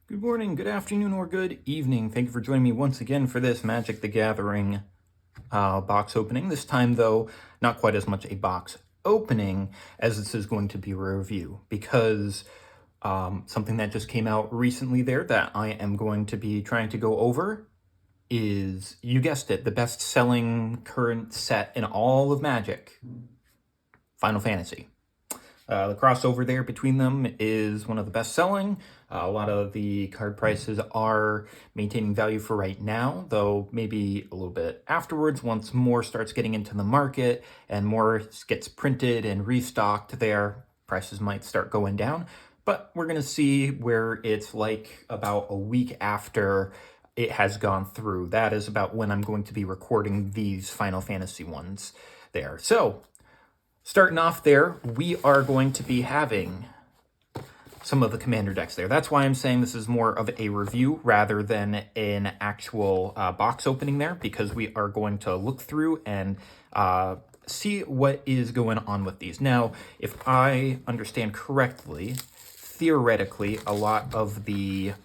Good morning, good afternoon, or good evening. Thank you for joining me once again for this Magic the Gathering box opening. This time, though, not quite as much a box opening as this is going to be a review, because something that just came out recently there that I am going to be trying to go over is, you guessed it, the best-selling current set in all of Magic, Final Fantasy. The crossover there between them is one of the best selling. A lot of the card prices are maintaining value for right now, though maybe a little bit afterwards, once more starts getting into the market and more gets printed and restocked there, prices might start going down. But we're going to see where it's like about a week after it has gone through. That is about when I'm going to be recording these Final Fantasy ones there. So, starting off there, we are going to be having some of the commander decks there. That's why I'm saying this is more of a review rather than an actual box opening there, because we are going to look through and see what is going on with these. Now, if I understand correctly, theoretically, a lot of the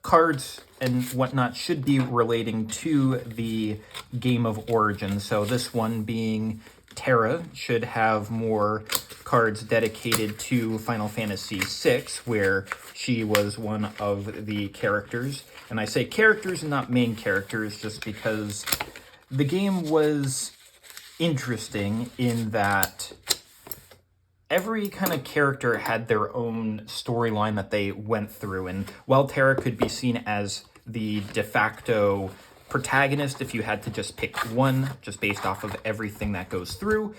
cards and whatnot should be relating to the Game of Origins. So this one being Terra should have more cards dedicated to Final Fantasy VI, where she was one of the characters. And I say characters and not main characters just because the game was interesting in that every kind of character had their own storyline that they went through. And while Terra could be seen as the de facto protagonist, if you had to just pick one, just based off of everything that goes through,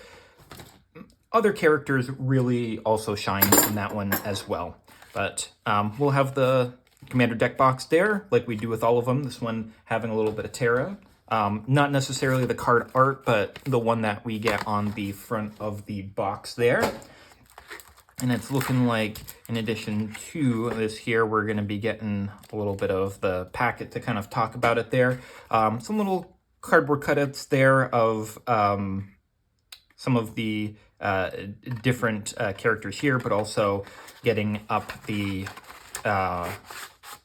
other characters really also shine in that one as well. But we'll have the commander deck box there, like we do with all of them. This one having a little bit of Terra. Not necessarily the card art, but the one that we get on the front of the box there. And it's looking like, in addition to this here, we're going to be getting a little bit of the packet to kind of talk about it there. Some little cardboard cutouts there of some of the different characters here, but also getting up the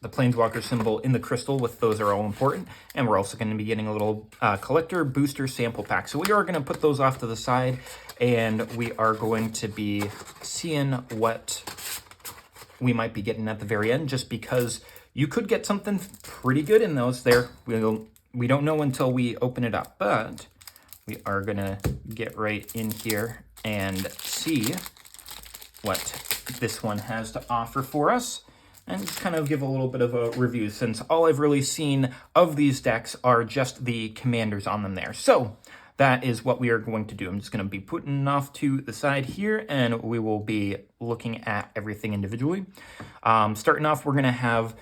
Planeswalker symbol in the crystal, with those are all important. And we're also going to be getting a little collector booster sample pack. So we are going to put those off to the side, and we are going to be seeing what we might be getting at the very end, just because you could get something pretty good in those there. We don't know until we open it up, but we are going to get right in here and see what this one has to offer for us, and just kind of give a little bit of a review, since all I've really seen of these decks are just the commanders on them there. So that is what we are going to do. I'm just going to be putting off to the side here, and we will be looking at everything individually. Starting off, we're going to have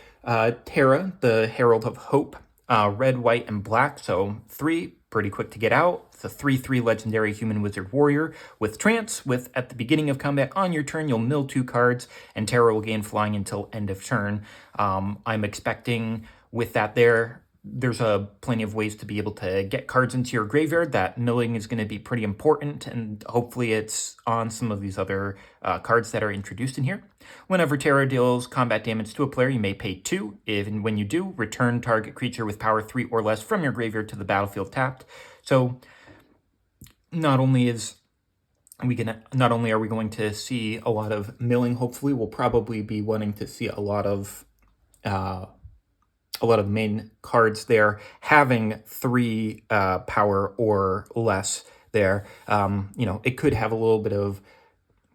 Terra, the Herald of Hope, red, white, and black. So 3, pretty quick to get out. It's a 3/3 legendary human wizard warrior with trance, with at the beginning of combat on your turn, you'll mill 2 cards, and Terra will gain flying until end of turn. I'm expecting with that there's plenty of ways to be able to get cards into your graveyard. That milling is going to be pretty important, and hopefully it's on some of these other cards that are introduced in here. Whenever Terra deals combat damage to a player, you may pay 2. And when you do, return target creature with power 3 or less from your graveyard to the battlefield tapped. So not only are we going to see a lot of milling, hopefully we'll probably be wanting to see a lot of main cards there having 3 power or less there. It could have a little bit of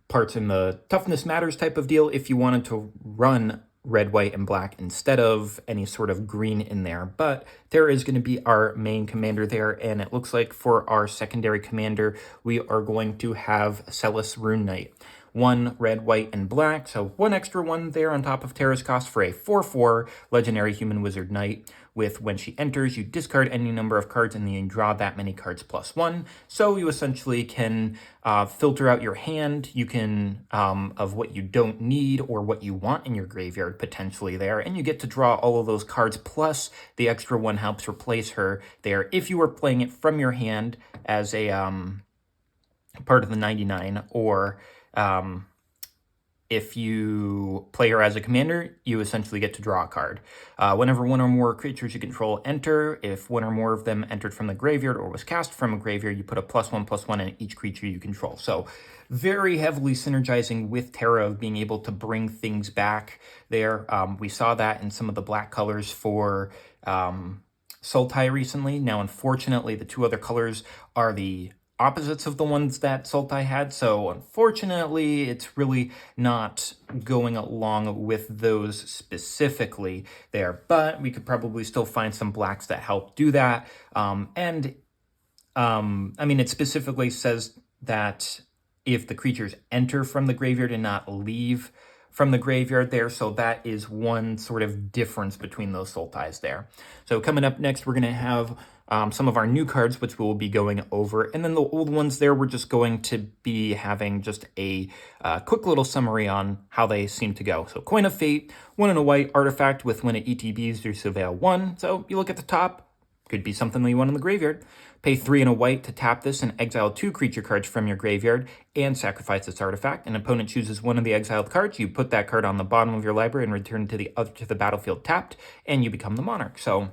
parts in the toughness matters type of deal if you wanted to run red, white, and black instead of any sort of green in there. But there is going to be our main commander there, and it looks like for our secondary commander, we are going to have Celis Rune Knight. 1 red, white, and black, so 1 extra 1 there on top of Terra's cost for a 4/4 legendary human wizard knight, with when she enters, you discard any number of cards and then you draw that many cards +1. So you essentially can filter out your hand. You can, of what you don't need or what you want in your graveyard potentially there, and you get to draw all of those cards, plus the extra 1 helps replace her there if you were playing it from your hand as a part of the 99, or if you play her as a commander, you essentially get to draw a card. Whenever one or more creatures you control enter, if one or more of them entered from the graveyard or was cast from a graveyard, you put a +1/+1 in each creature you control. So very heavily synergizing with Terra of being able to bring things back there. We saw that in some of the black colors for Sultai recently. Now, unfortunately, the two other colors are the opposites of the ones that Sultai had, so unfortunately it's really not going along with those specifically there, but we could probably still find some blacks that help do that. I mean, it specifically says that if the creatures enter from the graveyard and not leave from the graveyard there, so that is one sort of difference between those Sultais there. So coming up next, we're going to have some of our new cards, which we'll be going over, and then the old ones there, we're just going to be having just a quick little summary on how they seem to go. So Coin of Fate, 1 and a white artifact with when it ETBs, you surveil 1. So you look at the top, could be something that you want in the graveyard. Pay 3 and a white to tap this and exile 2 creature cards from your graveyard and sacrifice this artifact. An opponent chooses one of the exiled cards. You put that card on the bottom of your library and return to the battlefield tapped, and you become the monarch. So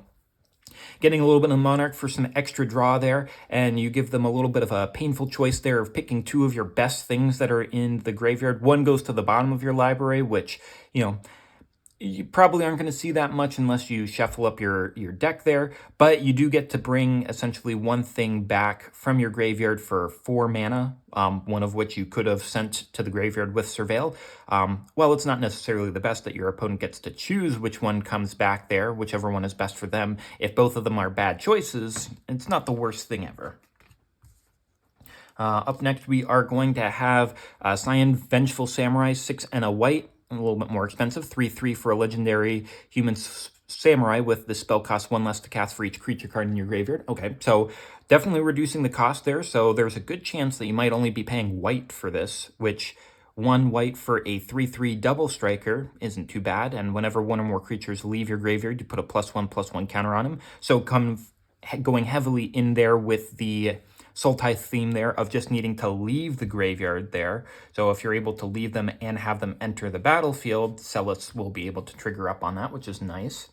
getting a little bit of monarch for some extra draw there, and you give them a little bit of a painful choice there of picking 2 of your best things that are in the graveyard. One goes to the bottom of your library, which, you know, you probably aren't going to see that much unless you shuffle up your deck there, but you do get to bring essentially one thing back from your graveyard for 4 mana, one of which you could have sent to the graveyard with Surveil. Well, it's not necessarily the best that your opponent gets to choose which one comes back there, whichever one is best for them. If both of them are bad choices, it's not the worst thing ever. Up next, we are going to have Cyan Vengeful Samurai, 6 and a white. A little bit more expensive, 3/3 for a legendary human samurai with the spell cost 1 less to cast for each creature card in your graveyard. Okay, so definitely reducing the cost there. So there's a good chance that you might only be paying white for this, which 1 white for a 3/3 double striker isn't too bad. And whenever one or more creatures leave your graveyard, you put a +1/+1 counter on them. So going heavily in there with the Sultai theme there of just needing to leave the graveyard there. So if you're able to leave them and have them enter the battlefield, Celis will be able to trigger up on that, which is nice.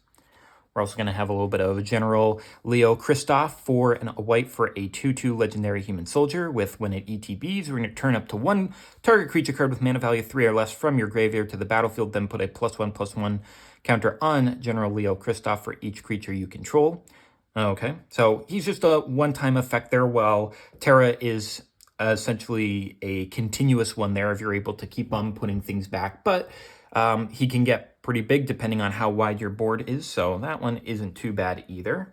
We're also going to have a little bit of General Leo Christoph, 4 and a white for a 2/2 legendary human soldier with when it ETBs, we're going to turn up to 1 target creature card with mana value 3 or less from your graveyard to the battlefield, then put a +1/+1 counter on General Leo Christoph for each creature you control. Okay, so he's just a one-time effect there, while Terra is essentially a continuous one there if you're able to keep on putting things back. But he can get pretty big depending on how wide your board is, so that one isn't too bad either.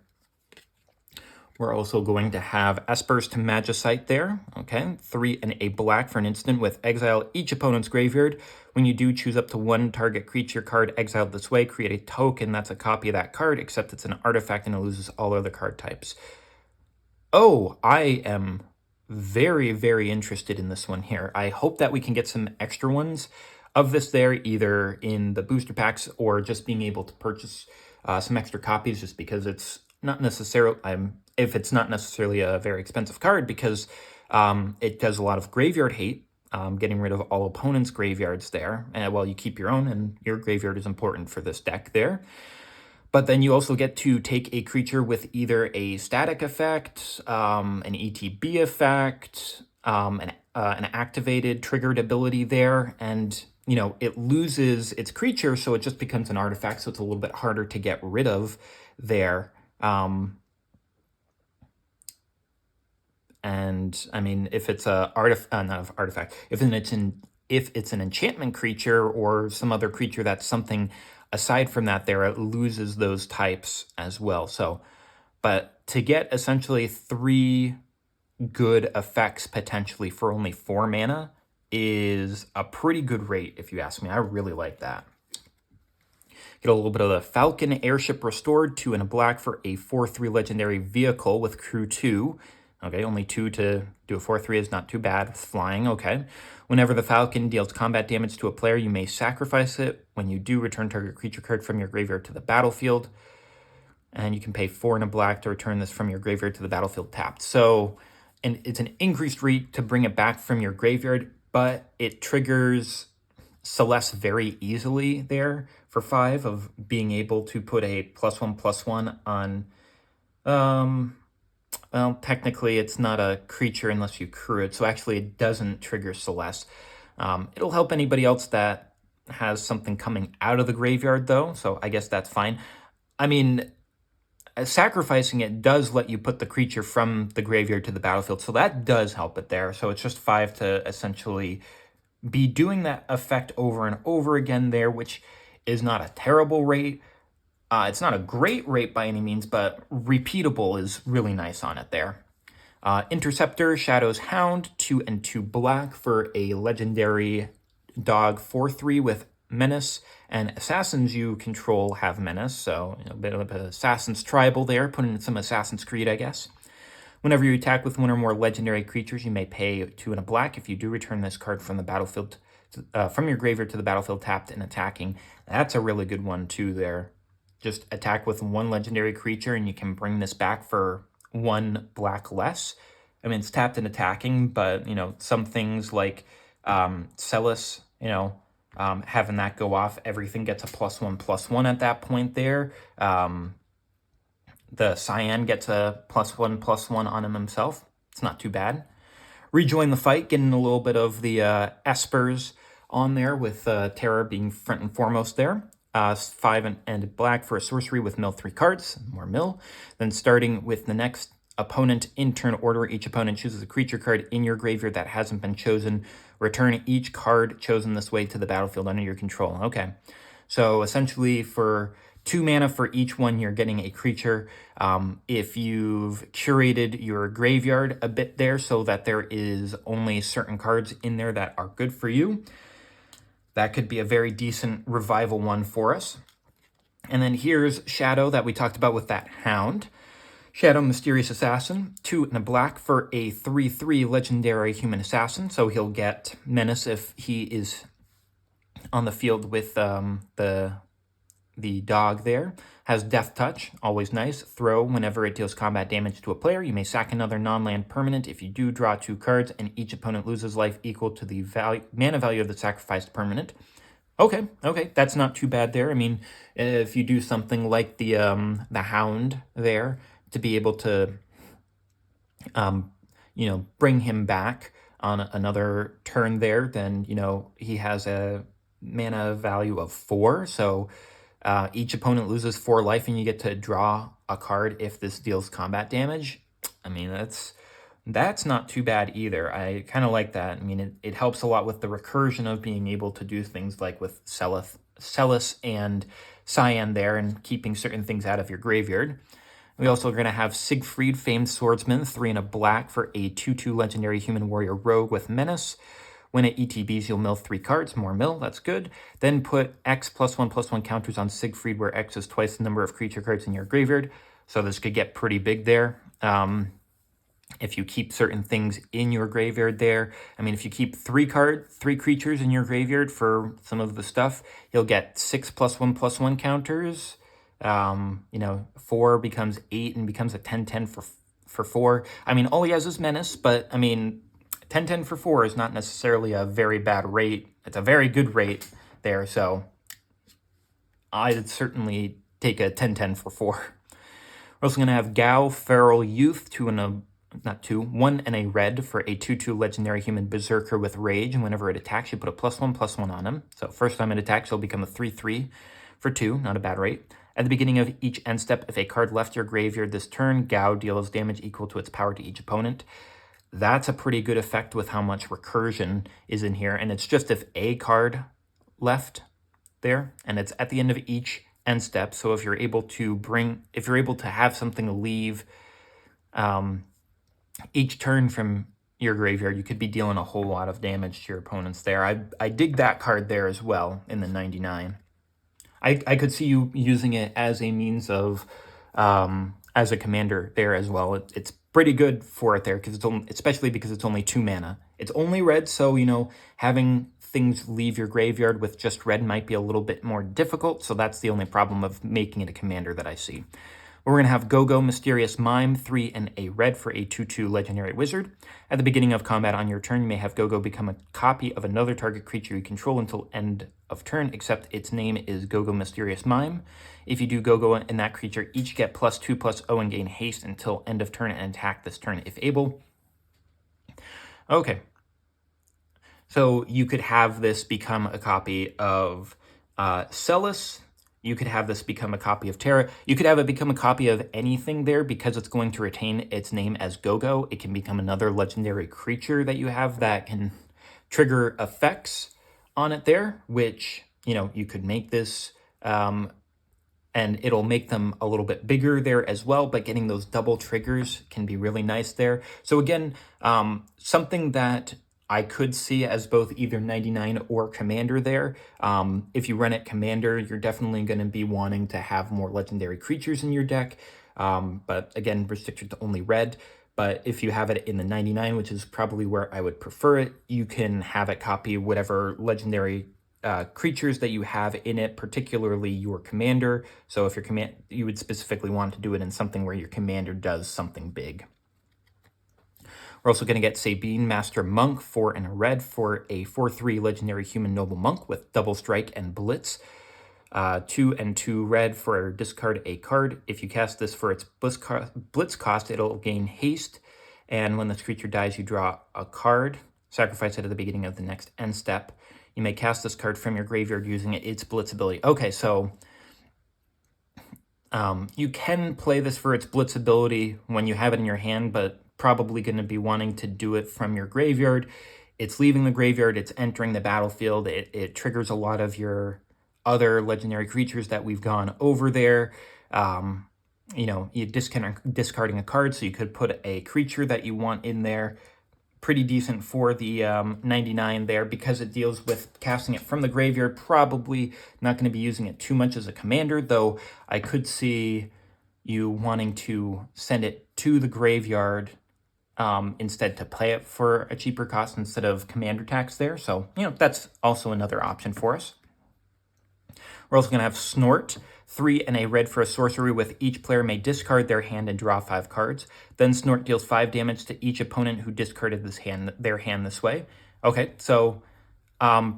We're also going to have Espers to Magicite there. Okay, 3 and a black for an instant with exile each opponent's graveyard. When you do, choose up to 1 target creature card exiled this way. Create a token that's a copy of that card, except it's an artifact and it loses all other card types. Oh, I am very, very interested in this one here. I hope that we can get some extra ones of this there, either in the booster packs or just being able to purchase some extra copies, just because it's not necessarily, if it's not necessarily a very expensive card, because it does a lot of graveyard hate, getting rid of all opponents' graveyards there, and while you keep your own, and your graveyard is important for this deck there. But then you also get to take a creature with either a static effect, an ETB effect, an activated triggered ability there, and you know, it loses its creature, so it just becomes an artifact, so it's a little bit harder to get rid of there. And I mean, if it's a artifact, if it's an enchantment creature or some other creature that's something aside from that there, it loses those types as well. So, but to get essentially 3 good effects potentially for only 4 mana is a pretty good rate, if you ask me. I really like that. Get a little bit of the Falcon Airship Restored, 2 and a black for a 4/3 legendary vehicle with crew 2. Okay, only 2 to do a 4/3 is not too bad with flying. Okay. Whenever the Falcon deals combat damage to a player, you may sacrifice it. When you do, return target creature card from your graveyard to the battlefield. And you can pay 4 and a black to return this from your graveyard to the battlefield tapped. So, and it's an increased rate to bring it back from your graveyard, but it triggers Celeste very easily there for 5 of being able to put a +1/+1 on, well, technically it's not a creature unless you crew it, so actually it doesn't trigger Celeste. It'll help anybody else that has something coming out of the graveyard though, so I guess that's fine. I mean, sacrificing it does let you put the creature from the graveyard to the battlefield, so that does help it there. So it's just 5 to essentially be doing that effect over and over again there, which is not a terrible rate. It's not a great rate by any means, but repeatable is really nice on it there. Interceptor, Shadow's Hound, 2 and 2 black for a legendary dog 4/3 with Menace, and assassins you control have Menace, so a bit of an Assassin's Tribal there, putting in some Assassin's Creed, I guess. Whenever you attack with one or more legendary creatures, you may pay 2 and a black. If you do, return this card from the battlefield, from your graveyard to the battlefield tapped and attacking. That's a really good one too there. Just attack with one legendary creature and you can bring this back for 1 black less. I mean, it's tapped and attacking, but, some things like Celis, having that go off, everything gets a +1/+1 at that point there. The Cyan gets a +1/+1 on him himself. It's not too bad. Rejoin the fight, getting a little bit of the Espers on there with Terror being front and foremost there. 5 and black for a sorcery with mill 3 cards, more mill. Then starting with the next opponent in turn order, each opponent chooses a creature card in your graveyard that hasn't been chosen. Return each card chosen this way to the battlefield under your control. Okay, so essentially for 2 mana for each one, you're getting a creature. If you've curated your graveyard a bit there so that there is only certain cards in there that are good for you, that could be a very decent revival one for us. And then here's Shadow that we talked about with that Hound. Shadow, Mysterious Assassin, 2 and a black for a 3/3 legendary human assassin. So he'll get Menace if he is on the field with the dog there. Has Death Touch, always nice. Throw, whenever it deals combat damage to a player, you may sack another non-land permanent. If you do, draw 2 cards, and each opponent loses life equal to the mana value of the sacrificed permanent. Okay, that's not too bad there. I mean, if you do something like the Hound there, to be able to, bring him back on another turn there, then, he has a mana value of 4, so each opponent loses 4 life and you get to draw a card if this deals combat damage. I mean, that's not too bad either. I kind of like that. I mean, it helps a lot with the recursion of being able to do things like with Celis and Cyan there and keeping certain things out of your graveyard. We also are going to have Siegfried, Famed Swordsman, 3 and a black for a 2/2 legendary human warrior rogue with Menace. When it ETBs, you'll mill 3 cards, more mill, that's good. Then put X +1/+1 counters on Siegfried, where X is twice the number of creature cards in your graveyard. So this could get pretty big there. If you keep certain things in your graveyard there, I mean, if you keep 3 creatures in your graveyard for some of the stuff, you'll get 6 +1/+1 counters. 4 becomes 8 and becomes a 10/10 for 4. I mean, all he has is Menace, but I mean, 10/10 for 4 is not necessarily a very bad rate. It's a very good rate there, so I'd certainly take a 10/10 for 4. We're also going to have Gao, Feral Youth, 1 and a red for a 2/2 legendary human berserker with rage, and whenever it attacks, you put a +1/+1 on him. So first time it attacks, it'll become a 3/3 for 2, not a bad rate. At the beginning of each end step, if a card left your graveyard this turn, Gao deals damage equal to its power to each opponent. That's a pretty good effect with how much recursion is in here, and it's just if a card left there, and it's at the end of each end step. So if you're able to have something leave each turn from your graveyard, you could be dealing a whole lot of damage to your opponents there. I dig that card there as well in the 99. I could see you using it as a means of, as a commander there as well. It's pretty good for it there, especially because it's only 2 mana. It's only red, so, having things leave your graveyard with just red might be a little bit more difficult, so that's the only problem of making it a commander that I see. We're going to have Go-Go Mysterious Mime, 3 and a red for a 2/2 legendary wizard. At the beginning of combat on your turn, you may have Go-Go become a copy of another target creature you control until end of turn, except its name is Go-Go Mysterious Mime. If you do Go-Go and that creature each get +2/+0 and gain haste until end of turn and attack this turn if able. Okay. So you could have this become a copy of Celis. You could have this become a copy of Terra. You could have it become a copy of anything there because it's going to retain its name as Go-Go. It can become another legendary creature that you have that can trigger effects on it there, which, you know, you could make this, and it'll make them a little bit bigger there as well, but getting those double triggers can be really nice there. So again, something that I could see as both either 99 or Commander there. If you run it Commander, you're definitely going to be wanting to have more legendary creatures in your deck. But again, restricted to only red. But if you have it in the 99, which is probably where I would prefer it, you can have it copy whatever legendary creatures that you have in it, particularly your commander. So if your you would specifically want to do it in something where your commander does something big. We're also going to get Sabine, Master Monk, 4 and a red for a 4/3 legendary human noble monk with double strike and blitz. 2 and 2 red for discard a card. If you cast this for its blitz cost, it'll gain haste. And when this creature dies, you draw a card. Sacrifice it at the beginning of the next end step. You may cast this card from your graveyard using its blitz ability. Okay, so you can play this for its blitz ability when you have it in your hand, but probably going to be wanting to do it from your graveyard. It's leaving the graveyard, it's entering the battlefield, it triggers a lot of your other legendary creatures that we've gone over there. You know, you're discarding a card, so you could put a creature that you want in there. Pretty decent for the 99 there because it deals with casting it from the graveyard. Probably not going to be using it too much as a commander, though I could see you wanting to send it to the graveyard instead to play it for a cheaper cost instead of commander tax there. So, you know, that's also another option for us. We're also going to have Snort, 3 and a red for a sorcery with each player may discard their hand and draw 5 cards. Then Snort deals 5 damage to each opponent who discarded their hand this way. Okay, so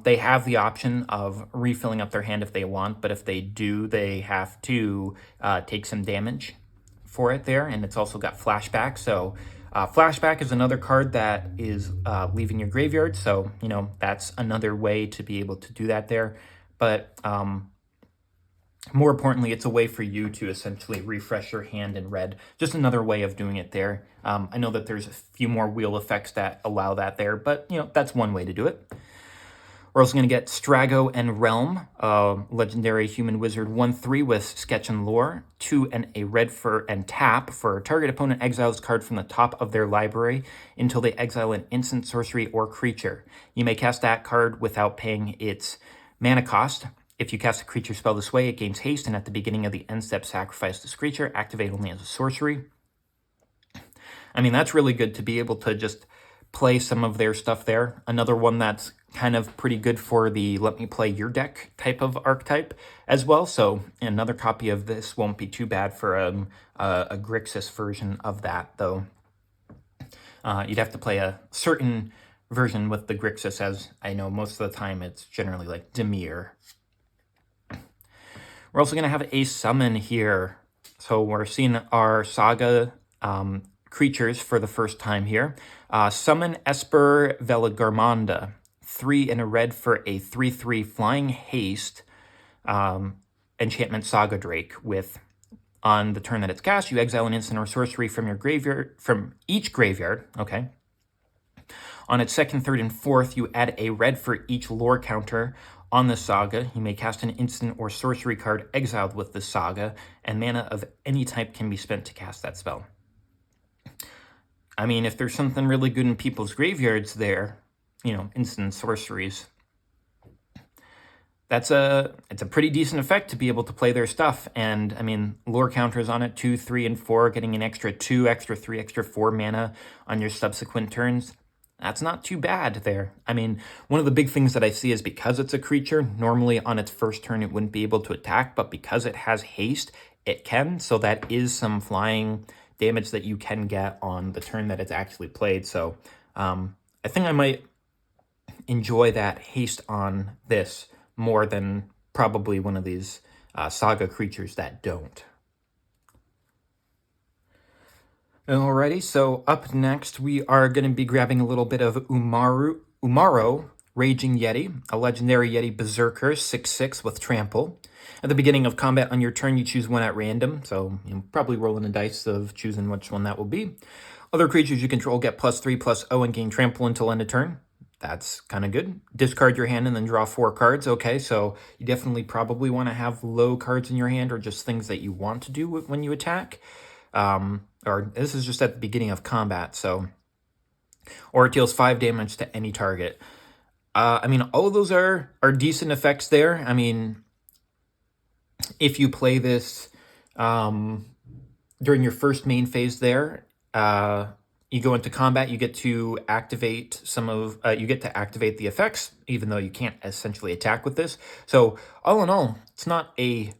they have the option of refilling up their hand if they want, but if they do, they have to take some damage for it there, and it's also got Flashback. So Flashback is another card that is leaving your graveyard, so, you know, that's another way to be able to do that there. But more importantly, it's a way for you to essentially refresh your hand in red. Just another way of doing it there. I know that there's a few more wheel effects that allow that there, but, you know, that's one way to do it. We're also going to get Strago and Realm, legendary human wizard 1/3 with Sketch and Lore, 2 and a red for and tap for target opponent exiles card from the top of their library until they exile an instant, sorcery, or creature. You may cast that card without paying its mana cost. If you cast a creature spell this way, it gains haste, and at the beginning of the end step, sacrifice this creature, activate only as a sorcery. I mean, that's really good to be able to just play some of their stuff there. Another one that's kind of pretty good for the let me play your deck type of archetype as well. So another copy of this won't be too bad for a Grixis version of that, though. You'd have to play a certain version with the Grixis, as I know most of the time it's generally like Dimir. We're also going to have a summon here. So we're seeing our Saga creatures for the first time here. Summon Esper Velagarmonda, 3 and a red for a 3/3 flying haste enchantment Saga Drake with, on the turn that it's cast, you exile an instant or sorcery from your graveyard, from each graveyard, okay? On its second, third, and fourth, you add a red for each lore counter on the Saga. You may cast an instant or sorcery card exiled with the Saga, and mana of any type can be spent to cast that spell. I mean, if there's something really good in people's graveyards there, you know, instant sorceries, it's a pretty decent effect to be able to play their stuff. And I mean, lore counters on it, 2, 3, and 4, getting an extra 2, extra 3, extra 4 mana on your subsequent turns. That's not too bad there. I mean, one of the big things that I see is because it's a creature, normally on its first turn it wouldn't be able to attack, but because it has haste, it can. So that is some flying damage that you can get on the turn that it's actually played. So I think I might enjoy that haste on this more than probably one of these saga creatures that don't. Alrighty, so up next we are going to be grabbing a little bit of Umaro, Raging Yeti, a legendary Yeti Berserker, 6/6 with Trample. At the beginning of combat on your turn, you choose one at random, so you're probably rolling a dice of choosing which one that will be. Other creatures you control get +3/+0 and gain Trample until end of turn. That's kind of good. Discard your hand and then draw 4 cards. Okay, so you definitely probably want to have low cards in your hand or just things that you want to do when you attack. Or this is just at the beginning of combat, so. Or it deals 5 damage to any target. I mean, all of those are decent effects there. I mean, if you play this during your first main phase there, you go into combat, you get to activate you get to activate the effects, even though you can't essentially attack with this. So all in all, it's not a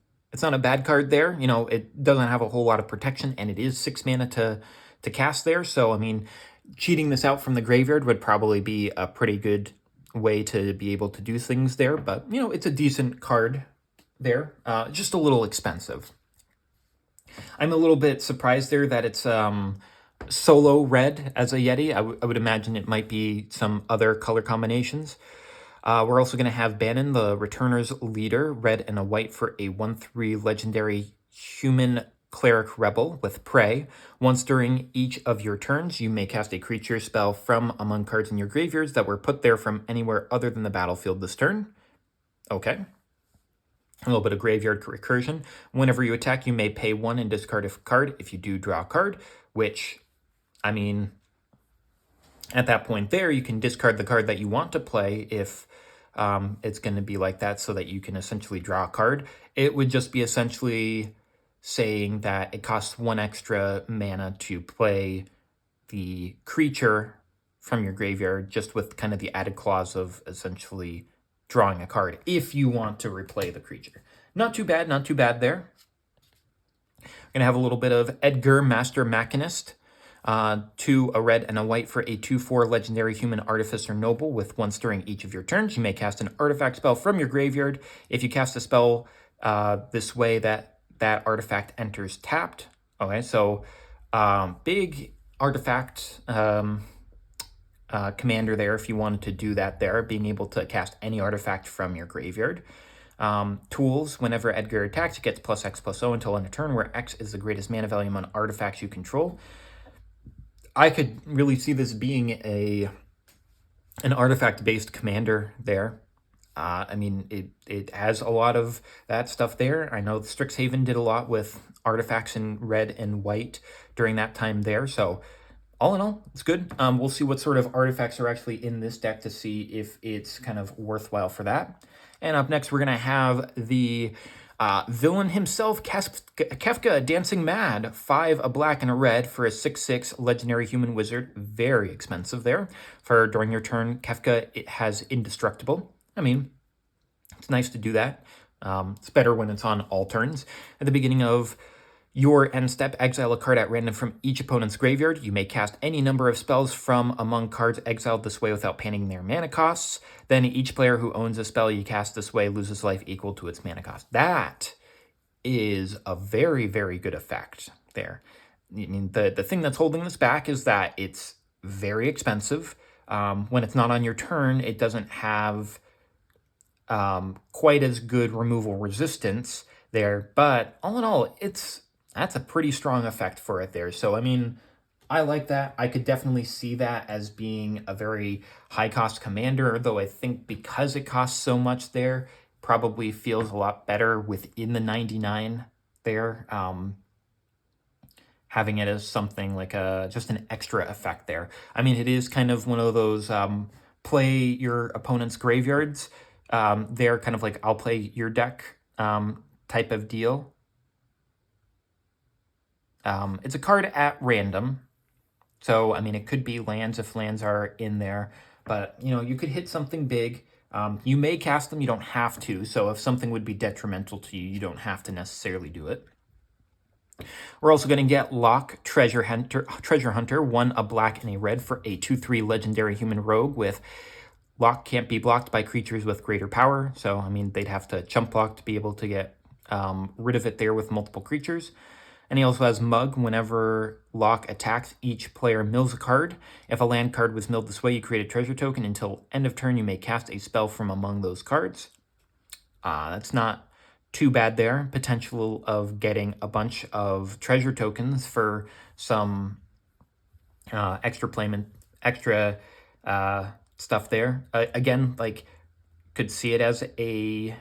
bad card there. You know, it doesn't have a whole lot of protection, and it is 6 mana to cast there. So I mean, cheating this out from the graveyard would probably be a pretty good way to be able to do things there. But you know, it's a decent card there. Just a little expensive. I'm a little bit surprised there that it's solo red as a Yeti. I would imagine it might be some other color combinations. We're also going to have Bannon, the Returner's Leader, red and a white for a 1/3 legendary human cleric rebel with Prey. Once during each of your turns, you may cast a creature spell from among cards in your graveyards that were put there from anywhere other than the battlefield this turn. Okay. A little bit of graveyard recursion. Whenever you attack, you may pay 1 and discard a card if you do draw a card, which, I mean, at that point there, you can discard the card that you want to play if it's going to be like that, so that you can essentially draw a card. It would just be essentially saying that it costs 1 extra mana to play the creature from your graveyard, just with kind of the added clause of essentially drawing a card if you want to replay the creature. Not too bad, not too bad there. We're going to have a little bit of Edgar, Master Machinist. 2, a red and a white for a 2/4 legendary human artificer noble with once during each of your turns. You may cast an artifact spell from your graveyard. If you cast a spell this way, that artifact enters tapped. Okay, so big artifact commander there if you wanted to do that there, being able to cast any artifact from your graveyard. Tools, whenever Edgar attacks, it gets +X/+0 until end of turn, where X is the greatest mana value among artifacts you control. I could really see this being an artifact-based commander there. I mean, it has a lot of that stuff there. I know Strixhaven did a lot with artifacts in red and white during that time there. So all in all, it's good. We'll see what sort of artifacts are actually in this deck to see if it's kind of worthwhile for that. And up next, we're going to have the villain himself, Kefka, Dancing Mad, 5, a black and a red for a 6/6 legendary human wizard. Very expensive there. For during your turn, Kefka, it has Indestructible. I mean, it's nice to do that. It's better when it's on all turns. At the beginning of your end step, exile a card at random from each opponent's graveyard. You may cast any number of spells from among cards exiled this way without paying their mana costs. Then each player who owns a spell you cast this way loses life equal to its mana cost. That is a very, very good effect there. I mean, the thing that's holding this back is that it's very expensive. When it's not on your turn, it doesn't have quite as good removal resistance there. But all in all, that's a pretty strong effect for it there. So, I mean, I like that. I could definitely see that as being a very high-cost commander, though I think because it costs so much there, probably feels a lot better within the 99 there. Having it as something like just an extra effect there. I mean, it is kind of one of those play your opponent's graveyards. They're kind of like, I'll play your deck type of deal. It's a card at random. So, I mean, it could be lands if lands are in there. But, you know, you could hit something big. You may cast them. You don't have to. So if something would be detrimental to you, you don't have to necessarily do it. We're also going to get Lock Treasure Hunter, 1 a black and a red for a 2/3 legendary human rogue with Lock can't be blocked by creatures with greater power. So, I mean, they'd have to chump block to be able to get rid of it there with multiple creatures. And he also has Mug. Whenever Lock attacks, each player mills a card. If a land card was milled this way, you create a treasure token. Until end of turn, you may cast a spell from among those cards. That's not too bad there. Potential of getting a bunch of treasure tokens for some extra stuff there. Again, like, could see it as a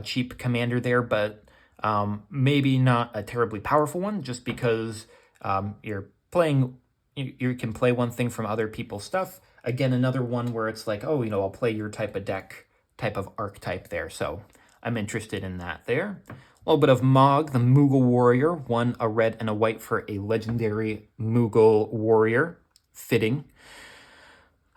cheap commander there, but maybe not a terribly powerful one, just because you're playing. You can play one thing from other people's stuff. Again, another one where it's like, oh, I'll play your type of deck, type of archetype there. So I'm interested in that there. A little bit of Mog, the Moogle Warrior, 1 a red and a white for a legendary Moogle Warrior. Fitting.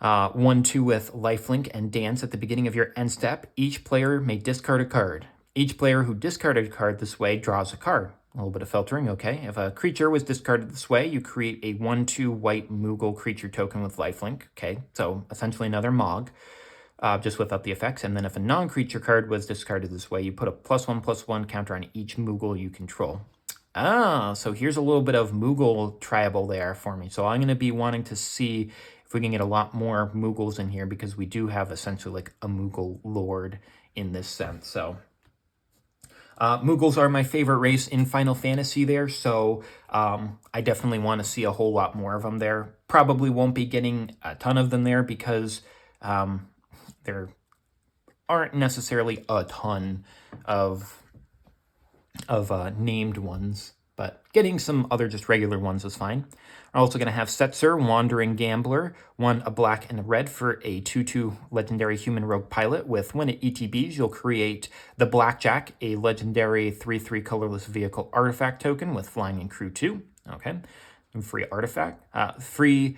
1/2 with Lifelink and Dance at the beginning of your end step. Each player may discard a card. Each player who discarded a card this way draws a card. A little bit of filtering, okay. If a creature was discarded this way, you create a 1/2 white Moogle creature token with Lifelink. Okay, so essentially another Mog, just without the effects. And then if a non-creature card was discarded this way, you put a +1/+1 counter on each Moogle you control. So here's a little bit of Moogle tribal there for me. So I'm going to be wanting to see if we can get a lot more Moogles in here, because we do have essentially like a Moogle Lord in this sense. So Moogles are my favorite race in Final Fantasy there, so I definitely want to see a whole lot more of them there. Probably won't be getting a ton of them there, because there aren't necessarily a ton of named ones, but getting some other just regular ones is fine. We're also going to have Setzer, Wandering Gambler, 1 a black and a red for a 2/2 legendary human rogue pilot with, when it ETBs, you'll create the Blackjack, a legendary 3/3 colorless vehicle artifact token with flying and crew 2. Okay, and free artifact, free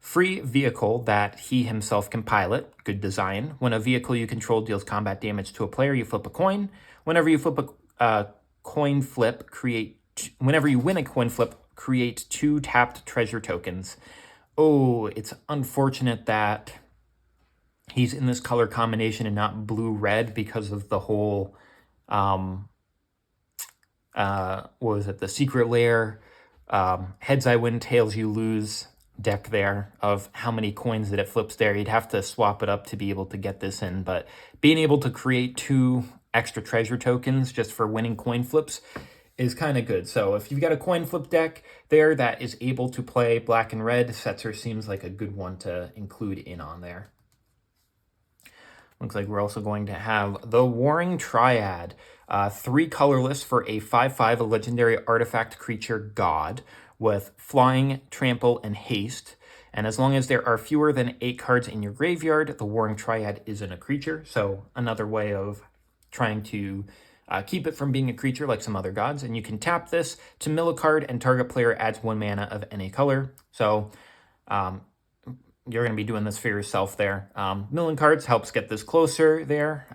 vehicle that he himself can pilot. Good design. When a vehicle you control deals combat damage to a player, you flip a coin. Whenever you flip a coin flip, whenever you win a coin flip, create 2 tapped treasure tokens. Oh, it's unfortunate that he's in this color combination and not blue-red, because of the whole, what was it, the Secret Lair, heads I win, tails you lose deck there, of how many coins that it flips there. You'd have to swap it up to be able to get this in, but being able to create 2 extra treasure tokens just for winning coin flips is kind of good. So if you've got a coin flip deck there that is able to play black and red, Setzer seems like a good one to include in on there. Looks like we're also going to have the Warring Triad, 3 colorless for a 5/5, a legendary artifact creature god with flying, trample, and haste. And as long as there are fewer than 8 cards in your graveyard, the Warring Triad isn't a creature. So another way of trying to keep it from being a creature like some other gods. And you can tap this to mill a card, and target player adds 1 mana of any color. So you're going to be doing this for yourself there. Milling cards helps get this closer there,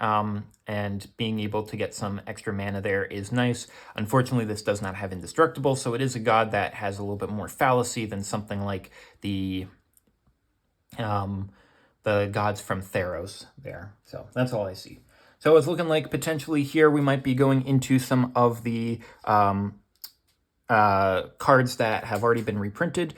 and being able to get some extra mana there is nice. Unfortunately, this does not have Indestructible, so it is a god that has a little bit more fallacy than something like the gods from Theros there. So that's all I see. So it's looking like potentially here we might be going into some of the cards that have already been reprinted.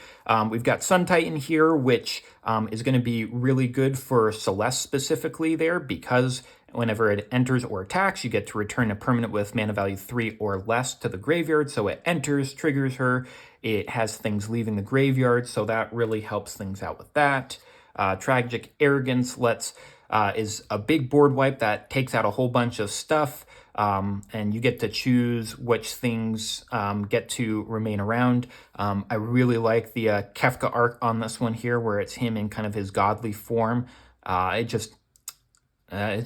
We've got Sun Titan here, which is going to be really good for Celeste specifically there, because whenever it enters or attacks, you get to return a permanent with mana value 3 or less to the graveyard. So it enters, triggers her, it has things leaving the graveyard, so that really helps things out with that. Tragic Arrogance is a big board wipe that takes out a whole bunch of stuff, and you get to choose which things get to remain around. I really like the Kefka art on this one here, where it's him in kind of his godly form. It's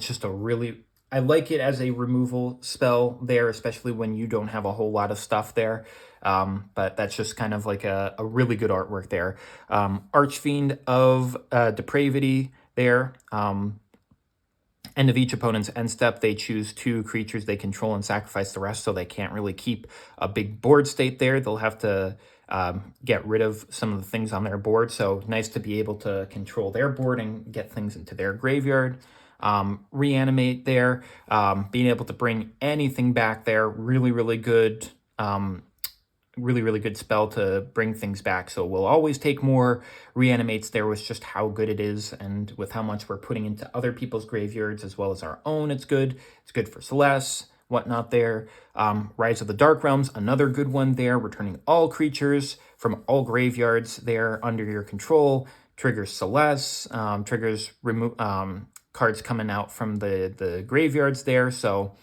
just a really... I like it as a removal spell there, especially when you don't have a whole lot of stuff there. But that's just kind of like a really good artwork there. Archfiend of Depravity there. End of each opponent's end step, they choose 2 creatures they control and sacrifice the rest, so they can't really keep a big board state there. They'll have to get rid of some of the things on their board, so nice to be able to control their board and get things into their graveyard. Reanimate there, being able to bring anything back there, really good. Really good spell to bring things back. So we'll always take more. Reanimates there with just how good it is, and with how much we're putting into other people's graveyards as well as our own, it's good. It's good for Celeste, whatnot there. Rise of the Dark Realms, another good one there, returning all creatures from all graveyards there under your control. Triggers Celeste, triggers remove cards coming out from the graveyards there. So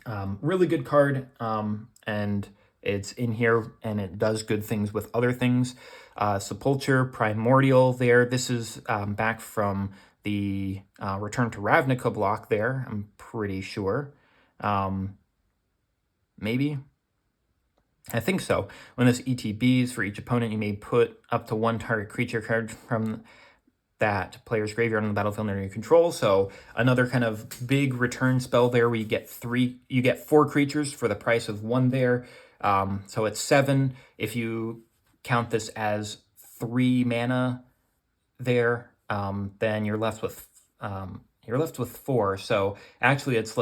really good card, and it's in here, and it does good things with other things. Sepulture, Primordial there. This is back from the Return to Ravnica block there, I'm pretty sure. Maybe? I think so. When this ETBs for each opponent, you may put up to 1 target creature card from that player's graveyard on the battlefield under your control. So another kind of big return spell there, where you get 4 creatures for the price of 1 there. So it's 7 if you count this as 3 mana there. Then you're left with 4. So actually, it's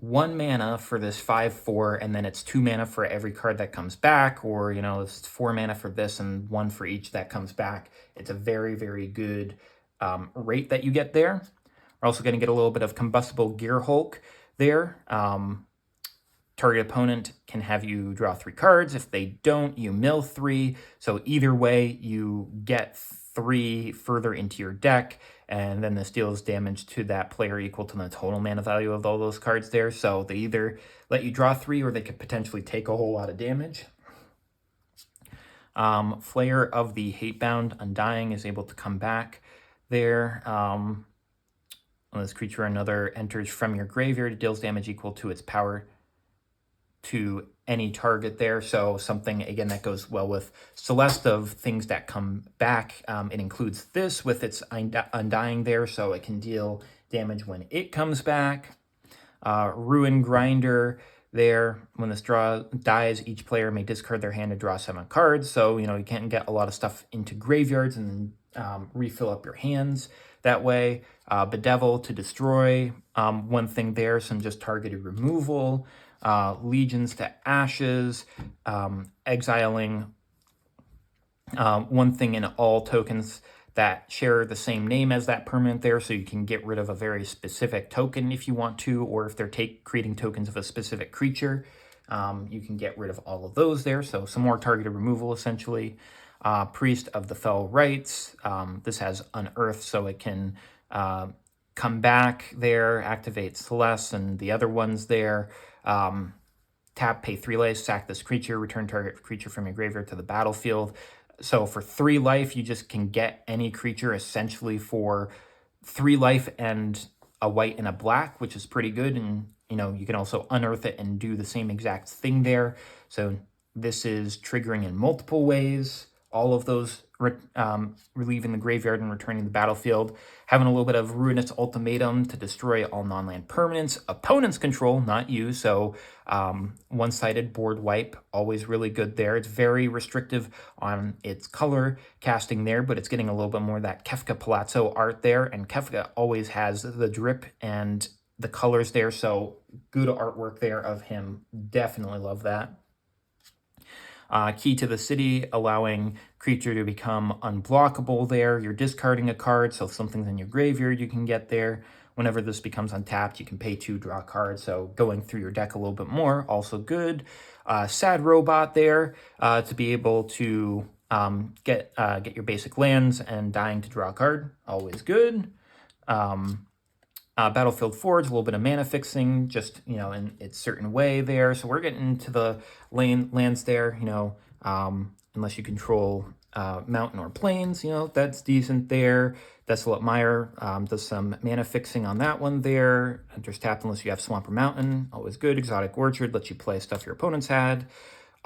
1 mana for this 5/4, and then it's 2 mana for every card that comes back, or it's 4 mana for this and 1 for each that comes back. It's a very good rate that you get there. We're also going to get a little bit of Combustible Gear Hulk there. Target opponent can have you draw 3 cards. If they don't, you mill 3. So either way, you get 3 further into your deck, and then this deals damage to that player equal to the total mana value of all those cards there. So they either let you draw 3, or they could potentially take a whole lot of damage. Flayer of the Hatebound Undying is able to come back there. When this creature or another enters from your graveyard, it deals damage equal to its power to any target there. So something, again, that goes well with Celeste of things that come back. It includes this with its Undying there, so it can deal damage when it comes back. Ruin Grinder there. When this draw dies, each player may discard their hand to draw 7 cards. So, you can't get a lot of stuff into graveyards and refill up your hands that way. Bedevil to destroy. One thing there, some just targeted removal. Legions to Ashes, exiling 1 thing in all tokens that share the same name as that permanent there, so you can get rid of a very specific token if you want to, or if they're creating tokens of a specific creature, you can get rid of all of those there. So some more targeted removal, essentially. Priest of the Fell Rites, this has Unearth, so it can come back there, activate Celeste and the other ones there. Tap, pay 3 life, sack this creature, return target creature from your graveyard to the battlefield. So for 3 life, you just can get any creature essentially for 3 life and a white and a black, which is pretty good. And, you can also unearth it and do the same exact thing there. So this is triggering in multiple ways. All of those relieving the graveyard and returning to the battlefield. Having a little bit of Ruinous Ultimatum to destroy all non-land permanents. Opponents control, not you. So one-sided board wipe, always really good there. It's very restrictive on its color casting there, but it's getting a little bit more of that Kefka Palazzo art there. And Kefka always has the drip and the colors there. So good artwork there of him. Definitely love that. Key to the City, allowing creature to become unblockable there. You're discarding a card, so if something's in your graveyard, you can get there. Whenever this becomes untapped, you can pay 2, draw a card, so going through your deck a little bit more, also good. Sad Robot there, to be able to get your basic lands and dying to draw a card, always good. Battlefield Forge, a little bit of mana fixing, just, in its certain way there. So we're getting into the lands there, unless you control mountain or plains, that's decent there. Desolate Mire does some mana fixing on that one there. Enters tapped unless you have Swamp or Mountain, always good. Exotic Orchard lets you play stuff your opponents had.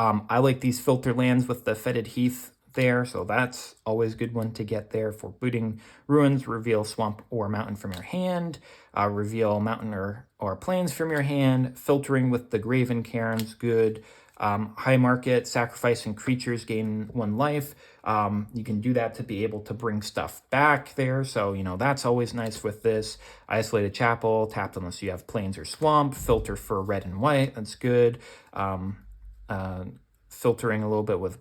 I like these filter lands with the Fetid Heath there, so that's always a good one to get there. For booting ruins, reveal swamp or mountain from your hand, reveal mountain or plains from your hand. Filtering with the Graven Cairns, good. High market, sacrificing creatures, gain 1 life. You can do that to be able to bring stuff back there, so that's always nice with this. Isolated Chapel, tapped unless you have plains or swamp. Filter for red and white, that's good. Filtering a little bit with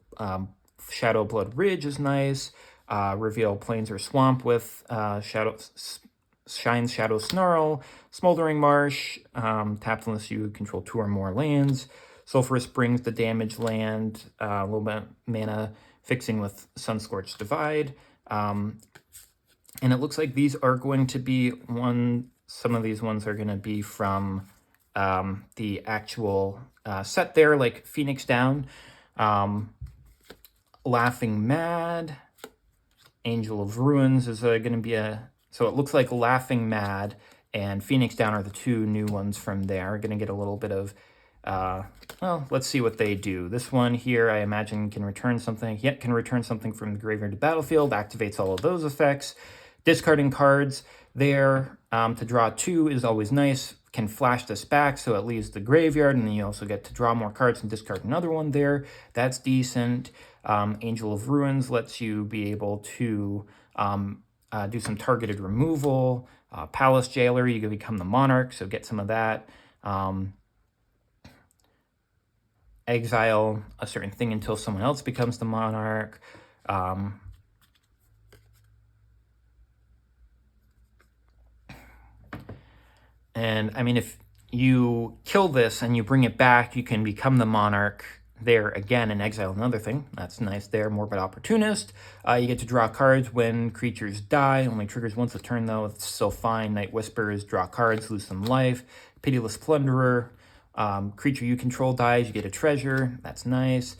Shadow Blood Ridge is nice. Reveal plains or swamp with Shine's Shadow Snarl. Smoldering Marsh, tapped unless you control 2 or more lands. Sulphurous Springs, the damage land, a little bit mana fixing with Sunscorched Divide. And it looks like these are going to be some of these ones are going to be from the actual set there, like Phoenix Down, Laughing Mad, Angel of Ruins is going to be so it looks like Laughing Mad and Phoenix Down are the 2 new ones from there. Going to get a little bit of, well, let's see what they do. This one here, I imagine, can return something. Yet can return something from the graveyard to battlefield, activates all of those effects. Discarding cards there to draw 2 is always nice. Can flash this back, so it leaves the graveyard, and then you also get to draw more cards and discard another one there. That's decent. Angel of Ruins lets you be able to do some targeted removal. Palace Jailer, you can become the Monarch, so get some of that. Exile a certain thing until someone else becomes the Monarch. And I mean, if you kill this and you bring it back, you can become the Monarch there again and exile another thing. That's nice there. Morbid Opportunist. You get to draw cards when creatures die. Only triggers once a turn, though. It's still fine. Night Whispers, draw cards, lose some life. Pitiless Plunderer. Creature you control dies, you get a treasure. That's nice.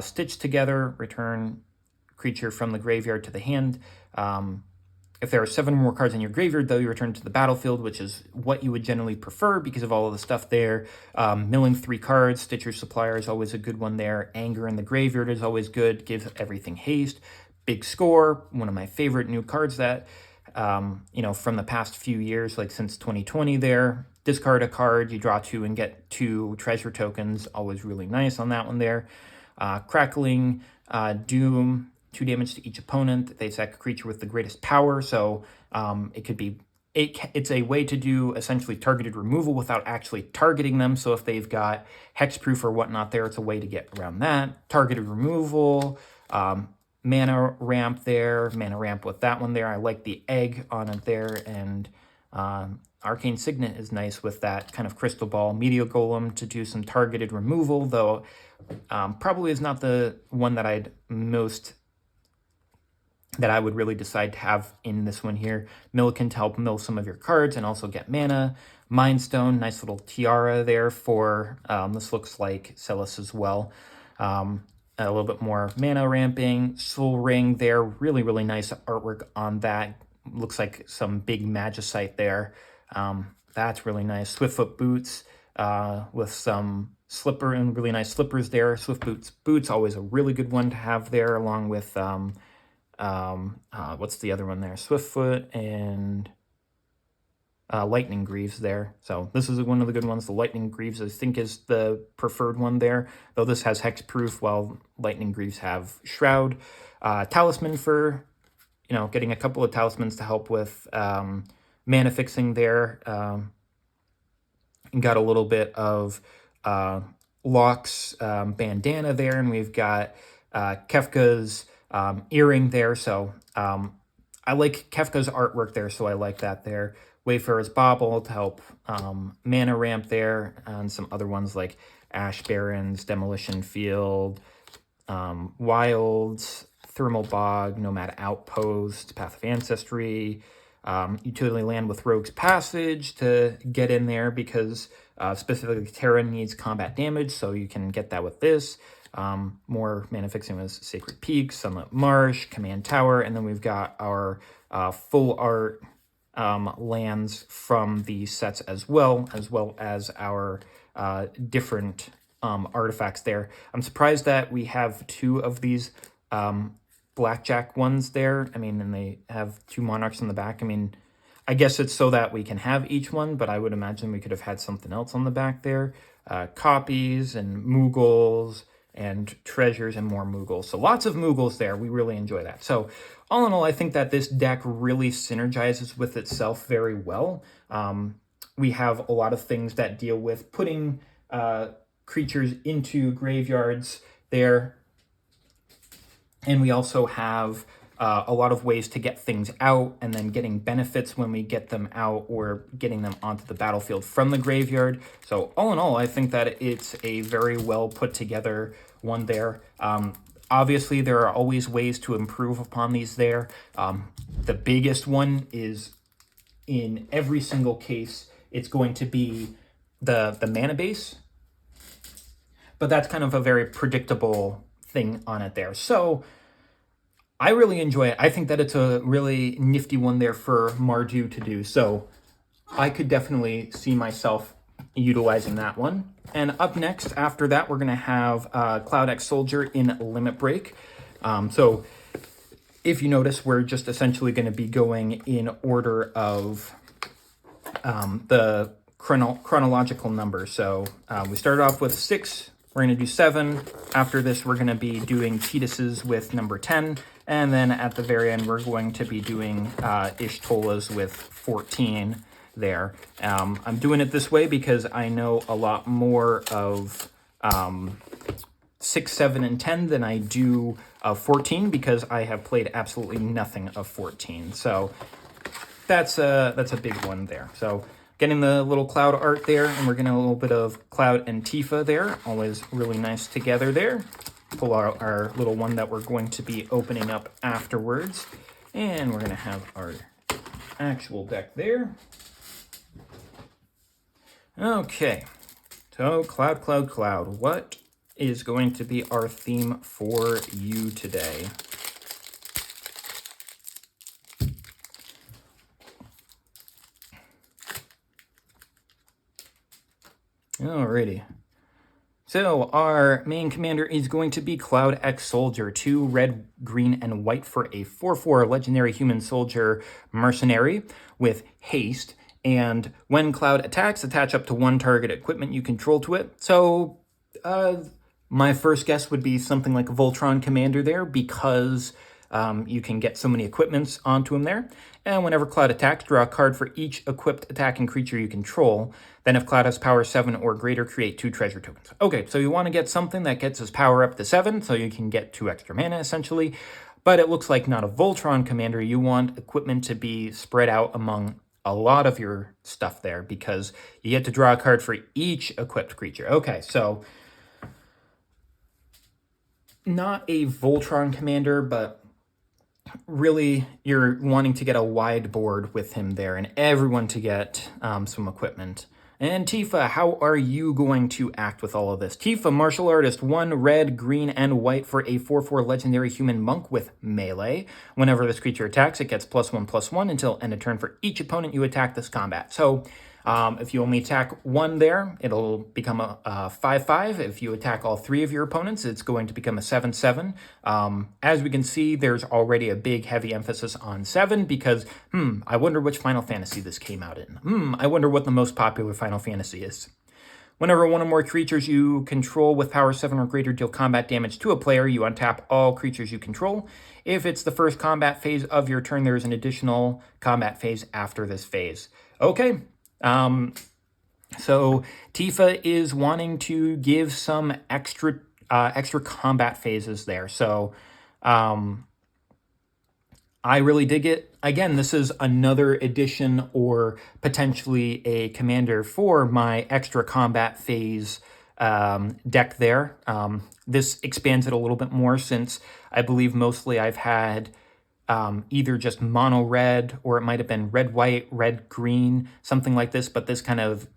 Stitch Together, return creature from the graveyard to the hand. If there are 7 more cards in your graveyard, though, you return to the battlefield, which is what you would generally prefer because of all of the stuff there. Milling 3 cards, Stitcher Supplier is always a good one there. Anger in the graveyard is always good, gives everything haste. Big Score, one of my favorite new cards that, from the past few years, like since 2020 there. Discard a card, you draw 2 and get 2 treasure tokens, always really nice on that one there. Crackling Doom, 2 damage to each opponent. They sack a creature with the greatest power, so it could be... It's a way to do essentially targeted removal without actually targeting them, so if they've got hexproof or whatnot there, it's a way to get around that. Targeted removal, mana ramp there, mana ramp with that one there. I like the egg on it there, and Arcane Signet is nice with that kind of crystal ball. Meteor Golem to do some targeted removal, though probably is not the one that I would really decide to have in this one here. Milliken to help mill some of your cards and also get mana. Mind Stone, nice little tiara there for, this looks like Celis as well. A little bit more mana ramping. Soul Ring there, really, really nice artwork on that. Looks like some big magicite there. That's really nice. Swiftfoot Boots with some slipper and really nice slippers there. Swift Boots, always a really good one to have there, along with... what's the other one there? Swiftfoot and Lightning Greaves there. So this is one of the good ones. The Lightning Greaves, I think, is the preferred one there, though this has hexproof while Lightning Greaves have Shroud. Talisman for, getting a couple of talismans to help with mana fixing there. Got a little bit of Locke's bandana there, and we've got Kefka's earring there, so I like Kefka's artwork there, so I like that there. Wayfarer's Bauble to help mana ramp there, and some other ones like Ash Barrens, Demolition Field, Wilds, Thermal Bog, Nomad Outpost, Path of Ancestry, Utility Land with Rogue's Passage to get in there because specifically Terra needs combat damage, so you can get that with this. More mana fixing with Sacred Peak, Sunlit Marsh, Command Tower, and then we've got our full art lands from the sets as well as our different artifacts there. I'm surprised that we have 2 of these blackjack ones there. I mean, and they have 2 monarchs in the back. I mean, I guess it's so that we can have each one, but I would imagine we could have had something else on the back there. Copies and Mughals and treasures and more Mughals. So lots of Mughals there. We really enjoy that. So all in all, I think that this deck really synergizes with itself very well. We have a lot of things that deal with putting creatures into graveyards there. And we also have a lot of ways to get things out and then getting benefits when we get them out or getting them onto the battlefield from the graveyard. So all in all, I think that it's a very well put together one there. Obviously, there are always ways to improve upon these there. The biggest one is in every single case, it's going to be the mana base. But that's kind of a very predictable thing on it there. So I really enjoy it. I think that it's a really nifty one there for Mardu to do. So I could definitely see myself utilizing that one. And up next, after that, we're going to have Cloud X Soldier in Limit Break. So if you notice, we're just essentially going to be going in order of the chronological number. So we started off with 6. We're going to do 7. After this, we're going to be doing Tidus's with number 10. And then at the very end, we're going to be doing Ishtola's with 14 there. I'm doing it this way because I know a lot more of 6, 7, and 10 than I do of 14 because I have played absolutely nothing of 14. So that's a big one there. So getting the little cloud art there, and we're getting a little bit of Cloud and Tifa there. Always really nice together there. Pull out our little one that we're going to be opening up afterwards. And we're going to have our actual deck there. Okay, so Cloud, Cloud, Cloud. What is going to be our theme for you today? Alrighty. So our main commander is going to be Cloud X Soldier, 2 red, green, and white for a 4/4 legendary human soldier mercenary with haste. And when Cloud attacks, attach up to 1 target equipment you control to it. So my first guess would be something like a Voltron Commander there because you can get so many equipments onto him there. And whenever Cloud attacks, draw a card for each equipped attacking creature you control. Then if Cloud has power 7 or greater, create 2 treasure tokens. Okay, so you want to get something that gets his power up to 7, so you can get 2 extra mana, essentially. But it looks like not a Voltron Commander. You want equipment to be spread out among a lot of your stuff there, because you get to draw a card for each equipped creature. Okay, so not a Voltron Commander, but really you're wanting to get a wide board with him there and everyone to get some equipment. And Tifa, how are you going to act with all of this? Tifa, martial artist, 1 red, green, and white for a 4/4 legendary human monk with melee. Whenever this creature attacks, it gets +1/+1 until end of turn for each opponent you attack this combat. So if you only attack 1 there, it'll become a 5/5. If you attack all 3 of your opponents, it's going to become a 7/7. As we can see, there's already a big, heavy emphasis on 7 because, I wonder which Final Fantasy this came out in. I wonder what the most popular Final Fantasy is. Whenever 1 or more creatures you control with power 7 or greater deal combat damage to a player, you untap all creatures you control. If it's the first combat phase of your turn, there is an additional combat phase after this phase. Okay. So Tifa is wanting to give some extra combat phases there. So I really dig it. Again, this is another addition or potentially a commander for my extra combat phase deck there. This expands it a little bit more since I believe mostly I've had either just mono red, or it might have been red white, red green, something like this, but this kind of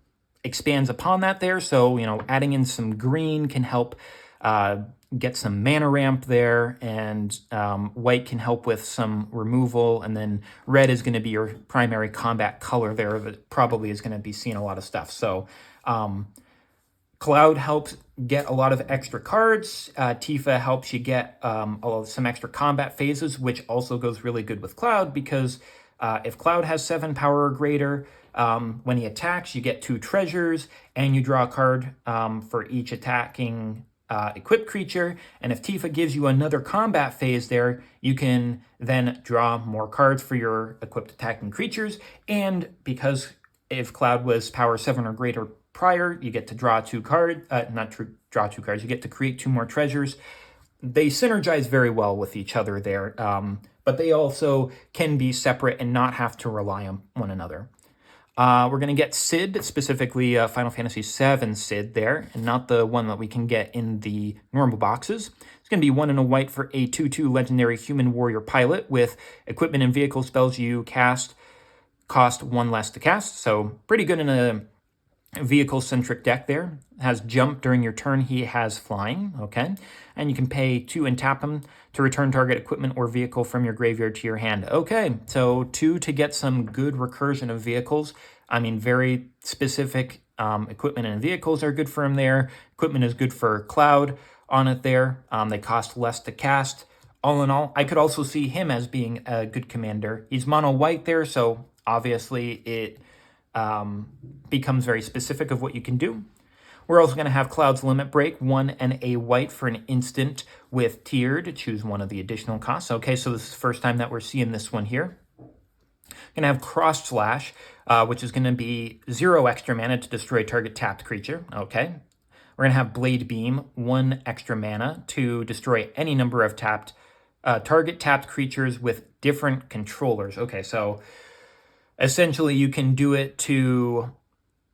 expands upon that there. So, adding in some green can help get some mana ramp there, and white can help with some removal, and then red is going to be your primary combat color there that probably is going to be seeing a lot of stuff. So Cloud helps get a lot of extra cards. Tifa helps you get some extra combat phases, which also goes really good with Cloud because if Cloud has 7 power or greater, when he attacks, you get 2 treasures and you draw a card for each attacking equipped creature. And if Tifa gives you another combat phase there, you can then draw more cards for your equipped attacking creatures. And because if Cloud was power 7 or greater prior, you get to draw 2 cards, draw 2 cards, you get to create 2 more treasures. They synergize very well with each other there, but they also can be separate and not have to rely on one another. We're going to get Sid, specifically Final Fantasy VII Sid there, and not the one that we can get in the normal boxes. It's going to be 1 and a white for a 2/2 legendary human warrior pilot with equipment and vehicle spells you cast cost 1 less to cast, so pretty good in a vehicle-centric deck there. Has jump during your turn, he has flying, okay? And you can pay 2 and tap him to return target equipment or vehicle from your graveyard to your hand. Okay, so 2 to get some good recursion of vehicles. I mean, very specific equipment and vehicles are good for him there. Equipment is good for Cloud on it there. They cost less to cast. All in all, I could also see him as being a good commander. He's mono white there, so obviously it becomes very specific of what you can do. We're also going to have Cloud's Limit Break, 1 and a white for an instant with tiered. Choose one of the additional costs. Okay, so this is the first time that we're seeing this one here. Going to have Cross Slash, which is going to be 0 extra mana to destroy target tapped creature. Okay. We're going to have Blade Beam, 1 extra mana to destroy any number of target tapped creatures with different controllers. Okay, so essentially, you can do it to,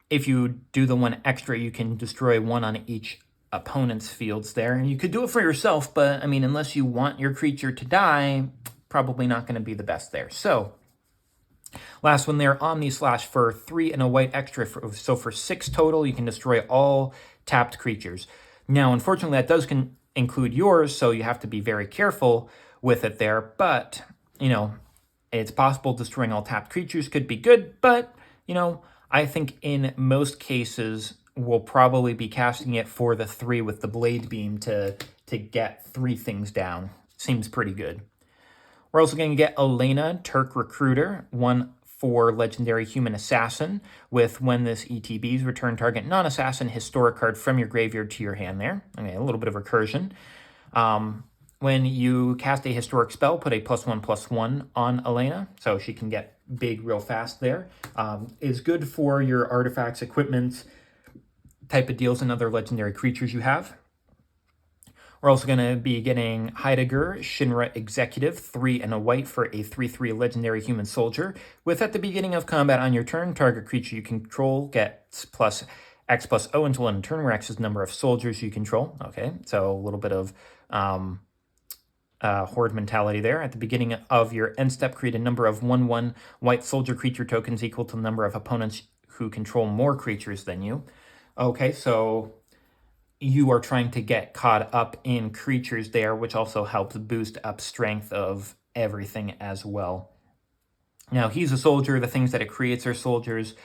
if you do the 1 extra, you can destroy 1 on each opponent's fields there. And you could do it for yourself, but I mean, unless you want your creature to die, probably not going to be the best there. So, last one there, Omni Slash for 3 and a white extra. So for 6 total, you can destroy all tapped creatures. Now, unfortunately, that does include yours, so you have to be very careful with it there. But, you know, it's possible destroying all tapped creatures could be good, but, you know, I think in most cases, we'll probably be casting it for the 3 with the Blade Beam to get 3 things down. Seems pretty good. We're also going to get Elena, Turk Recruiter, 1 for Legendary Human Assassin, with when this ETBs, return target non-assassin historic card from your graveyard to your hand there. Okay, a little bit of recursion. When you cast a historic spell, put a +1/+1 on Elena, so she can get big real fast there. Is good for your artifacts, equipment, type of deals, and other legendary creatures you have. We're also going to be getting Heidegger, Shinra Executive, 3 and a white for a 3/3 legendary human soldier, with at the beginning of combat on your turn, target creature you control gets +X+0 until end of turn, where X is the number of soldiers you control. Okay, so a little bit of horde mentality there. At the beginning of your end step, create a number of 1/1 white soldier creature tokens equal to the number of opponents who control more creatures than you. Okay, so you are trying to get caught up in creatures there, which also helps boost up strength of everything as well. Now, he's a soldier. The things that it creates are soldiers.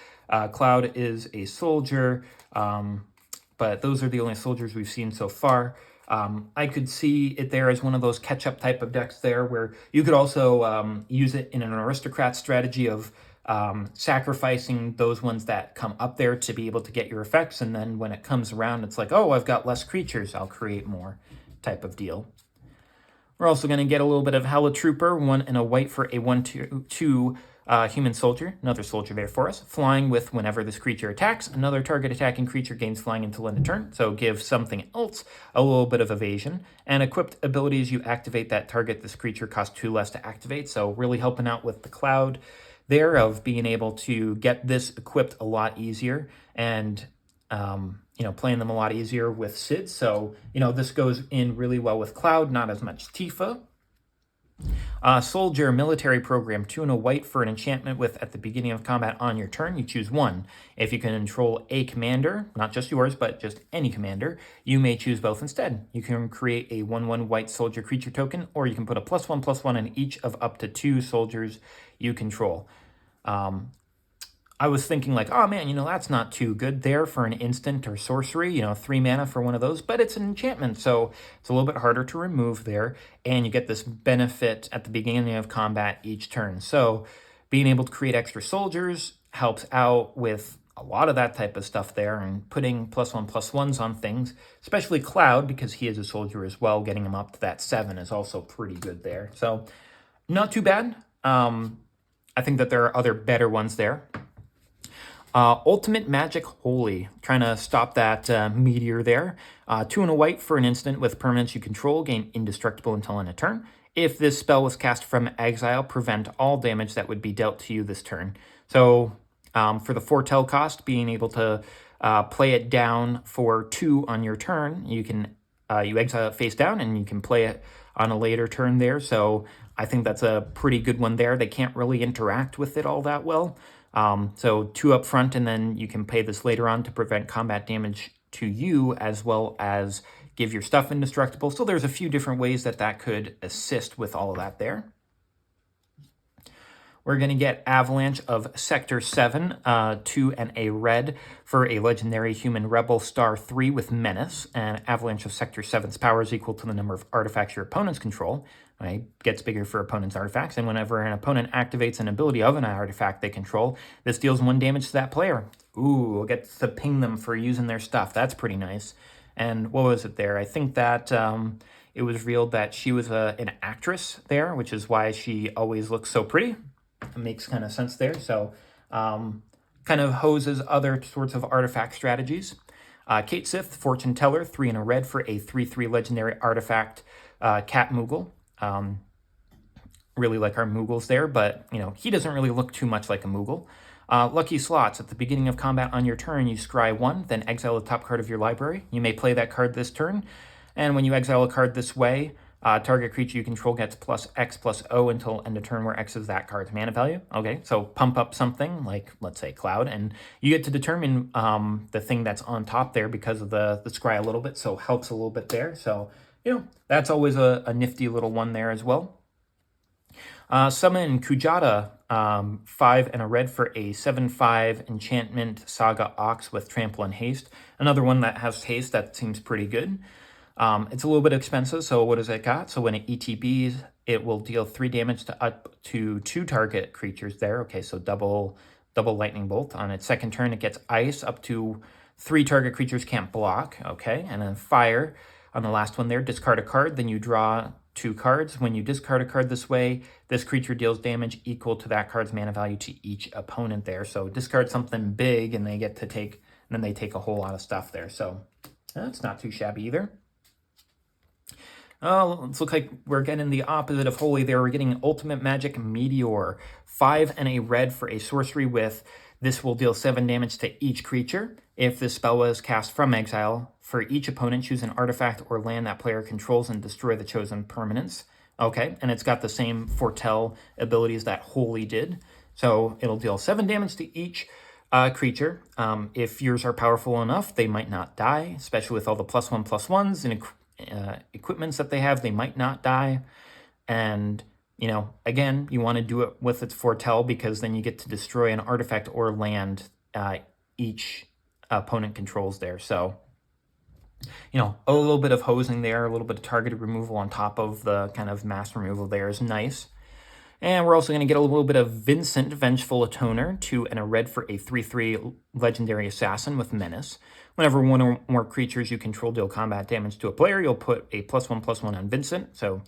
Cloud is a soldier, but those are the only soldiers we've seen so far. I could see it there as one of those catch-up type of decks there, where you could also use it in an aristocrat strategy of sacrificing those ones that come up there to be able to get your effects, and then when it comes around, it's like, oh, I've got less creatures, I'll create more type of deal. We're also going to get a little bit of Hella Trooper, 1 and a white for a 1/2 human soldier, another soldier there for us. Flying with whenever this creature attacks, another target attacking creature gains flying until end of turn, so give something else a little bit of evasion. And equipped abilities, you activate that target this creature costs 2 less to activate, so really helping out with the Cloud there of being able to get this equipped a lot easier and playing them a lot easier with Sid. So, this goes in really well with Cloud, not as much Tifa. Soldier military program, 2 and a white for an enchantment with at the beginning of combat on your turn, you choose 1. If you can control a commander, not just yours, but just any commander, you may choose both instead. You can create a 1/1 white soldier creature token, or you can put a +1/+1 in each of up to 2 soldiers you control. I I was thinking like, oh man, that's not too good there for an instant or sorcery, 3 mana for one of those, but it's an enchantment, so it's a little bit harder to remove there, and you get this benefit at the beginning of combat each turn. So being able to create extra soldiers helps out with a lot of that type of stuff there, and putting +1/+1s on things, especially Cloud, because he is a soldier as well, getting him up to that 7 is also pretty good there. So not too bad. I think that there are other better ones there. Ultimate Magic Holy, trying to stop that meteor there. 2 and a white for an instant with permanents you control, gain indestructible until end of turn. If this spell was cast from exile, prevent all damage that would be dealt to you this turn. So for the foretell cost, being able to play it down for 2 on your turn, you can you exile it face down and you can play it on a later turn there. So I think that's a pretty good one there. They can't really interact with it all that well. So 2 up front, and then you can pay this later on to prevent combat damage to you, as well as give your stuff indestructible. So there's a few different ways that that could assist with all of that there. We're going to get Avalanche of Sector 7, 2 and a red for a legendary human rebel star 3 with Menace. And Avalanche of Sector 7's power is equal to the number of artifacts your opponents control. Right? Gets bigger for opponents' artifacts, and whenever an opponent activates an ability of an artifact they control, this deals 1 damage to that player. Ooh, we'll get to ping them for using their stuff. That's pretty nice. And what was it there? I think that it was revealed that she was an actress there, which is why she always looks so pretty. It makes kind of sense there. So kind of hoses other sorts of artifact strategies. Kate Sith, Fortune Teller, 3 and a red for a 3/3 legendary artifact, Cat Moogle. Really like our Moogles there, but he doesn't really look too much like a Moogle. Lucky Slots, at the beginning of combat on your turn, you scry 1, then exile the top card of your library. You may play that card this turn, and when you exile a card this way, target creature you control gets +X+O until end of turn, where X is that card's mana value. Okay, so pump up something like, let's say, Cloud, and you get to determine the thing that's on top there because of the scry a little bit, so helps a little bit there. So, that's always a nifty little one there as well. Summon Kujata, 5 and a red for a 7/5 enchantment Saga Ox with Trample and Haste. Another one that has haste that seems pretty good. It's a little bit expensive, so what does it got? So when it ETBs, it will deal 3 damage to up to 2 target creatures there. Okay, so double lightning bolt. On its second turn, it gets ice up to 3 target creatures can't block. Okay, and then fire on the last one there. Discard a card, then you draw 2 cards. When you discard a card this way, this creature deals damage equal to that card's mana value to each opponent there. So discard something big, and they get to take, and then they take a whole lot of stuff there. So that's not too shabby either. Oh, it looks like we're getting the opposite of Holy there. We're getting Ultimate Magic Meteor. 5 and a red for a sorcery with this will deal 7 damage to each creature. If this spell was cast from exile, for each opponent, choose an artifact or land that player controls and destroy the chosen permanents. Okay, and it's got the same foretell abilities that Holy did. So it'll deal 7 damage to each creature. If yours are powerful enough, they might not die, especially with all the +1/+1s and equipments that they have, they might not die. And again, you want to do it with its foretell, because then you get to destroy an artifact or land each opponent controls there. So a little bit of hosing there, a little bit of targeted removal on top of the kind of mass removal there is nice. And we're also going to get a little bit of Vincent, Vengeful Atoner, 2 and a red for a 3/3 legendary assassin with Menace. Whenever 1 or more creatures you control deal combat damage to a player, you'll put a +1/+1 on Vincent. So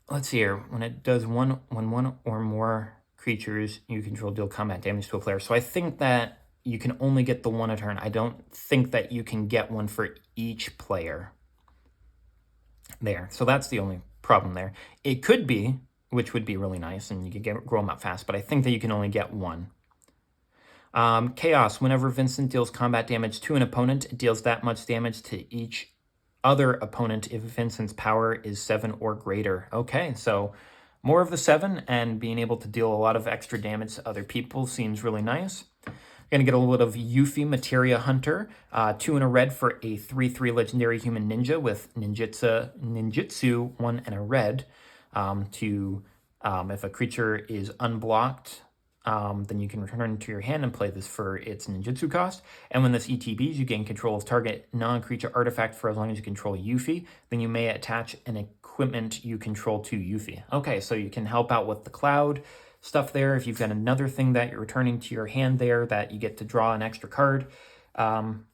let's see here. When it does when 1 or more creatures you control deal combat damage to a player. So I think that you can only get the 1 a turn. I don't think that you can get 1 for each player there. So that's the only problem there. It could be, which would be really nice, and you could grow them up fast, but I think that you can only get 1. Chaos. Whenever Vincent deals combat damage to an opponent, it deals that much damage to each other opponent if Vincent's power is 7 or greater. Okay, so more of the 7, and being able to deal a lot of extra damage to other people seems really nice. Going to get a little bit of Yuffie Materia Hunter, 2 and a red for a 3/3 legendary human ninja with ninjutsu, 1 and a red, to If a creature is unblocked, then you can return it to your hand and play this for its ninjutsu cost. And when this ETBs, you gain control of target non-creature artifact for as long as you control Yuffie. Then you may attach an equipment you control to Yuffie. Okay, so you can help out with the cloud stuff there. If you've got another thing that you're returning to your hand there that you get to draw an extra card. Well,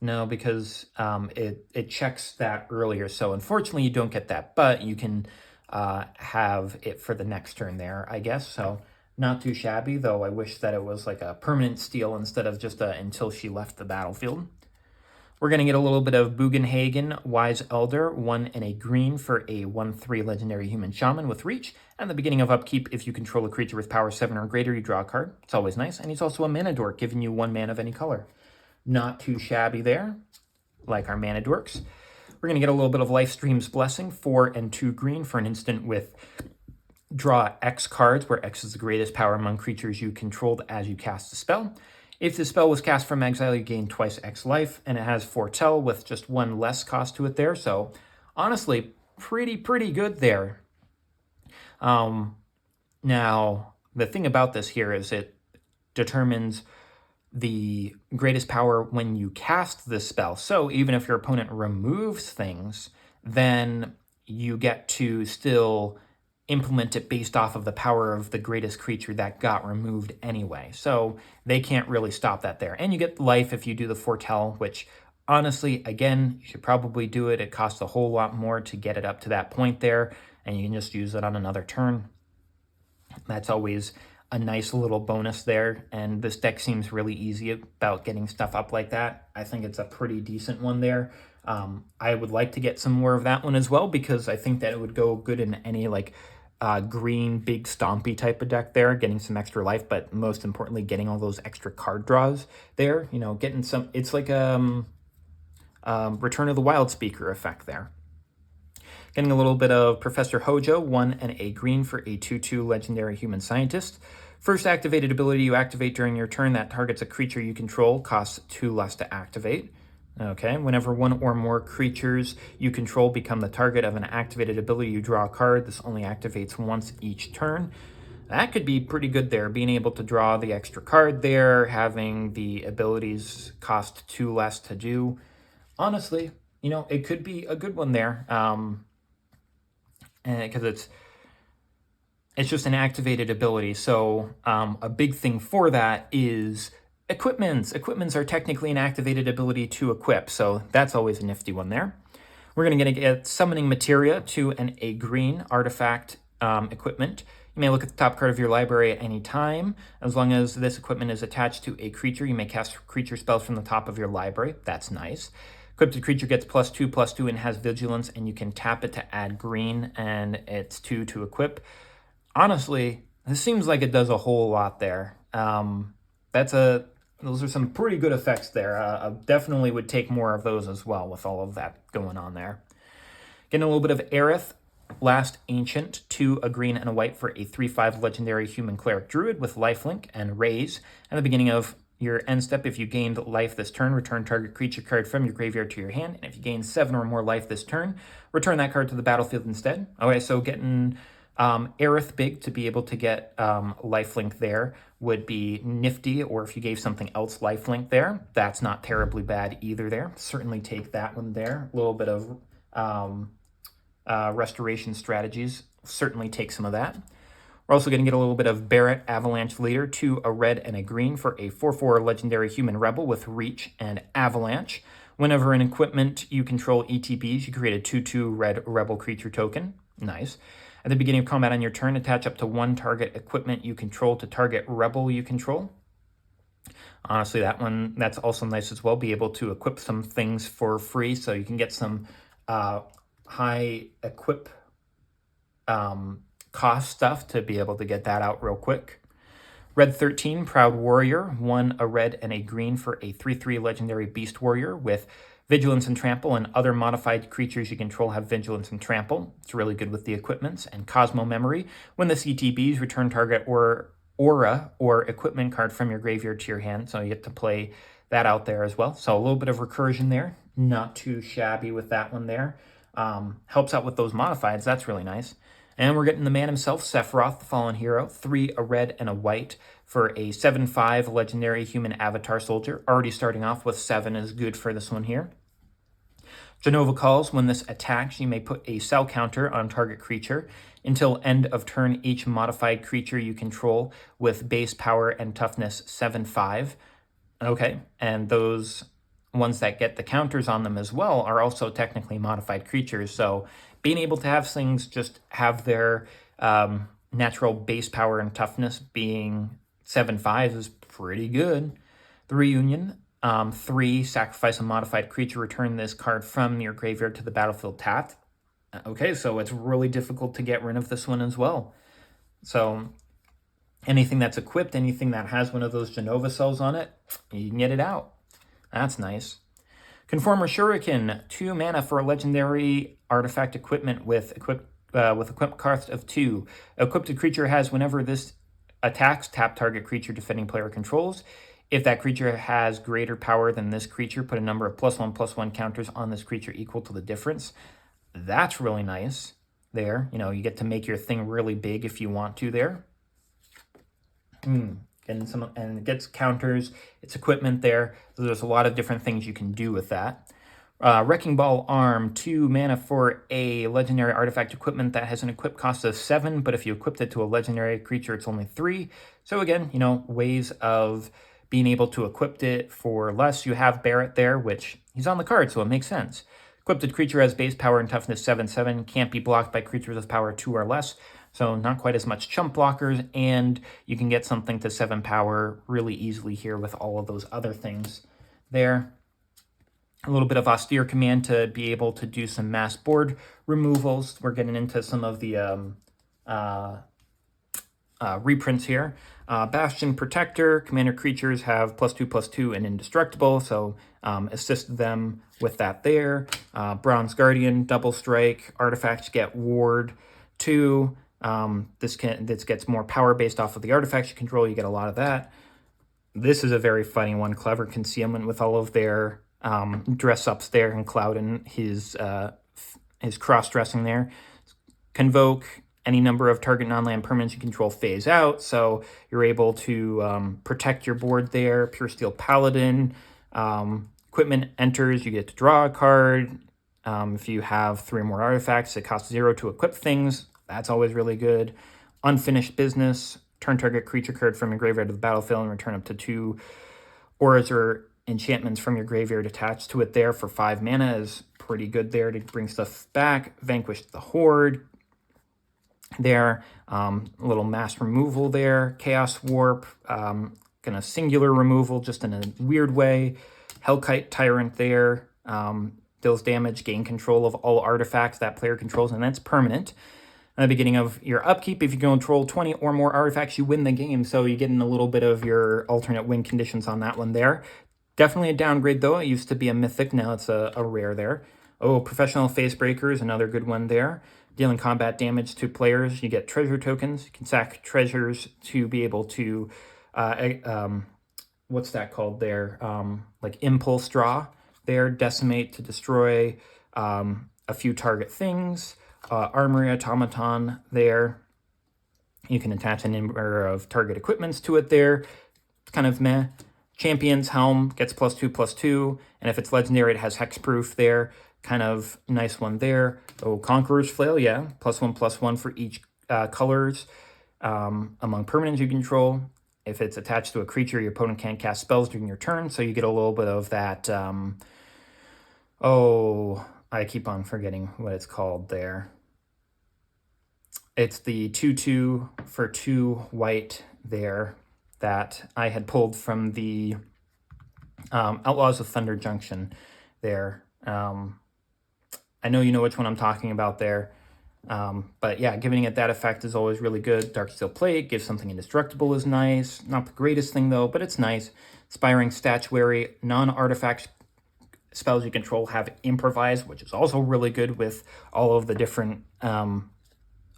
no, because it checks that earlier. So unfortunately, you don't get that, but you can have it for the next turn there, I guess. So not too shabby, though I wish that it was like a permanent steal instead of just until she left the battlefield. We're going to get a little bit of Bugenhagen, Wise Elder, 1 and a green for a 1/3 legendary human shaman with reach. And the beginning of upkeep, if you control a creature with power 7 or greater, you draw a card. It's always nice. And he's also a mana dork, giving you 1 mana of any color. Not too shabby there, like our mana dorks. We're going to get a little bit of Lifestream's Blessing, 4 and 2 green for an instant with draw X cards, where X is the greatest power among creatures you controlled as you cast the spell. If the spell was cast from exile, you gain twice X life, and it has Foretell with just 1 less cost to it there. So honestly, pretty good there. Now, the thing about this here is it determines the greatest power when you cast this spell. So even if your opponent removes things, then you get to still implement it based off of the power of the greatest creature that got removed anyway. So they can't really stop that there. And you get life if you do the Foretell, which honestly, again, you should probably do it. It costs a whole lot more to get it up to that point there, and you can just use it on another turn. That's always a nice little bonus there, and this deck seems really easy about getting stuff up like that. I think it's a pretty decent one there. I would like to get some more of that one as well, because I think that it would go good in any like green, big, stompy type of deck there, getting some extra life, but most importantly, getting all those extra card draws there, you know, getting some, it's like a Return of the Wild Speaker effect there. Getting a little bit of Professor Hojo, 1 and a green for a 2/2 legendary human scientist. First activated ability you activate during your turn that targets a creature you control costs 2 less to activate. Okay, whenever 1 or more creatures you control become the target of an activated ability, you draw a card. This only activates once each turn. That could be pretty good there, being able to draw the extra card there, having the abilities cost 2 less to do. Honestly, you know, it could be a good one there, because it's just an activated ability. So a big thing for that is equipments. Equipments are technically an activated ability to equip, so that's always a nifty one there. We're going to get Summoning Materia, 2 and a green artifact equipment. You may look at the top card of your library at any time. As long as this equipment is attached to a creature, you may cast creature spells from the top of your library. That's nice. Equipped creature gets +2/+2 and has vigilance, and you can tap it to add green, and it's 2 to equip. Honestly, this seems like it does a whole lot there. Those are some pretty good effects there. I definitely would take more of those as well with all of that going on there. Getting a little bit of Aerith, Last Ancient, 2 a green and a white for a 3/5 legendary human cleric druid with lifelink and raise. At the beginning of your end step, if you gained life this turn, return target creature card from your graveyard to your hand. And if you gain 7 or more life this turn, return that card to the battlefield instead. Okay, so getting Aerith big to be able to get lifelink there would be nifty, or if you gave something else lifelink there, that's not terribly bad either there. Certainly take that one there. A little bit of restoration strategies, certainly take some of that. We're also going to get a little bit of Barret, Avalanche Leader, 2 a red and a green for a 4/4 legendary human rebel with reach and avalanche. Whenever an equipment you control ETBs, you create a 2/2 red rebel creature token. Nice. At the beginning of combat on your turn, attach up to 1 target equipment you control to target rebel you control. Honestly, that's also nice as well. Be able to equip some things for free, so you can get some high equip cost stuff to be able to get that out real quick. Red 13, Proud Warrior, 1 a red and a green for a 3/3 legendary beast warrior with Vigilance and Trample, and other modified creatures you control have Vigilance and Trample. It's really good with the equipments. And Cosmo Memory. When the CTBs, return target or aura or equipment card from your graveyard to your hand. So you get to play that out there as well. So a little bit of recursion there. Not too shabby with that one there. helps out with those modifieds. That's really nice. And we're getting the man himself, Sephiroth, the Fallen Hero. 3, a red and a white for a 7/5 legendary human avatar soldier. Already starting off with 7 is good for this one here. Genova calls. When this attacks, you may put a cell counter on target creature. Until end of turn, each modified creature you control with base power and toughness 7/5. Okay, and those ones that get the counters on them as well are also technically modified creatures. So being able to have things just have their natural base power and toughness being 7/5 is pretty good. The Reunion. 3, sacrifice a modified creature, return this card from your graveyard to the battlefield tapped. Okay, so it's really difficult to get rid of this one as well. So anything that's equipped, anything that has one of those Genova cells on it, you can get it out. That's nice. Conformer Shuriken, 2 mana for a legendary artifact equipment with equip cost of 2. Equipped creature has, whenever this attacks, tap target creature defending player controls. If that creature has greater power than this creature, put a number of +1/+1 counters on this creature equal to the difference. That's really nice there. You know, you get to make your thing really big if you want to there. And it gets counters, it's equipment there. So there's a lot of different things you can do with that. Wrecking Ball Arm, 2 mana for a legendary artifact equipment that has an equip cost of 7, but if you equipped it to a legendary creature, it's only 3. So again, you know, ways of being able to equip it for less. You have Barrett there, which he's on the card, so it makes sense. Equipped creature has base power and toughness 7/7, can't be blocked by creatures with power 2 or less, so not quite as much chump blockers, and you can get something to 7 power really easily here with all of those other things there. A little bit of Austere Command to be able to do some mass board removals. We're getting into some of the reprints here. Bastion Protector, commander creatures have +2/+2 and indestructible, so assist them with that there. Bronze Guardian, double strike, artifacts get ward 2. This gets more power based off of the artifacts you control. You get a lot of that. This is a very funny one, Clever Concealment, with all of their dress ups there, and Cloud and his cross-dressing there. Convoke, any number of target non-land permanents you control phase out, so you're able to protect your board there. Pure Steel Paladin, equipment enters, you get to draw a card. If you have 3 or more artifacts, it costs 0 to equip things. That's always really good. Unfinished Business, turn target creature card from your graveyard to the battlefield and return up to 2 auras or enchantments from your graveyard attached to it there for 5 mana is pretty good there to bring stuff back. Vanquish the Horde there. A little mass removal there. Chaos Warp, gonna singular removal just in a weird way. Hellkite Tyrant there. Deals damage, gain control of all artifacts that player controls, and that's permanent. At the beginning of your upkeep, if you control 20 or more artifacts, you win the game. So you get in a little bit of your alternate win conditions on that one there. Definitely a downgrade, though. It used to be a mythic. Now it's a rare there. Oh, Professional Face Breaker is another good one there. Dealing combat damage to players. You get treasure tokens. You can sack treasures to be able to, what's that called there? Like Impulse Draw there. Decimate to destroy a few target things. Armory Automaton there. You can attach a number of target equipments to it there. It's kind of meh. Champion's Helm gets +2/+2, and if it's legendary, it has hexproof there. Kind of nice one there. Oh, Conqueror's Flail, yeah. +1/+1 for each colors among permanents you control. If it's attached to a creature, your opponent can't cast spells during your turn, so you get a little bit of that. I keep on forgetting what it's called there. It's the 2/2 for 2 white there that I had pulled from the Outlaws of Thunder Junction there. I know you know which one I'm talking about there. But yeah, giving it that effect is always really good. Darksteel Plate gives something indestructible is nice. Not the greatest thing though, but it's nice. Inspiring Statuary, non-artifact spells you control have Improvise, which is also really good with all of the different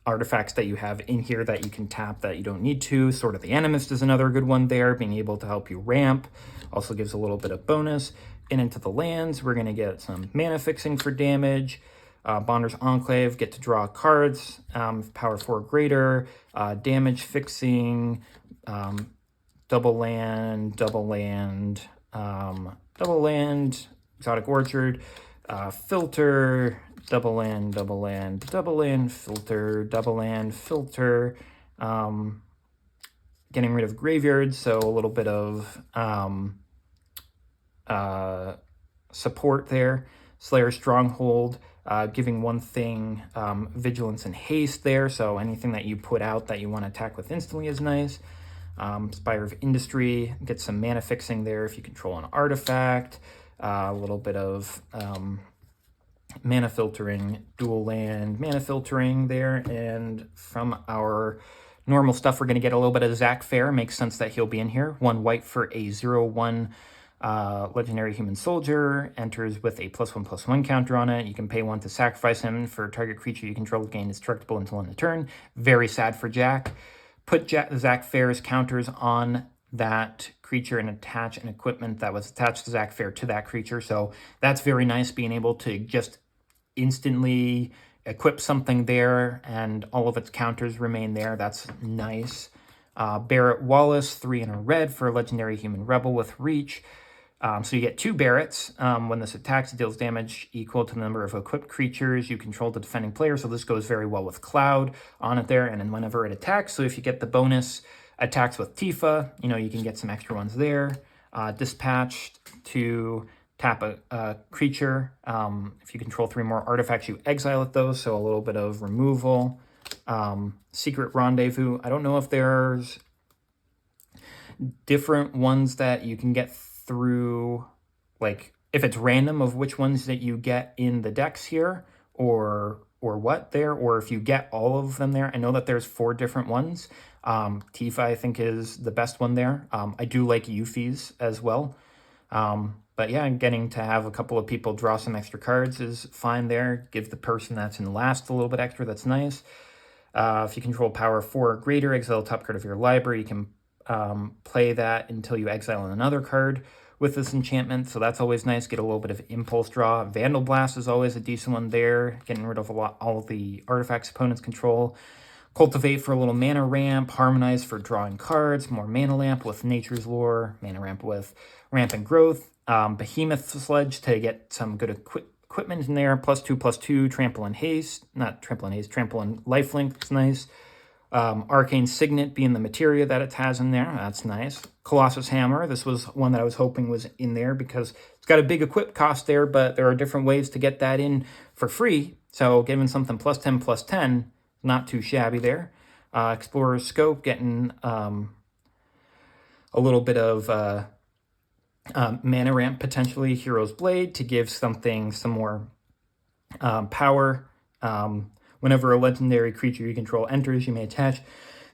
artifacts that you have in here that you can tap that you don't need to. Sword of the Animist is another good one there, being able to help you ramp. Also gives a little bit of bonus. And into the lands, we're going to get some mana fixing for damage. Bonder's Enclave, get to draw cards, power 4 greater, damage fixing, double land, Exotic Orchard, filter, double land, filter, getting rid of graveyards, so a little bit of support there. Slayer Stronghold, giving one thing vigilance and haste there, so anything that you put out that you want to attack with instantly is nice. Spire of Industry, get some mana fixing there if you control an artifact. A little bit of mana filtering, dual land mana filtering there. And from our normal stuff, we're going to get a little bit of Zach Fair. Makes sense that he'll be in here. 1 white for a 0/1 legendary human soldier. Enters with a +1/+1 counter on it. You can pay 1 to sacrifice him for target creature you control, gain destructible until end of turn. Very sad for Jack. Put Zach Fair's counters on that creature and attach an equipment that was attached to Zach Fair to that creature. So that's very nice, being able to just instantly equip something there and all of its counters remain there. That's nice. Barrett Wallace, 3 and a red for a legendary human rebel with reach. So you get 2 Barretts. When this attacks, it deals damage equal to the number of equipped creatures you control the defending player. So this goes very well with Cloud on it there. And then whenever it attacks, so if you get the bonus attacks with Tifa, you can get some extra ones there. Dispatched to tap a creature. If you control 3 more artifacts, you exile at those. So a little bit of removal. Secret Rendezvous. I don't know if there's different ones that you can get through, like if it's random of which ones that you get in the decks here, or what there, or if you get all of them there. I know that there's 4 different ones. Tifa, I think, is the best one there. I do like Yuffie's as well. But yeah, getting to have a couple of people draw some extra cards is fine there. Give the person that's in last a little bit extra, that's nice. If you control power 4 or greater, exile top card of your library. You can play that until you exile another card with this enchantment, so that's always nice. Get a little bit of impulse draw. Vandal Blast is always a decent one there, getting rid of all of the artifacts opponents control. Cultivate for a little mana ramp. Harmonize for drawing cards. More mana lamp with Nature's Lore. Mana ramp with rampant growth. Behemoth Sledge to get some good equipment in there. +2/+2. Trample and haste. Not trample and haste. Trample and lifelink. It's nice. Arcane Signet being the materia that it has in there. That's nice. Colossus Hammer. This was one that I was hoping was in there because it's got a big equip cost there, but there are different ways to get that in for free. So giving something +10/+10, not too shabby there. Explorer's Scope, getting a little bit of mana ramp potentially. Hero's Blade to give something some more power. Whenever a legendary creature you control enters, you may attach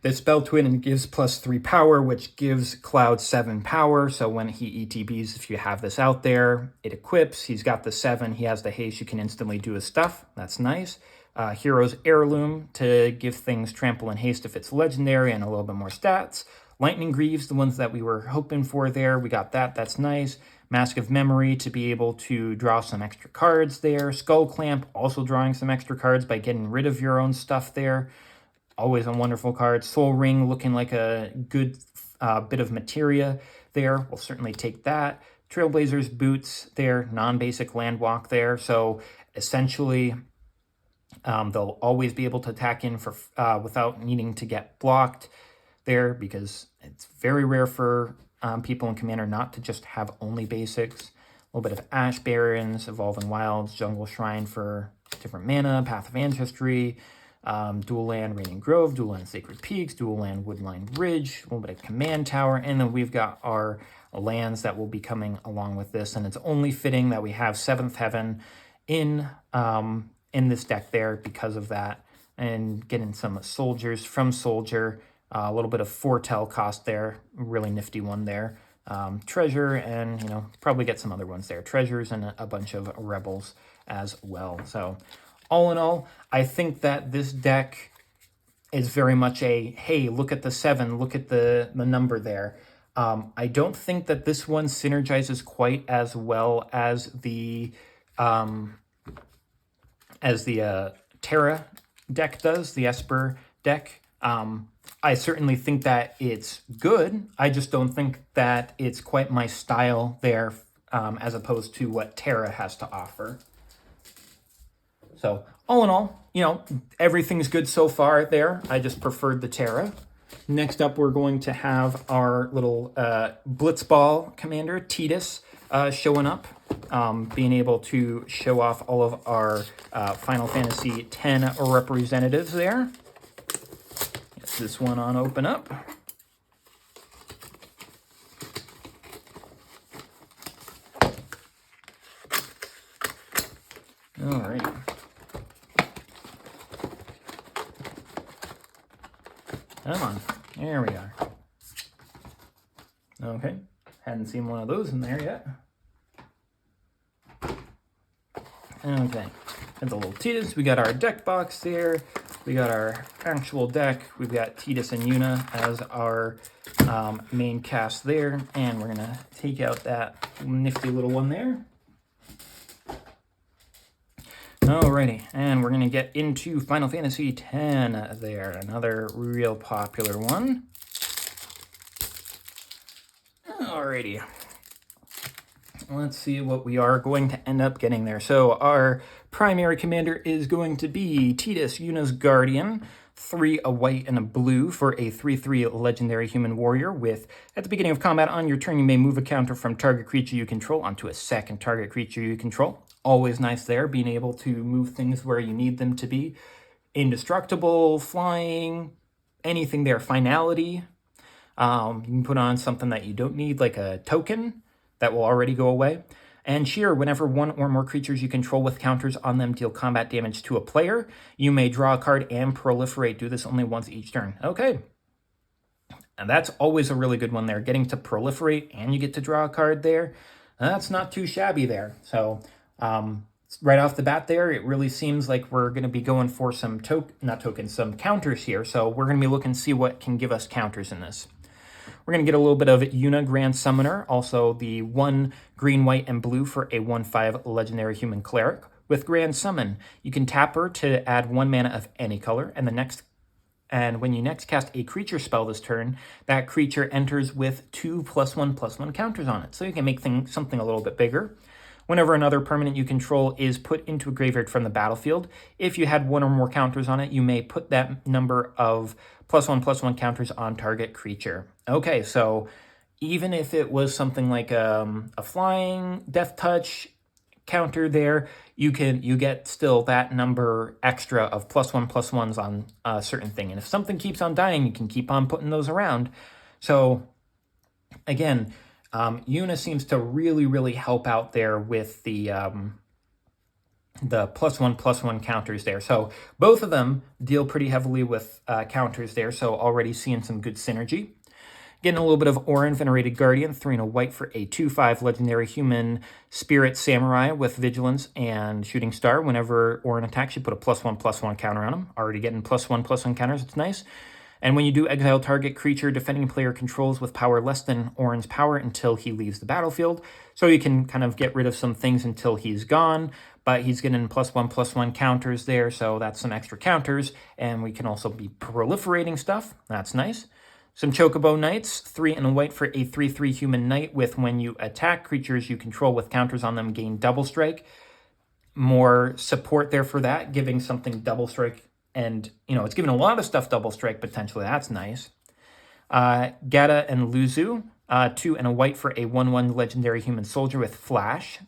this spell to it and it gives +3 power, which gives Cloud 7 power. So when he ETBs, if you have this out there, it equips. He's got the 7, he has the haste, you can instantly do his stuff. That's nice. Hero's Heirloom to give things trample and haste if it's legendary and a little bit more stats. Lightning Greaves, the ones that we were hoping for there. We got that. That's nice. Mask of Memory to be able to draw some extra cards there. Skull Clamp, also drawing some extra cards by getting rid of your own stuff there. Always a wonderful card. Soul Ring looking like a good bit of materia there. We'll certainly take that. Trailblazer's Boots there. Non-basic land walk there. So essentially, they'll always be able to attack in for without needing to get blocked there, because it's very rare for people in Commander not to just have only basics. A little bit of Ash Barrens, Evolving Wilds, Jungle Shrine for different mana, Path of Ancestry, dual land Raining Grove, dual land Sacred Peaks, dual land Woodline Ridge, a little bit of Command Tower, and then we've got our lands that will be coming along with this, and it's only fitting that we have 7th Heaven in this deck there because of that, and getting some soldiers from Soldier. A little bit of Foretell cost there, really nifty one there. Treasure, and probably get some other ones there. Treasures and a bunch of Rebels as well. So all in all, I think that this deck is very much a, hey, look at the 7, look at the number there. I don't think that this one synergizes quite as well as the as the Terra deck does, the Esper deck. I certainly think that it's good. I just don't think that it's quite my style there, as opposed to what Terra has to offer. So all in all, you know, everything's good so far there. I just preferred the Terra. Next up, we're going to have our little Blitzball commander, Tidus, showing up, being able to show off all of our Final Fantasy X representatives there. Get this one on open up. All right. Come on. There we are. Okay. Hadn't seen one of those in there yet. Okay. And the little Tidus. We got our deck box there. We got our actual deck. We've got Tidus and Yuna as our main cast there. And we're going to take out that nifty little one there. Alrighty, and we're going to get into Final Fantasy X there, another real popular one. Alrighty, let's see what we are going to end up getting there. So our primary commander is going to be Tidus, Yuna's Guardian, 3 a white and a blue for a 3/3 legendary human warrior with, at the beginning of combat on your turn, you may move a counter from target creature you control onto a second target creature you control. Always nice there, being able to move things where you need them to be. Indestructible, flying, anything there. Finality. You can put on something that you don't need, like a token that will already go away. And Sheer, whenever one or more creatures you control with counters on them deal combat damage to a player, you may draw a card and proliferate. Do this only once each turn. Okay. And that's always a really good one there. Getting to proliferate and you get to draw a card there. That's not too shabby there. So right off the bat there, it really seems like we're going to be going for some some counters here. So we're going to be looking to see what can give us counters in this. We're going to get a little bit of Yuna, Grand Summoner, also the 1 green, white, and blue for a 1/5 legendary human cleric. With Grand Summon, you can tap her to add 1 mana of any color, and when you next cast a creature spell this turn, that creature enters with 2 +1/+1 counters on it. So you can make something a little bit bigger. Whenever another permanent you control is put into a graveyard from the battlefield, if you had 1 or more counters on it, you may put that number of +1/+1 counters on target creature. Okay, so even if it was something like a flying Death Touch counter there, you get still that number extra of +1/+1s on a certain thing. And if something keeps on dying, you can keep on putting those around. So again, Yuna seems to really help out there with the +1/+1 counters there. So both of them deal pretty heavily with counters there, so already seeing some good synergy. Getting a little bit of Orin, Venerated Guardian, 3 and a white for a 2/5 legendary human spirit samurai with vigilance and shooting star. Whenever Orin attacks, you put a +1/+1 counter on him. Already getting +1/+1 counters, it's nice. And when you do, exile target creature defending player controls with power less than Orin's power until he leaves the battlefield. So you can kind of get rid of some things until he's gone, but he's getting +1/+1 counters there, so that's some extra counters. And we can also be proliferating stuff. That's nice. Some Chocobo Knights, 3 and a white for a 3/3 human knight with, when you attack creatures you control with counters on them, gain double strike. More support there for that, giving something double strike. And, you know, it's giving a lot of stuff double strike potentially. That's nice. Gata and Luzu, 2 and a white for a 1/1 legendary human soldier with flash.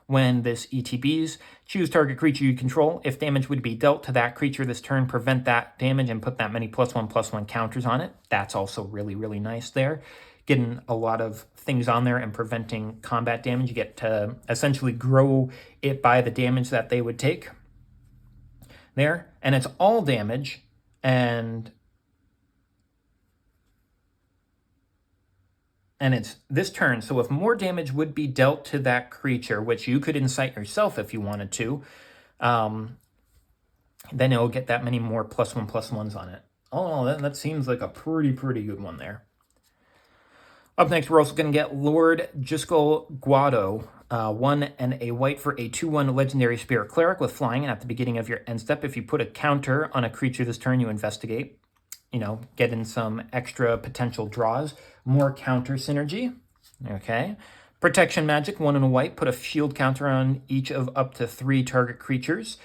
When this ETBs, choose target creature you control. If damage would be dealt to that creature this turn, prevent that damage and put that many +1/+1 counters on it. That's also really nice there. Getting a lot of things on there and preventing combat damage. You get to essentially grow it by the damage that they would take there. And it's all damage, and it's this turn, so if more damage would be dealt to that creature, which you could incite yourself if you wanted to, then it'll get that many more +1/+1s on it. Oh, that seems like a pretty good one there. Up next, we're also going to get Lord Jiskel Guado, 1 and a white for a 2/1 legendary spirit cleric with flying, and at the beginning of your end step, if you put a counter on a creature this turn, you investigate. You know, get in some extra potential draws. More counter synergy. Okay. Protection magic, 1 and a white. Put a shield counter on each of up to 3 target creatures.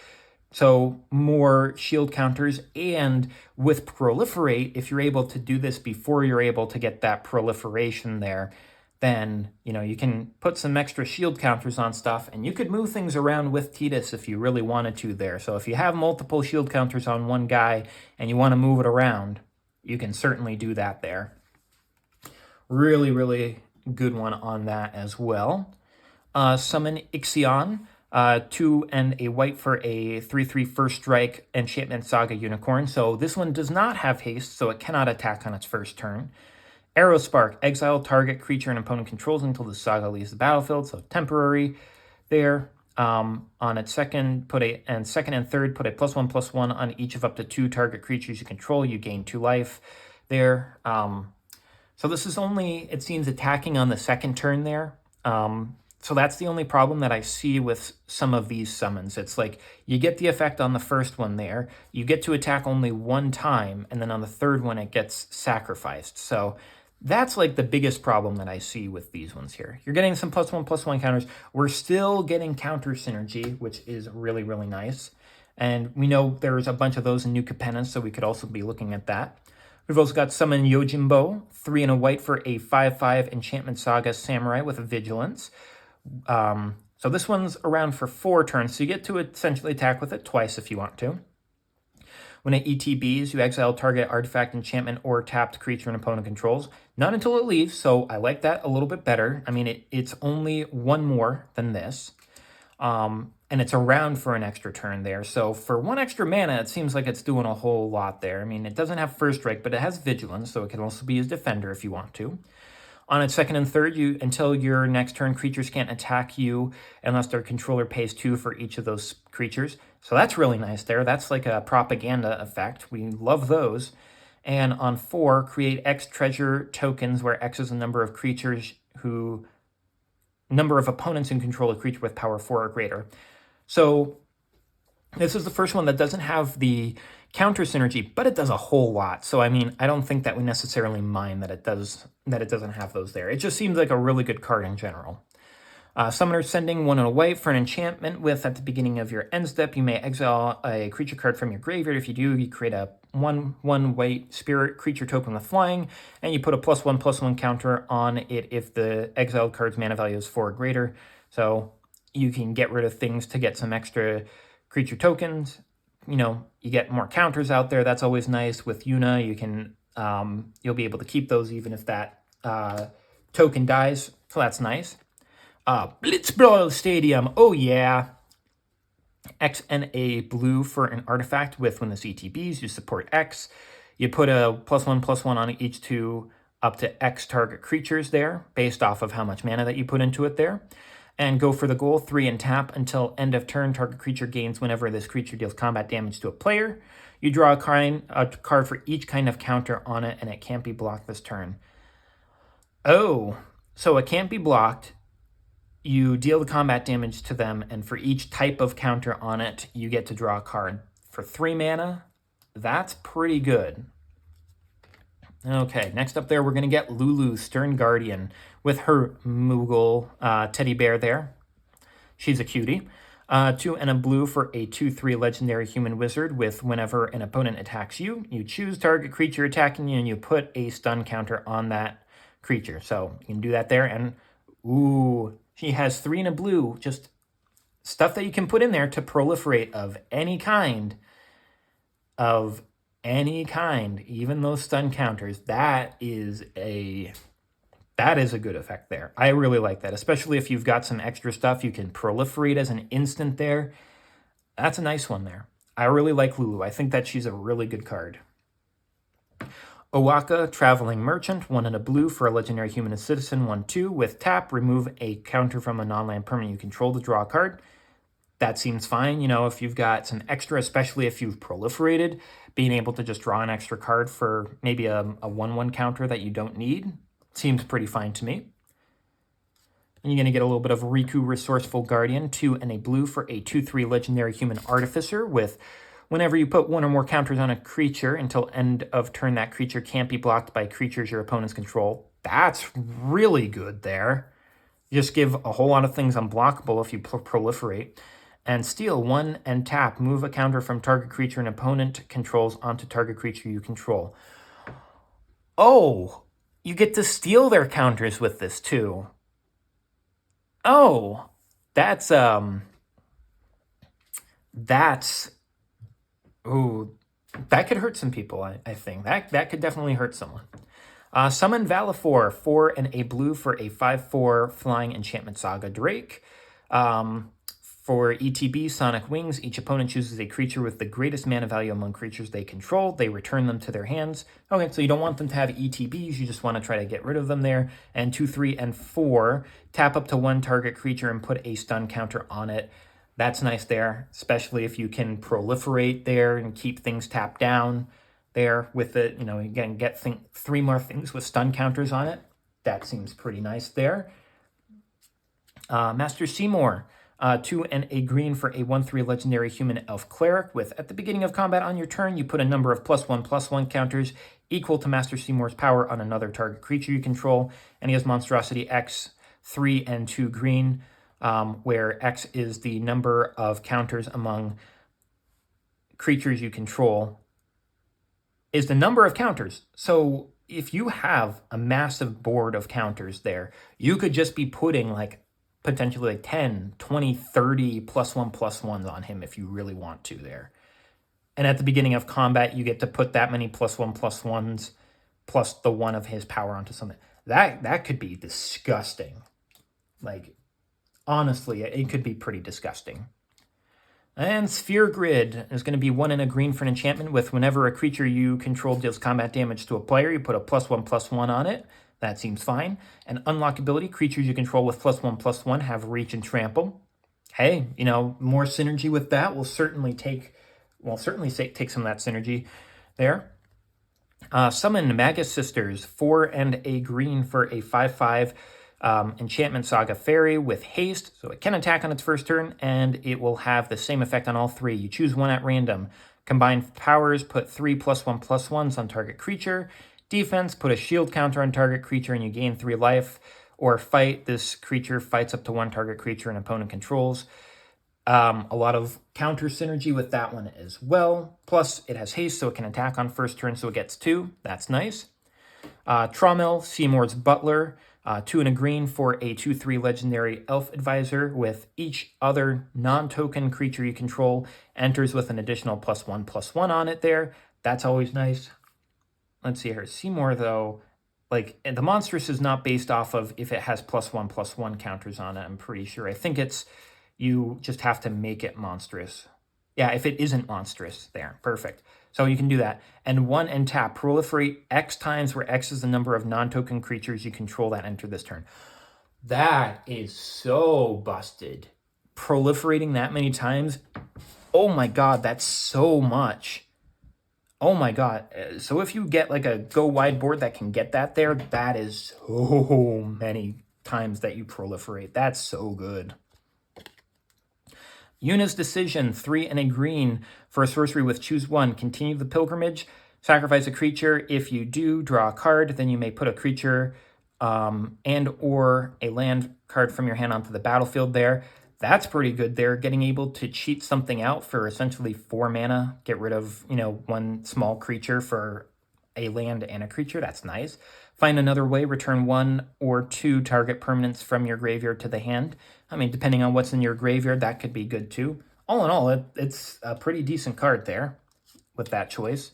So more shield counters, and with proliferate, if you're able to do this before you're able to get that proliferation there, then, you know, you can put some extra shield counters on stuff, and you could move things around with Tidus if you really wanted to there. So if you have multiple shield counters on one guy and you want to move it around, you can certainly do that there. Really, really good one on that as well. Summon Ixion, 2 and a white for a 3/3 first strike enchantment saga unicorn. So this one does not have haste, so it cannot attack on its first turn. Arrow Spark, exile target creature an opponent controls until the saga leaves the battlefield, so temporary there. On its second and third, put a +1/+1 on each of up to 2 target creatures you control. You gain 2 life there. So this is only, it seems, attacking on the second turn there. So that's the only problem that I see with some of these summons. It's like you get the effect on the first one there, you get to attack only one time, and then on the third one it gets sacrificed. So that's like the biggest problem that I see with these ones here. You're getting some +1/+1 counters. We're still getting counter synergy, which is really, really nice. And we know there's a bunch of those in New Capenna, so we could also be looking at that. We've also got Summon Yojimbo, 3 and a white for a 5/5 Enchantment Saga Samurai with a Vigilance. So this one's around for 4 turns, so you get to essentially attack with it twice if you want to. When it ETBs, you exile target artifact, enchantment, or tapped creature an opponent controls. Not until it leaves, so I like that a little bit better. I mean, it's only 1 more than this. And it's around for an extra turn there. So for 1 extra mana, it seems like it's doing a whole lot there. I mean, it doesn't have first strike, but it has vigilance, so it can also be as defender if you want to. On its second and third, until your next turn, creatures can't attack you unless their controller pays 2 for each of those creatures. So that's really nice there. That's like a propaganda effect. We love those. And on 4, create X treasure tokens, where X is the number of creatures number of opponents who control a creature with power 4 or greater. So this is the first one that doesn't have the counter synergy, but it does a whole lot. So I mean, I don't think that we necessarily mind that it doesn't have those there. It just seems like a really good card in general. Summoner Sending, 1 and a white for an enchantment with, at the beginning of your end step, you may exile a creature card from your graveyard. If you do, you create a 1/1 white spirit creature token with flying, and you put a +1/+1 counter on it if the exiled card's mana value is 4 or greater. So you can get rid of things to get some extra creature tokens. You know, you get more counters out there. That's always nice. With Yuna, you can you'll be able to keep those even if that token dies. So that's nice. Blitzbrawl Stadium. Oh yeah. X and a blue for an artifact with, when this ETBs, you support X. You put a +1/+1 on each 2 up to X target creatures there, based off of how much mana that you put into it there. And go for the goal, 3 and tap until end of turn. Target creature gains whenever this creature deals combat damage to a player. You draw a card for each kind of counter on it, and it can't be blocked this turn. Oh, so it can't be blocked. You deal the combat damage to them, and for each type of counter on it, you get to draw a card. For 3 mana, that's pretty good. Okay, next up there, we're going to get Lulu, Stern Guardian, with her Moogle teddy bear there. She's a cutie. 2 and a blue for a 2/3 legendary human wizard with, whenever an opponent attacks you, you choose target creature attacking you, and you put a stun counter on that creature. So you can do that there, and ooh, she has 3 and a blue, just stuff that you can put in there to proliferate of any kind. Even those stun counters. That is a good effect there. I really like that, especially if you've got some extra stuff you can proliferate as an instant there. That's a nice one there. I really like Lulu. I think that she's a really good card. Owaka, Traveling Merchant, 1 and a blue for a legendary human citizen, 1/2. With tap, remove a counter from a non-land permanent you control to draw a card. That seems fine. You know, if you've got some extra, especially if you've proliferated, being able to just draw an extra card for maybe a 1/1 counter that you don't need seems pretty fine to me. And you're going to get a little bit of Riku Resourceful Guardian, 2 and a blue for a 2/3 Legendary Human Artificer with whenever you put one or more counters on a creature until end of turn, that creature can't be blocked by creatures your opponents control. That's really good there. You just give a whole lot of things unblockable if you proliferate. And steal 1 and tap. Move a counter from target creature an opponent controls onto target creature you control. Oh, you get to steal their counters with this too. Oh, that's ooh, that could hurt some people, I think. That could definitely hurt someone. Summon Valifor, 4 and a blue for a 5/4 Flying Enchantment Saga Drake. For ETB, Sonic Wings, each opponent chooses a creature with the greatest mana value among creatures they control. They return them to their hands. Okay, so you don't want them to have ETBs. You just want to try to get rid of them there. And 2, 3, and 4, tap up to 1 target creature and put a stun counter on it. That's nice there, especially if you can proliferate there and keep things tapped down there with it. You know, again, get 3 more things with stun counters on it. That seems pretty nice there. Master Seymour. 2 and a green for a 1/3 legendary human elf cleric with at the beginning of combat on your turn, you put a number of +1/+1 counters equal to Master Seymour's power on another target creature you control. And he has monstrosity X, 3 and 2 green, where X is the number of counters among creatures you control, is the number of counters. So if you have a massive board of counters there, you could just be putting like potentially like 10, 20, 30 +1/+1s on him if you really want to there. And at the beginning of combat, you get to put that many +1/+1s plus the 1 of his power onto something. That could be disgusting. Like, honestly, it could be pretty disgusting. And Sphere Grid is going to be 1 and a green for an enchantment with whenever a creature you control deals combat damage to a player, you put a +1/+1 on it. That seems fine. And unlockability, creatures you control with +1/+1 have reach and trample. Hey, you know, more synergy with that will certainly take some of that synergy there. Summon Magus Sisters, 4 and a green for a 5/5 Enchantment Saga Fairy with haste. So it can attack on its first turn, and it will have the same effect on all 3. You choose 1 at random. Combine powers, put 3 +1/+1s on target creature. Defense, put a shield counter on target creature and you gain 3 life. Or fight, this creature fights up to 1 target creature an opponent controls. A lot of counter synergy with that one as well. Plus, it has haste, so it can attack on first turn, so it gets 2. That's nice. Trommel, Seymour's Butler, 2 and a green for a 2/3 legendary elf advisor with each other non-token creature you control enters with an additional +1/+1 on it there. That's always nice. Let's see here. Seymour, though, like, the monstrous is not based off of if it has +1/+1 counters on it, I'm pretty sure. I think it's, you just have to make it monstrous. Yeah, if it isn't monstrous, there. Perfect. So you can do that. And 1 and tap. Proliferate X times, where X is the number of non-token creatures you control that enter this turn. That is so busted. Proliferating that many times, oh my god, that's so much. Oh my god. So if you get like a go wide board that can get that there, that is so many times that you proliferate. That's so good. Yuna's Decision, 3 and a green for a sorcery with choose 1. Continue the pilgrimage. Sacrifice a creature. If you do, draw a card. Then you may put a creature and or a land card from your hand onto the battlefield there. That's pretty good there. Getting able to cheat something out for essentially 4 mana. Get rid of, 1 small creature for a land and a creature. That's nice. Find another way. Return 1 or 2 target permanents from your graveyard to the hand. I mean, depending on what's in your graveyard, that could be good too. All in all, it's a pretty decent card there with that choice.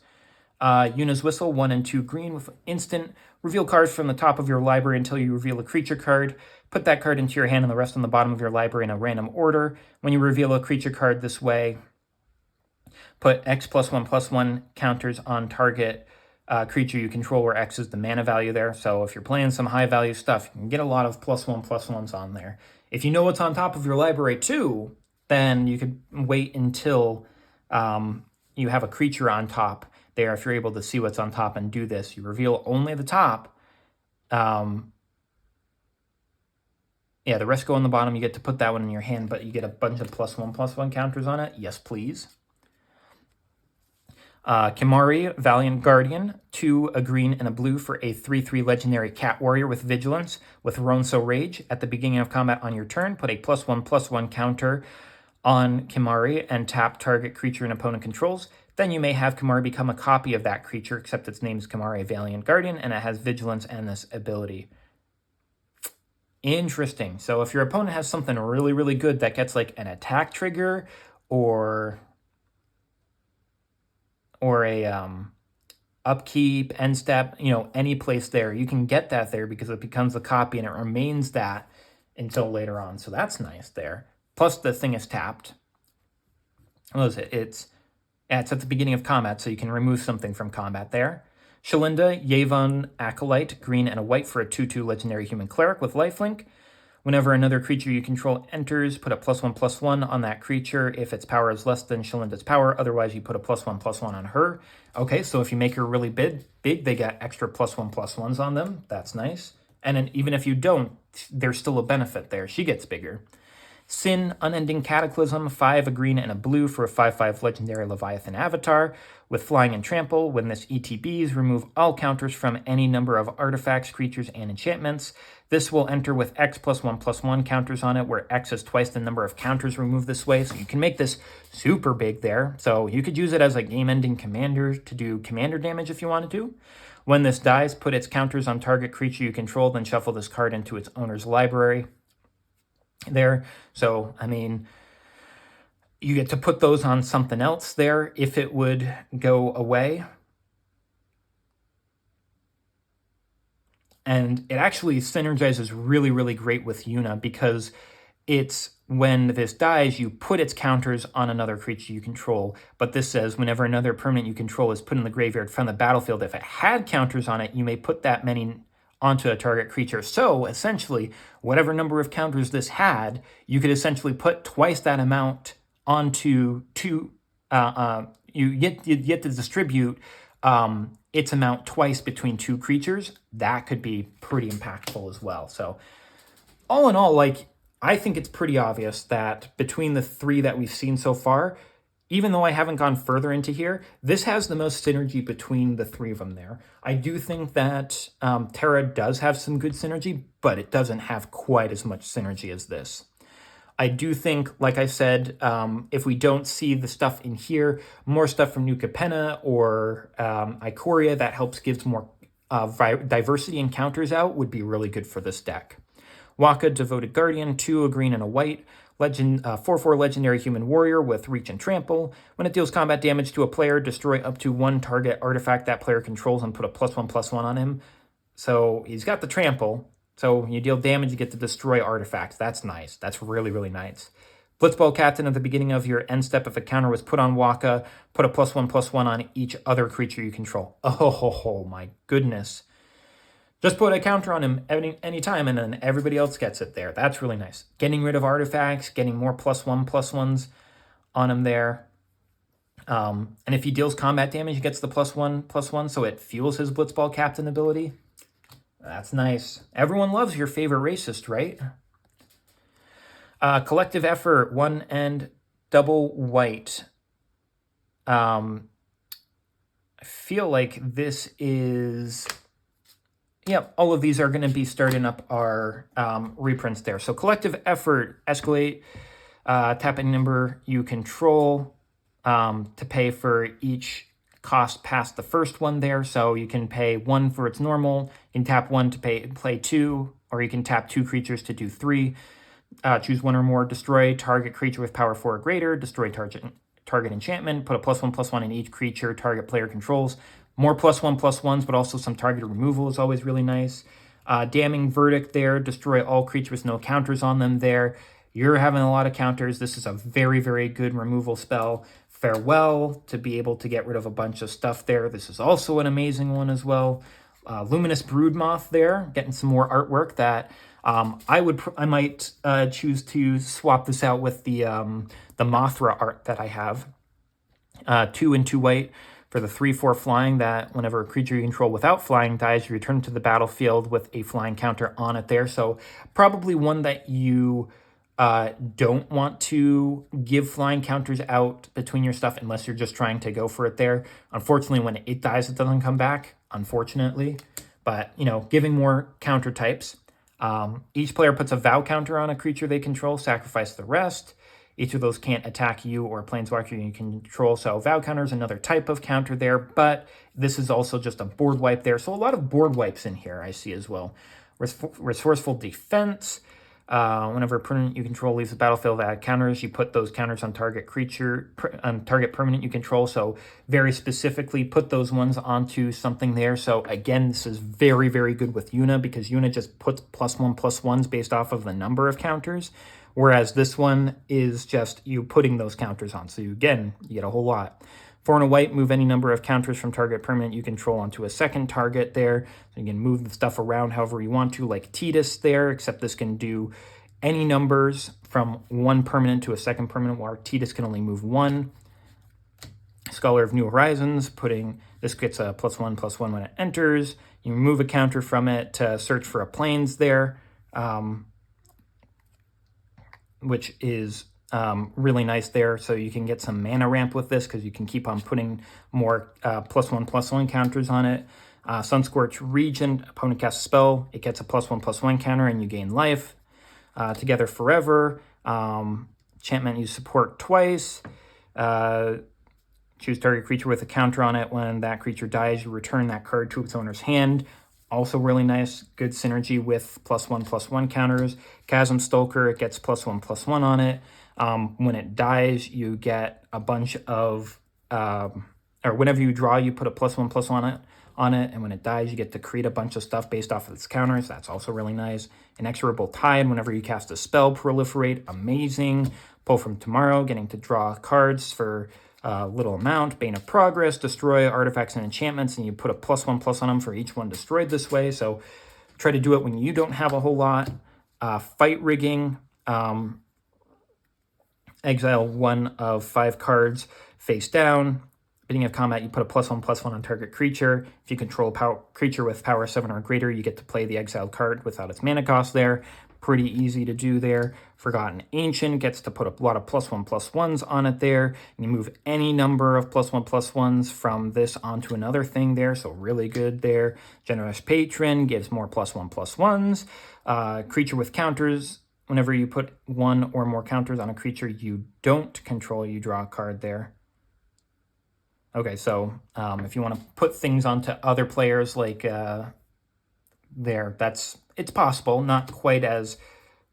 Yuna's Whistle, 1 and 2 green with instant. Reveal cards from the top of your library until you reveal a creature card. Put that card into your hand and the rest on the bottom of your library in a random order. When you reveal a creature card this way, put X +1/+1 counters on target creature you control, where X is the mana value there. So if you're playing some high value stuff, you can get a lot of +1/+1s on there. If you know what's on top of your library too, then you could wait until you have a creature on top there. If you're able to see what's on top and do this, you reveal only the top. Yeah, the rest go on the bottom. You get to put that one in your hand, but you get a bunch of +1/+1 counters on it. Yes, please. Kimari, Valiant Guardian, 2, a green and a blue for a 3/3 legendary cat warrior with vigilance with Ronso Rage. At the beginning of combat on your turn, put a +1/+1 counter on Kimari and tap target creature an opponent controls. Then you may have Kimari become a copy of that creature, except its name is Kimari Valiant Guardian, and it has vigilance and this ability. Interesting. So if your opponent has something really, really good that gets like an attack trigger or a upkeep, end step, you know, any place there, you can get that there because it becomes a copy and it remains that until later on. So that's nice there. Plus the thing is tapped. What is it? It's at the beginning of combat, so you can remove something from combat there. Shalinda, Yavon Acolyte, green and a white for a 2/2 legendary human cleric with lifelink. Whenever another creature you control enters, put a +1/+1 on that creature if its power is less than Shalinda's power. Otherwise, you put a +1/+1 on her. Okay, so if you make her really big, they got extra +1/+1s on them. That's nice. And then even if you don't, there's still a benefit there. She gets bigger. Sin, Unending Cataclysm, 5, a green and a blue for a 5/5 legendary Leviathan avatar with flying and trample. When this ETBs, remove all counters from any number of artifacts, creatures, and enchantments. This will enter with X +1/+1 counters on it, where X is twice the number of counters removed this way. So you can make this super big there. So you could use it as a game-ending commander to do commander damage if you wanted to. When this dies, put its counters on target creature you control, then shuffle this card into its owner's library. There. So, I mean, you get to put those on something else there if it would go away. And it actually synergizes really, really great with Yuna because it's when this dies, you put its counters on another creature you control. But this says whenever another permanent you control is put in the graveyard from the battlefield, if it had counters on it, you may put that many onto a target creature. So essentially, whatever number of counters this had, you could essentially put twice that amount onto two. You get to distribute its amount twice between two creatures. That could be pretty impactful as well. So all in all, like, I think it's pretty obvious that between the three that we've seen so far, even though I haven't gone further into here, this has the most synergy between the three of them there. I do think that Terra does have some good synergy, but it doesn't have quite as much synergy as this. I do think, like I said, if we don't see the stuff in here, more stuff from New Capenna or Ikoria that gives more diversity and counters out would be really good for this deck. Waka, Devoted Guardian, 2, a green and a white. 4/4 legendary human warrior with reach and trample. When it deals combat damage to a player, destroy up to one target artifact that player controls and put a +1/+1 on him. So he's got the trample. So when you deal damage, you get to destroy artifacts. That's nice. That's really, really nice. Blitzball Captain at the beginning of your end step, if a counter was put on Waka, put a +1/+1 on each other creature you control. Oh my goodness. Just put a counter on him any time, and then everybody else gets it there. That's really nice. Getting rid of artifacts, getting more +1/+1s on him there. And if he deals combat damage, he gets the +1/+1, so it fuels his Blitzball Captain ability. That's nice. Everyone loves your favorite racist, right? Collective Effort, 1 and double white. I feel like this is... Yep, all of these are going to be starting up our reprints there. So Collective Effort, escalate, tap a number you control to pay for each cost past the first one there. So you can pay 1 for its normal, you can tap 1 to play 2, or you can tap 2 creatures to do 3. Choose 1 or more, destroy target creature with power 4 or greater, destroy target enchantment, put a +1/+1 in each creature target player controls. More +1/+1s, but also some target removal is always really nice. Damning Verdict there. Destroy all creatures with no counters on them there. You're having a lot of counters. This is a very, very good removal spell. Farewell, to be able to get rid of a bunch of stuff there. This is also an amazing one as well. Luminous Broodmoth there. Getting some more artwork that I might choose to swap this out with the Mothra art that I have. 2 and 2 white For the 3/4 flying, that whenever a creature you control without flying dies, you return to the battlefield with a flying counter on it there. So probably one that you don't want to give flying counters out between your stuff unless you're just trying to go for it there. Unfortunately, when it dies, it doesn't come back, unfortunately. But, you know, giving more counter types. Each player puts a vow counter on a creature they control, sacrifice the rest. Each of those can't attack you or a planeswalker you control, so vow counter is another type of counter there, but this is also just a board wipe there. So a lot of board wipes in here I see as well. Resourceful defense. Whenever a permanent you control leaves the battlefield that counters, you put those counters on target creature, on target permanent you control. So very specifically put those ones onto something there. So again, this is very, very good with Yuna because Yuna just puts +1/+1s based off of the number of counters. Whereas this one is just you putting those counters on. So you get a whole lot. 4 and a white, move any number of counters from target permanent you control onto a second target there. So you can move the stuff around however you want to, like Tidus there, except this can do any numbers from one permanent to a second permanent, while Tidus can only move one. Scholar of New Horizons, this gets a +1/+1 when it enters. You remove a counter from it to search for a plains there. Which is really nice there. So you can get some mana ramp with this because you can keep on putting more +1/+1 counters on it. Sunscorch Regent, opponent casts a spell, it gets a +1/+1 counter and you gain life. Together Forever, enchantment you support twice. Choose target creature with a counter on it. When that creature dies, you return that card to its owner's hand. Also really nice, good synergy with +1/+1 counters. Chasm Stalker, it gets +1/+1 on it. When it dies, you get a bunch of, or whenever you draw, you put a +1/+1 on it. And when it dies, you get to create a bunch of stuff based off of its counters. That's also really nice. Inexorable Tide, whenever you cast a spell, proliferate, amazing. Pull from Tomorrow, getting to draw cards for little amount. Bane of Progress, destroy artifacts and enchantments, and you put a +1/+ on them for each one destroyed this way. So try to do it when you don't have a whole lot. Fight Rigging, exile 1 of 5 cards face down. Beginning of combat, you put a +1/+1 on target creature. If you control a creature with power 7 or greater, you get to play the exiled card without its mana cost there. Pretty easy to do there. Forgotten Ancient gets to put a lot of +1/+1s on it there. And you move any number of +1/+1s from this onto another thing there, so really good there. Generous Patron gives more +1/+1s. Creature with counters, whenever you put 1 or more counters on a creature you don't control, you draw a card there. Okay, so if you want to put things onto other players like there, it's possible, not quite as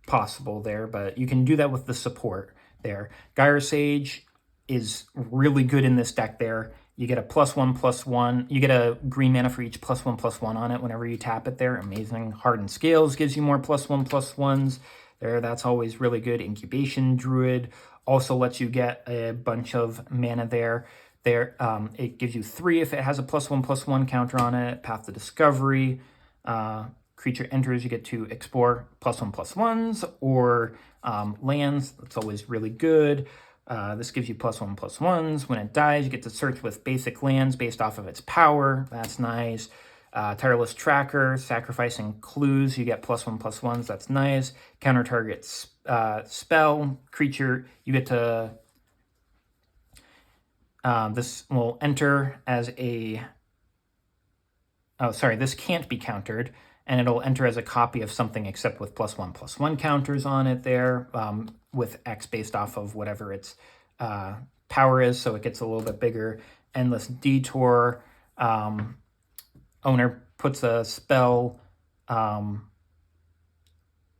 possible there, but you can do that with the support there. Gyre Sage is really good in this deck there. You get a +1/+1. You get a green mana for each +1/+1 on it whenever you tap it there. Amazing. Hardened Scales gives you more +1/+1s there. That's always really good. Incubation Druid also lets you get a bunch of mana there. It gives you 3 if it has a +1/+1 counter on it. Path to Discovery. Creature enters, you get to explore +1/+1s or lands. That's always really good. This gives you +1/+1s. When it dies, you get to search with basic lands based off of its power. That's nice. Tireless Tracker, sacrificing clues, you get +1/+1s. That's nice. Counter target spell creature, you get to. This will enter as a. Oh, sorry, this can't be countered, and it'll enter as a copy of something except with +1/+1 counters on it there, with X based off of whatever its power is, so it gets a little bit bigger. Endless Detour, owner puts a spell, owner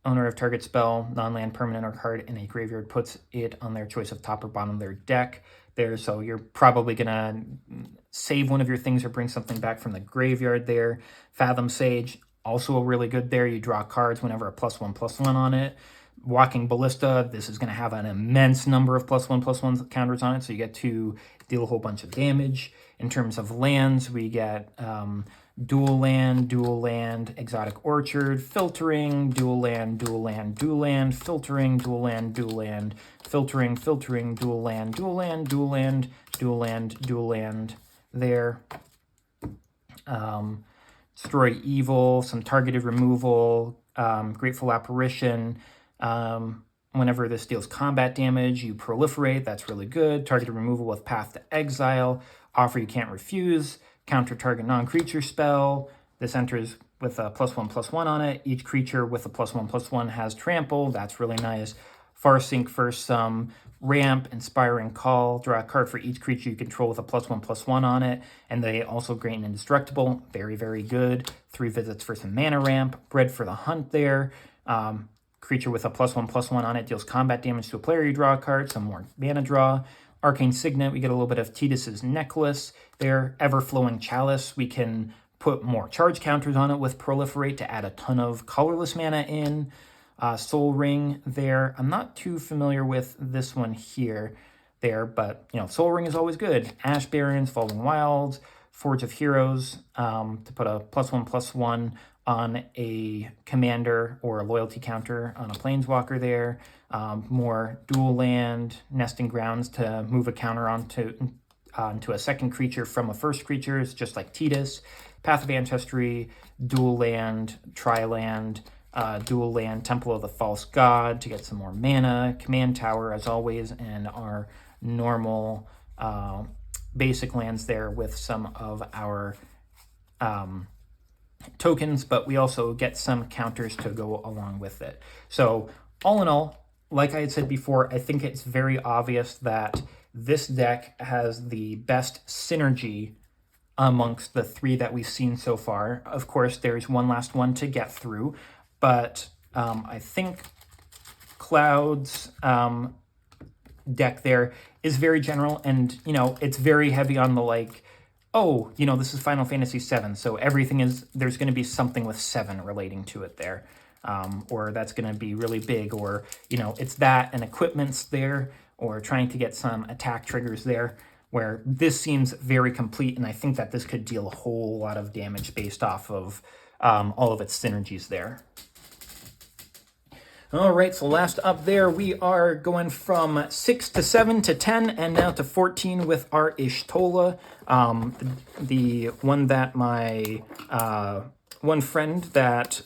of target spell, non-land permanent or card in a graveyard, puts it on their choice of top or bottom of their deck there, so you're probably gonna save one of your things or bring something back from the graveyard there. Fathom Sage, also really good there. You draw cards whenever a +1/+1 on it. Walking Ballista, this is going to have an immense number of +1/+1 counters on it, so you get to deal a whole bunch of damage. In terms of lands, we get dual land, exotic orchard, filtering, dual land, filtering, dual land, filtering, dual land. there. Destroy Evil, some targeted removal, Grateful Apparition. Whenever this deals combat damage, you proliferate. That's really good. Targeted removal with Path to Exile. Offer you can't refuse. Counter target non-creature spell. This enters with a +1/+1 on it. Each creature with a +1/+1 has trample. That's really nice. Farsync for some ramp, Inspiring Call. Draw a card for each creature you control with a +1/+1 on it. And they also gain indestructible. Very, very good. 3 visits for some mana ramp. Bread for the Hunt there. Creature with a +1/+1 on it deals combat damage to a player. You draw a card, some more mana draw. Arcane Signet, we get a little bit of Tidus's Necklace there. Everflowing Chalice, we can put more charge counters on it with Proliferate to add a ton of colorless mana in. Soul Ring there. I'm not too familiar with this one here, but Soul Ring is always good. Ash Barrens, Falling Wilds, Forge of Heroes, to put a +1/+1 on a commander or a loyalty counter on a planeswalker there. More dual land, Nesting Grounds to move a counter onto a second creature from a first creature. It's just like Tidus. Path of Ancestry, dual land, tri-land, dual land, Temple of the False God to get some more mana. Command Tower as always, and our normal basic lands there with some of our tokens, but we also get some counters to go along with it. So all in all, like I had said before, I think it's very obvious that this deck has the best synergy amongst the 3 that we've seen so far. Of course, there's one last one to get through, but I think Cloud's deck there is very general, and it's very heavy on the this is Final Fantasy VII, so there's going to be something with 7 relating to it there, or that's going to be really big, or it's that and equipment's there, or trying to get some attack triggers there, where this seems very complete, and I think that this could deal a whole lot of damage based off of all of its synergies there. All right, so last up there, we are going from 6 to 7 to 10, and now to 14 with our Y'shtola, the one that my one friend that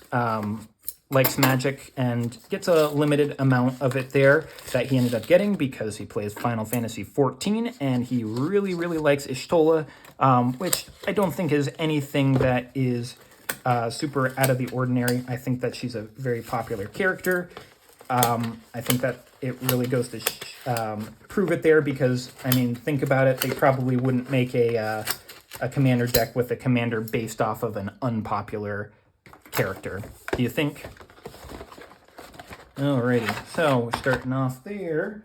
likes Magic and gets a limited amount of it there that he ended up getting because he plays Final Fantasy XIV, and he really, really likes Y'shtola, which I don't think is anything that is super out of the ordinary. I think that she's a very popular character. I think that it really goes to prove it there because, think about it. They probably wouldn't make a commander deck with a commander based off of an unpopular character. Do you think? Alrighty, so we're starting off there.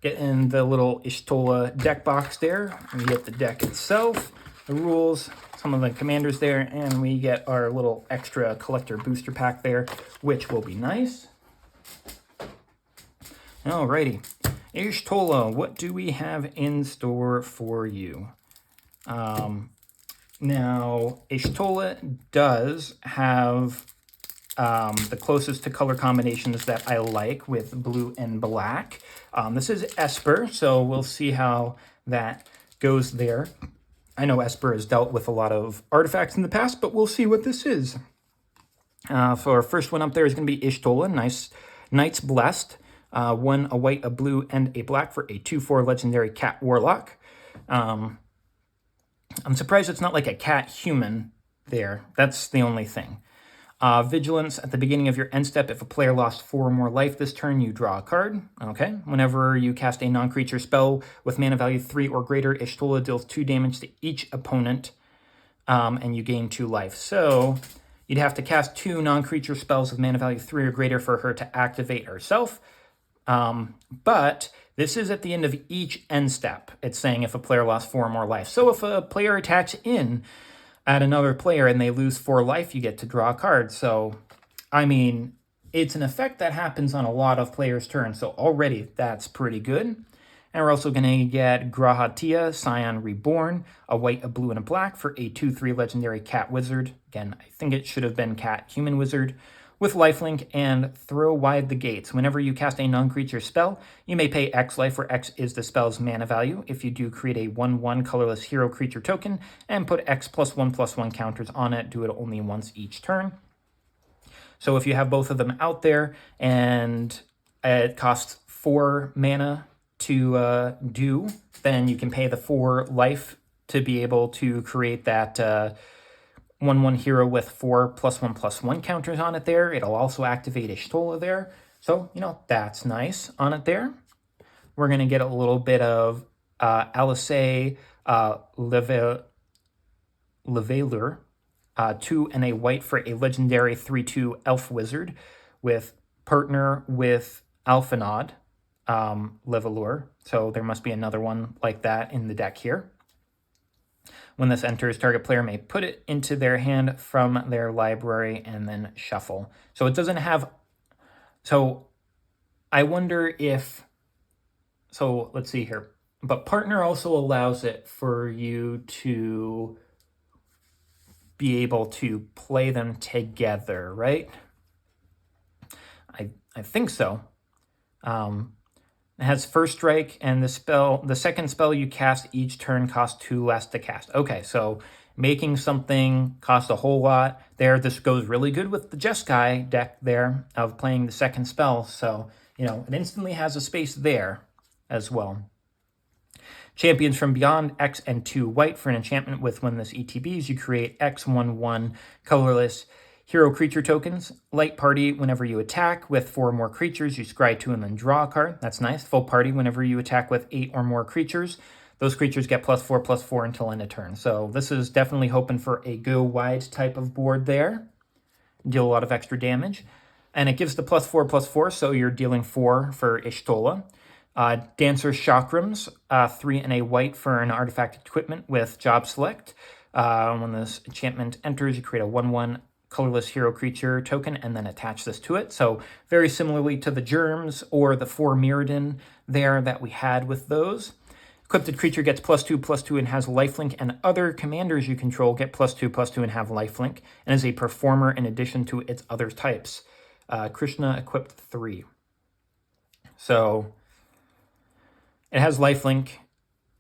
Getting the little Y'shtola deck box there. We get the deck itself, the rules, some of the commanders there, and we get our little extra collector booster pack there, which will be nice. Alrighty, Y'shtola, what do we have in store for you? Now, Y'shtola does have the closest to color combinations that I like with blue and black. This is Esper, so we'll see how that goes there. I know Esper has dealt with a lot of artifacts in the past, but we'll see what this is. So our first one up there is going to be Y'shtola, nice Knights Blessed. 1, a white, a blue, and a black for a 2/4 legendary cat warlock. I'm surprised it's not like a cat human there. That's the only thing. Vigilance, at the beginning of your end step, if a player lost 4 or more life this turn, you draw a card. Okay. Whenever you cast a non-creature spell with mana value 3 or greater, Y'shtola deals 2 damage to each opponent, and you gain 2 life. So you'd have to cast 2 non-creature spells with mana value 3 or greater for her to activate herself. But this is at the end of each end step. It's saying if a player lost 4 or more life. So if a player attacks in at another player and they lose 4 life, you get to draw a card. So, it's an effect that happens on a lot of players' turns. So already that's pretty good. And we're also going to get Grahatia, Scion Reborn, a white, a blue, and a black for a 2/3 legendary cat wizard. Again, I think it should have been cat human wizard. with lifelink and throw wide the gates. Whenever you cast a non-creature spell, you may pay X life, where X is the spell's mana value. If you do, create a 1/1 colorless hero creature token and put X +1/+1 counters on it. Do it only once each turn. So if you have both of them out there and it costs 4 mana to do, then you can pay the 4 life to be able to create that 1/1 hero with 4 +1/+1 counters on it there. It'll also activate Ishtola there. So, that's nice on it there. We're going to get a little bit of Alice Levelure, 2 and a white for a legendary 3/2 elf wizard with partner with Alphanod Levelure. So there must be another one like that in the deck here. When this enters, target player may put it into their hand from their library and then shuffle. So it doesn't have... So I wonder if... So let's see here. But partner also allows it for you to be able to play them together, right? I think so. It has first strike, and the second spell you cast each turn costs 2 less to cast. Okay, so making something cost a whole lot there. This goes really good with the Jeskai deck there of playing the second spell. So, it instantly has a space there as well. Champions from Beyond, X and 2 white for an enchantment with when this ETBs, you create X 1/1 colorless hero creature tokens. Light party, whenever you attack with 4 or more creatures, you scry 2 and then draw a card. That's nice. Full party, whenever you attack with 8 or more creatures, those creatures get +4/+4 until end of turn. So this is definitely hoping for a go wide type of board there. Deal a lot of extra damage. And it gives the +4/+4, so you're dealing 4 for Ishtola. Dancer Chakrams, 3 and a white for an artifact equipment with job select. When this enchantment enters, you create a 1/1 colorless hero creature token and then attach this to it. So very similarly to the Germs or the 4 Mirrodin there that we had with those. Equipped creature gets +2/+2 and has lifelink, and other commanders you control get +2/+2 and have lifelink, and is a performer in addition to its other types. Krishna equipped 3. So it has lifelink,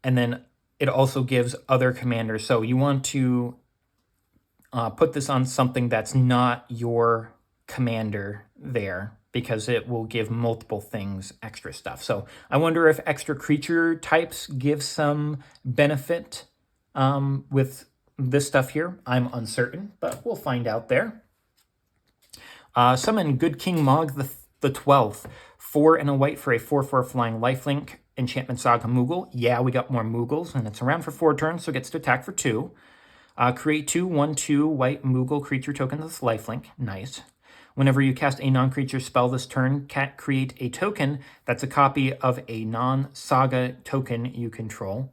and then it also gives other commanders. So you want to put this on something that's not your commander there, because it will give multiple things extra stuff. So I wonder if extra creature types give some benefit with this stuff here. I'm uncertain, but we'll find out there. Summon Good King Mog the 12th. 4 and a white for a 4/4 flying lifelink. Enchantment Saga Moogle. Yeah, we got more Moogles, and it's around for 4 turns, so it gets to attack for 2. Create 2 1/2 white Moogle creature tokens with lifelink. Nice. Whenever you cast a non-creature spell this turn, create a token that's a copy of a non-saga token you control.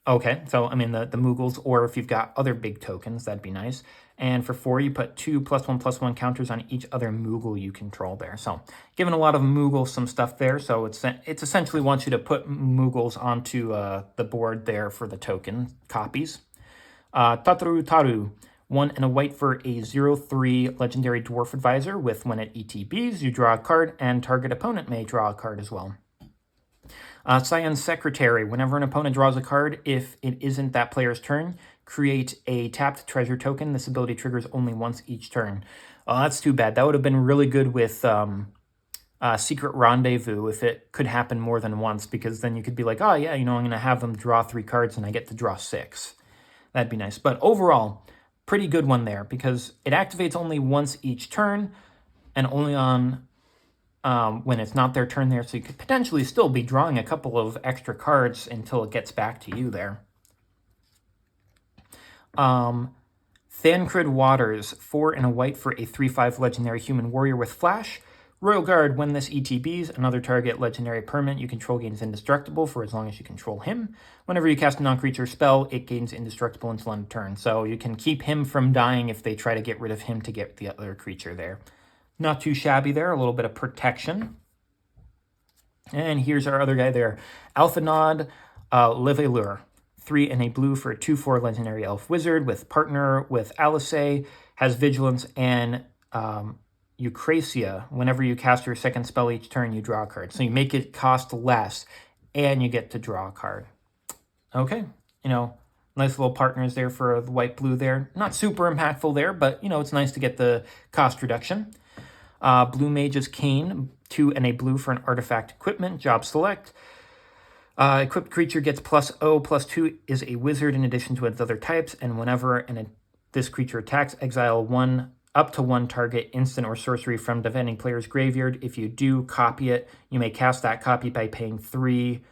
Okay, so I mean the Moogles, or if you've got other big tokens, that'd be nice. And for 4, you put 2 +1/+1 counters on each other Moogle you control there. So giving a lot of Moogles some stuff there. So it's essentially wants you to put Moogles onto the board there for the token copies. Tataru Taru, 1 and a white for a 0/3 legendary dwarf advisor with when it ETBs, you draw a card, and target opponent may draw a card as well. Scion's Secretary, whenever an opponent draws a card, if it isn't that player's turn, create a tapped treasure token. This ability triggers only once each turn. Oh, that's too bad. That would have been really good with Secret Rendezvous if it could happen more than once, because then you could be like, oh yeah, I'm going to have them draw 3 cards and I get to draw 6. That'd be nice. But overall, pretty good one there, because it activates only once each turn and only on when it's not their turn there, so you could potentially still be drawing a couple of extra cards until it gets back to you there. Thancred Waters, 4 and a white for a 3/5 legendary human warrior with flash. Royal Guard, when this ETBs, another target legendary permanent you control gains indestructible for as long as you control him. Whenever you cast a non-creature spell, it gains indestructible until end of turn. So you can keep him from dying if they try to get rid of him to get the other creature there. Not too shabby there, a little bit of protection. And here's our other guy there. Alphanod Levelure, 3 and a blue for a 2/4 legendary elf wizard with partner with Alice, has vigilance and Eucrasia. Whenever you cast your second spell each turn, you draw a card. So you make it cost less, and you get to draw a card. Okay, nice little partners there for the white-blue there. Not super impactful there, but, it's nice to get the cost reduction. Blue Mage's Cane, 2 and a blue for an artifact equipment. Job select. Equipped creature gets +0/+2, is a wizard in addition to its other types, and whenever this creature attacks, exile up to one target instant or sorcery from defending player's graveyard. If you do copy it, you may cast that copy by paying 3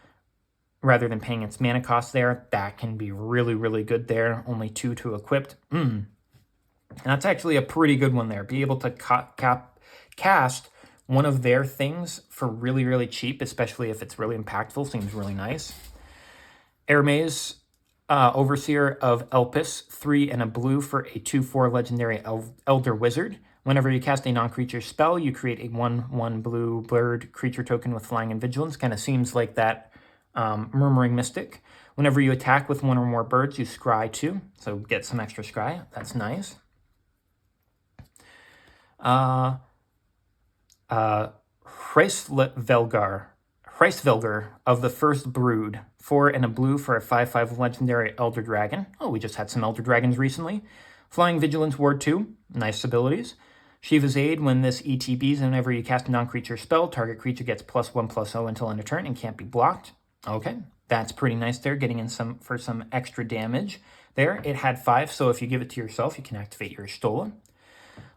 rather than paying its mana cost there. That can be really, really good there. Only 2 to equipped. And that's actually a pretty good one there. Be able to cast one of their things for really, really cheap, especially if it's really impactful. Seems really nice. Hermes, Overseer of Elpis, 3 and a blue for a 2/4 legendary Elder Wizard. Whenever you cast a non-creature spell, you create a 1/1 blue bird creature token with flying and vigilance. Kind of seems like that Murmuring Mystic. Whenever you attack with 1 or more birds, you scry 2. So get some extra scry. That's nice. Hreisvelgar of the First Brood, 4 and a blue for a 5/5 legendary Elder Dragon. Oh, we just had some Elder Dragons recently. Flying Vigilance Ward 2, nice abilities. Shiva's Aid, when this ETBs, and whenever you cast a non-creature spell, target creature gets +1/+0 until end of turn and can't be blocked. Okay, that's pretty nice there, getting in some extra damage there. It had 5, so if you give it to yourself, you can activate your Stola.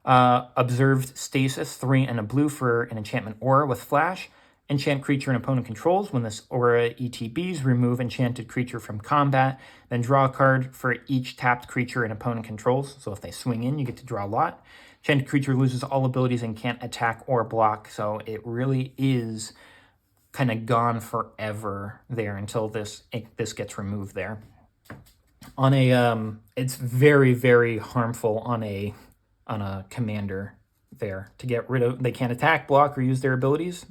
Observed Stasis, 3 and a blue for an enchantment aura with flash. Enchant creature an opponent controls. When this aura ETBs, remove enchanted creature from combat. Then draw a card for each tapped creature an opponent controls. So if they swing in, you get to draw a lot. Enchanted creature loses all abilities and can't attack or block. So it really is kind of gone forever there until this gets removed there. On a it's very, very harmful on a commander there to get rid of. They can't attack, block, or use their abilities.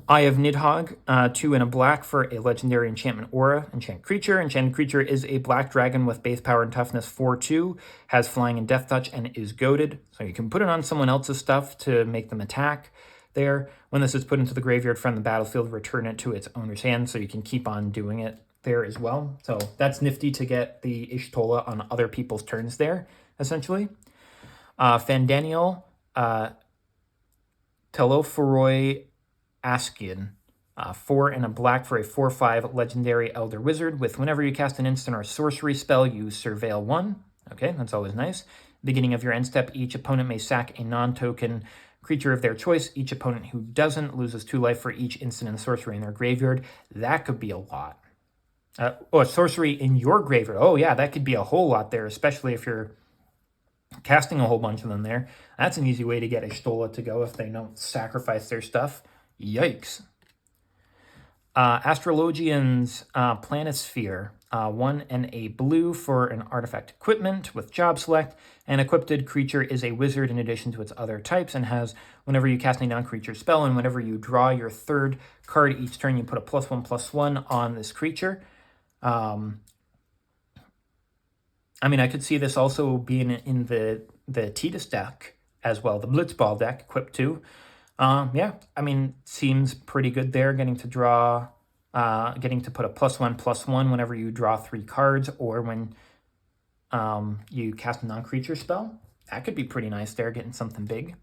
Eye of Nidhogg, 2 and a black for a legendary enchantment aura. Enchant creature. Enchanted creature is a black dragon with base power and toughness 4/2, has flying and death touch, and is goaded. So you can put it on someone else's stuff to make them attack there. When this is put into the graveyard from the battlefield, return it to its owner's hand, so you can keep on doing it there as well. So that's nifty to get the Ishtola on other people's turns there, essentially. Fandaniel, Telophoroi Askian, 4 and a black for a 4/5 legendary Elder Wizard with whenever you cast an instant or sorcery spell, you surveil 1. Okay, that's always nice. Beginning of your end step, each opponent may sack a non-token creature of their choice. Each opponent who doesn't loses 2 life for each instant and sorcery in their graveyard. That could be a lot. A sorcery in your graveyard. Oh yeah, that could be a whole lot there, especially if you're casting a whole bunch of them there. That's an easy way to get a Stola to go if they don't sacrifice their stuff. Yikes. Astrologian's Planisphere, 1 and a blue for an artifact equipment with job select. An equipped creature is a wizard in addition to its other types and has, whenever you cast a non-creature spell and whenever you draw your 3rd card each turn, you put a +1/+1 on this creature. I mean, I could see this also being in the Tidus deck as well, the Blitzball deck, equipped too. Yeah, I mean, seems pretty good there, getting to draw, getting to put a +1/+1 whenever you draw 3 cards or when you cast a non-creature spell. That could be pretty nice there, getting something big.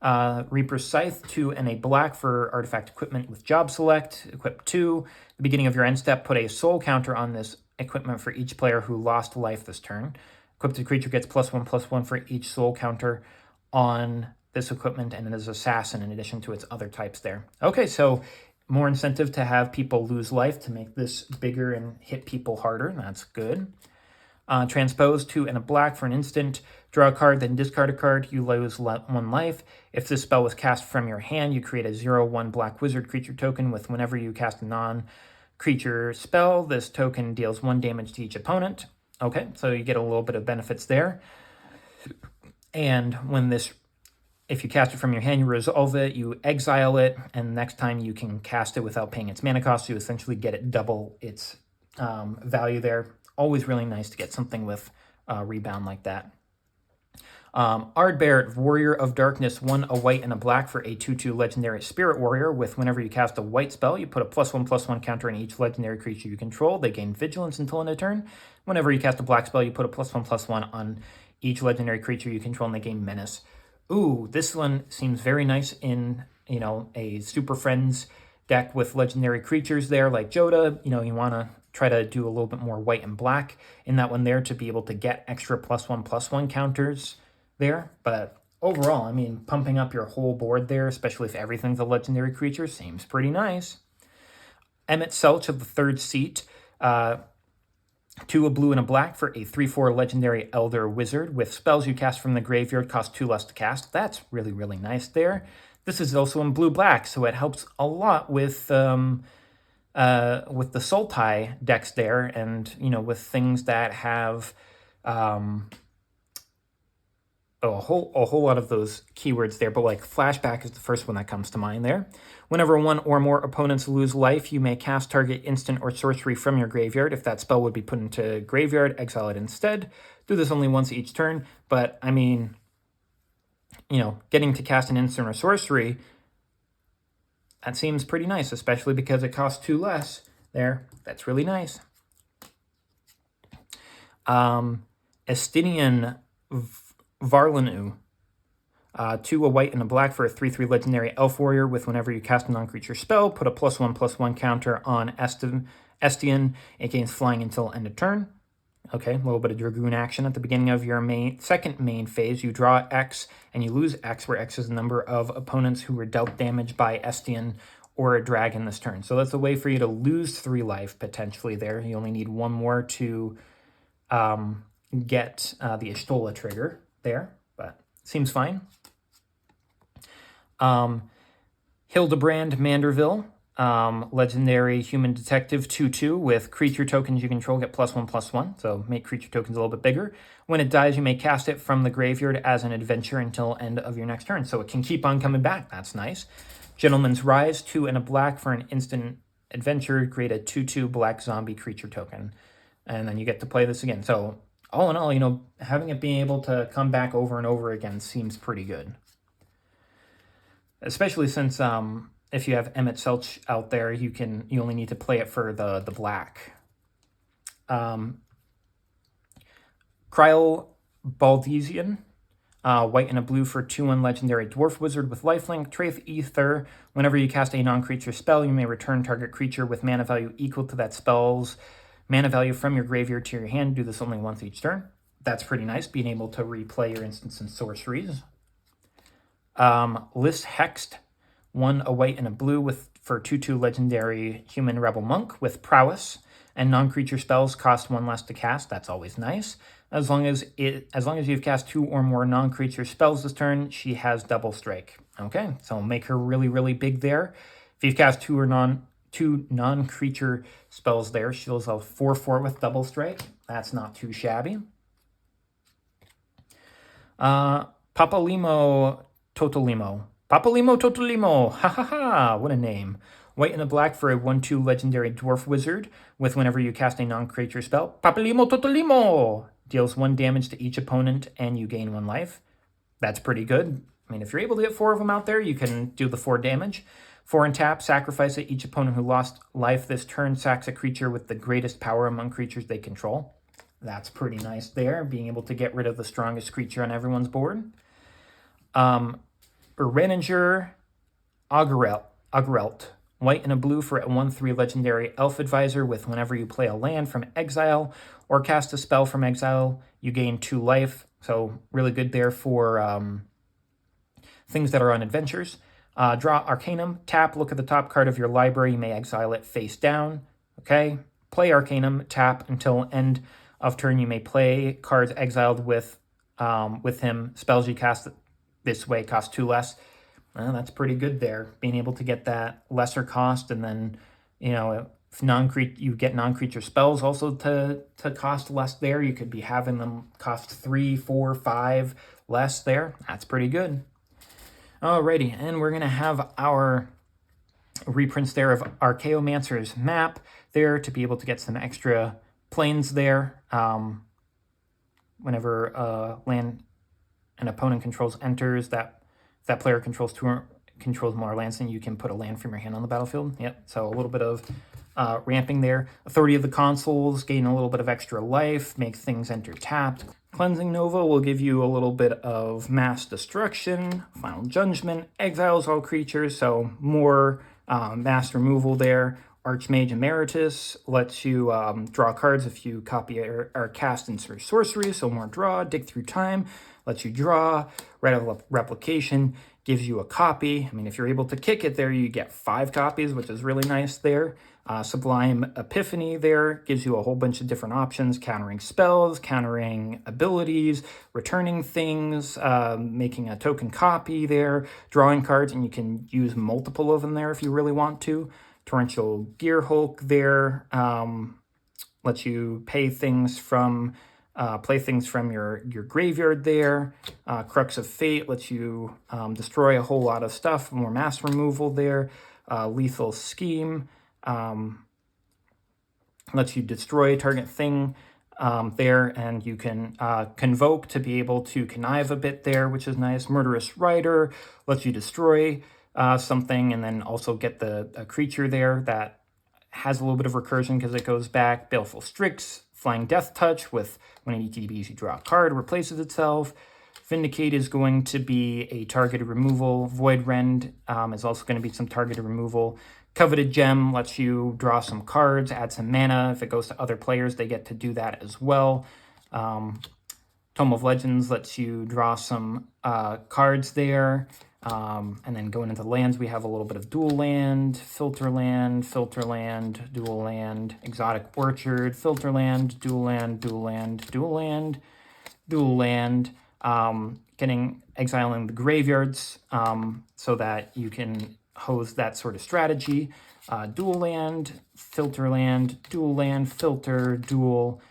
Reaper's Scythe, 2 and a black for artifact equipment with job select, equip 2. The beginning of your end step, put a soul counter on this equipment for each player who lost life this turn. Equipped creature gets +1/+1 for each soul counter on this equipment, and it is assassin in addition to its other types there. Okay, so more incentive to have people lose life to make this bigger and hit people harder. That's good. Transpose, 2 and a black for an instant. Draw a card, then discard a card. You lose 1 life. If this spell was cast from your hand, you create a 0/1 black wizard creature token with whenever you cast a non-creature spell, this token deals 1 damage to each opponent. Okay, so you get a little bit of benefits there. And when this, if you cast it from your hand, you resolve it, you exile it, and next time you can cast it without paying its mana cost. You essentially get it double its value there. Always really nice to get something with rebound like that. Ardbear, Warrior of Darkness, 1 a white and a black for a 2/2 legendary spirit warrior. With whenever you cast a white spell, you put a +1/+1 counter on each legendary creature you control. They gain vigilance until end of turn. Whenever you cast a black spell, you put a +1/+1 on each legendary creature you control, and they gain menace. Ooh, this one seems very nice in, you know, a Super Friends deck with legendary creatures there like Joda. You know, you want to try to do a little bit more white and black in that one there to be able to get extra +1/+1 counters there. But overall, I mean, pumping up your whole board there, especially if everything's a legendary creature, seems pretty nice. Emmett Selch of the third seat, 2 a blue and a black for a 3/4 legendary Elder Wizard. With spells you cast from the graveyard, cost 2 less to cast. That's really, really nice there. This is also in blue-black, so it helps a lot with the Sultai decks there, and, you know, with things that have a whole lot of those keywords there, but like Flashback is the first one that comes to mind there. Whenever 1 or more opponents lose life, you may cast target instant or sorcery from your graveyard. If that spell would be put into graveyard, exile it instead. Do this only once each turn, but I mean, you know, getting to cast an instant or sorcery, that seems pretty nice, especially because it costs 2 less there. That's really nice. Estinian Varlanu, 2 a white and a black for a 3/3 legendary elf warrior. With whenever you cast a non-creature spell, put a +1/+1 counter on Estian. It gains flying until end of turn. Okay, a little bit of Dragoon action at the beginning of your second main phase. You draw X and you lose X, where X is the number of opponents who were dealt damage by Estian or a dragon this turn. So that's a way for you to lose 3 life potentially there. You only need 1 more to get the Ishtola trigger there, but seems fine. Hildebrand Manderville, legendary human detective, 2/2 with creature tokens you control get +1/+1, so make creature tokens a little bit bigger. When it dies, you may cast it from the graveyard as an adventure until end of your next turn, so it can keep on coming back. That's nice. Gentleman's Rise, 2 and a black for an instant adventure. Create a 2/2 black zombie creature token, and then you get to play this again. So all in all, you know, having it being able to come back over and over again seems pretty good. Especially since if you have Emmett Selch out there, you only need to play it for the black. Kryl Baldesian, white and a blue for 2/1 legendary dwarf wizard with lifelink. Traith Ether, whenever you cast a non-creature spell, you may return target creature with mana value equal to that spell's mana value from your graveyard to your hand. Do this only once each turn. That's pretty nice, being able to replay your instants and sorceries. List Hexed, 1 a white and a blue for 2/2 legendary human rebel monk with prowess, and non-creature spells cost 1 less to cast. That's always nice. As long as you've cast 2 or more non-creature spells this turn, she has double strike. Okay, so make her really, really big there. If you've cast 2 non-creature spells there, she'll have 4/4 with double strike. That's not too shabby. Papalimo Totolimo. Ha ha ha, what a name. White and a black for a 1/2 legendary dwarf wizard. With whenever you cast a non-creature spell, Papalimo Totolimo deals 1 damage to each opponent and you gain 1 life. That's pretty good. I mean, if you're able to get 4 of them out there, you can do the 4 damage. 4 and tap, sacrifice it. Each opponent who lost life this turn sacks a creature with the greatest power among creatures they control. That's pretty nice there, being able to get rid of the strongest creature on everyone's board. Reninger Augerelt, white and a blue for a 1/3 legendary elf advisor. With whenever you play a land from exile or cast a spell from exile, you gain 2 life. So really good there for things that are on adventures. Draw Arcanum, tap, look at the top card of your library. You may exile it face down. Okay, play Arcanum, tap until end of turn. You may play cards exiled with him. Spells you cast this way cost 2 less. Well, that's pretty good there, being able to get that lesser cost, and then, you know, if you get non-creature spells also to cost less there. You could be having them cost 3, 4, 5 less there. That's pretty good. Alrighty, and we're going to have our reprints there of Archaeomancer's map there to be able to get some extra planes there. Whenever land an opponent controls enters, that if that player controls more lands than you can put a land from your hand on the battlefield. Yep, so a little bit of ramping there. Authority of the Consuls, gain a little bit of extra life, make things enter tapped. Cleansing Nova will give you a little bit of mass destruction. Final Judgment exiles all creatures, so more mass removal there. Archmage Emeritus lets you draw cards if you copy or cast insert sorcery, so more draw. Dig Through Time lets you draw. Right of Replication gives you a copy. I mean, if you're able to kick it there, you get 5 copies, which is really nice there. Sublime Epiphany there gives you a whole bunch of different options, countering spells, countering abilities, returning things, making a token copy there, drawing cards, and you can use multiple of them there if you really want to. Torrential Gear Hulk there lets you play things from your graveyard there. Crux of Fate lets you destroy a whole lot of stuff, more mass removal there. Lethal Scheme lets you destroy a target thing there, and you can convoke to be able to connive a bit there, which is nice. Murderous Rider lets you destroy something and then also get a creature there that has a little bit of recursion because it goes back. Baleful Strix, Flying Death Touch with when it ETBs you draw a card, replaces itself. Vindicate is going to be a targeted removal. Void Rend is also going to be some targeted removal. Coveted Gem lets you draw some cards, add some mana. If it goes to other players, they get to do that as well. Tome of Legends lets you draw some cards there. And then going into lands, we have a little bit of dual land, filter land, dual land, exotic orchard, filter land, dual land, dual land, dual land, dual land. Exiling the graveyards so that you can hose that sort of strategy. Dual land, dual land, filter, dual.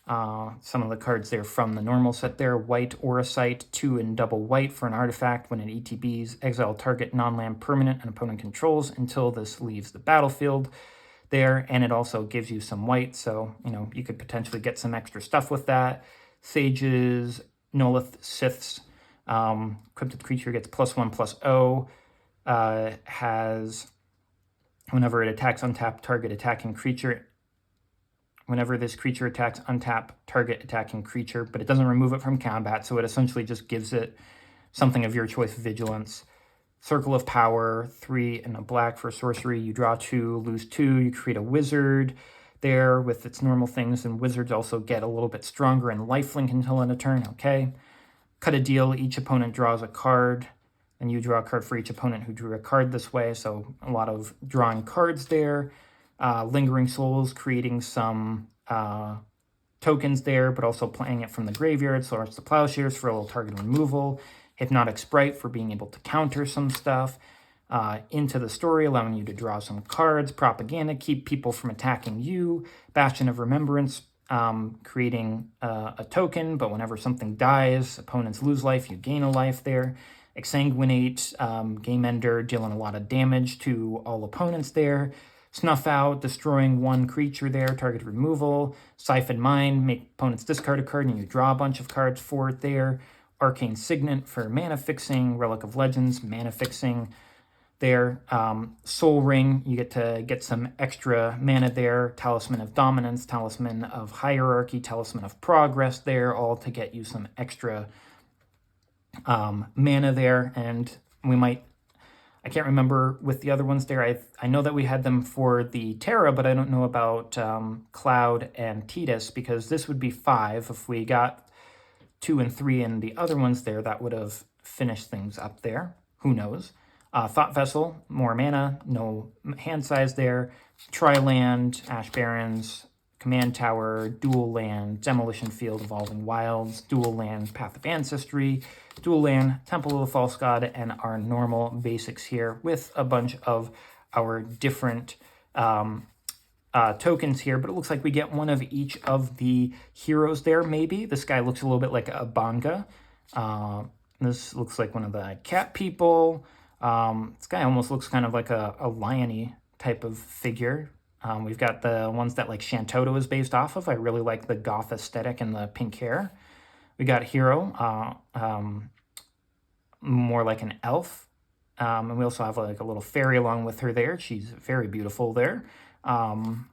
Some of the cards there from the normal set there. White Auracite, 2 and double white for an artifact. When it ETBs, exile target non-land permanent an opponent controls until this leaves the battlefield there. And it also gives you some white, so you could potentially get some extra stuff with that. Sages, Nolith Siths, Cryptid creature gets +1/+0. Has whenever it attacks untap target attacking creature. Whenever this creature attacks, untap target attacking creature, but it doesn't remove it from combat, so it essentially just gives it something of your choice. Vigilance. Circle of Power, 3 and a black for sorcery. You draw 2, lose 2. You create a wizard there with its normal things, and wizards also get a little bit stronger and lifelink until end of turn. Okay. Cut a Deal. Each opponent draws a card, and you draw a card for each opponent who drew a card this way, so a lot of drawing cards there. Lingering Souls, creating some tokens there, but also playing it from the graveyard. So Arch the Plowshares for a little target removal. Hypnotic Sprite for being able to counter some stuff. Into the Story, allowing you to draw some cards. Propaganda, keep people from attacking you. Bastion of Remembrance, creating a token, but whenever something dies, opponents lose life, you gain a life there. Exsanguinate, game ender, dealing a lot of damage to all opponents there. Snuff Out, destroying 1 creature there, target removal. Siphon Mind, make opponents discard a card and you draw a bunch of cards for it there. Arcane Signet for mana fixing. Relic of Legends, mana fixing there. Soul Ring, you get to get some extra mana there. Talisman of Dominance, Talisman of Hierarchy, Talisman of Progress there, all to get you some extra mana there. And we might, I can't remember with the other ones there. I know that we had them for the Terra, but I don't know about Cloud and Tidus, because this would be 5. If we got 2 and 3 and the other ones there, that would have finished things up there. Who knows? Thought Vessel, more mana, no hand size there. Tri-Land, Ash Barrens, Command Tower, Dual Land, Demolition Field, Evolving Wilds, Dual Land, Path of Ancestry, Dual Land, Temple of the False God, and our normal basics here with a bunch of our different tokens here. But it looks like we get one of each of the heroes there, maybe. This guy looks a little bit like a Banga. This looks like one of the cat people. This guy almost looks kind of like a lion-y type of figure. We've got the ones that like Shantoto is based off of. I really like the goth aesthetic and the pink hair. We got Hero, more like an elf. And we also have like a little fairy along with her there. She's very beautiful there.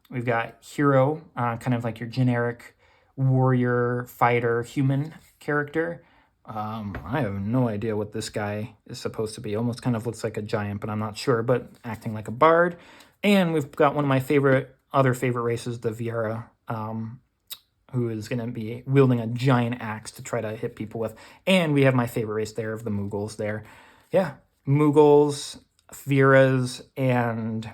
We've got Hero, kind of like your generic warrior, fighter, human character. I have no idea what this guy is supposed to be. Almost kind of looks like a giant, but I'm not sure, but acting like a bard. And we've got one of my other favorite races, the Viera, who is going to be wielding a giant axe to try to hit people with. And we have my favorite race there of the Mughals there. Yeah, Mughals, Viera, and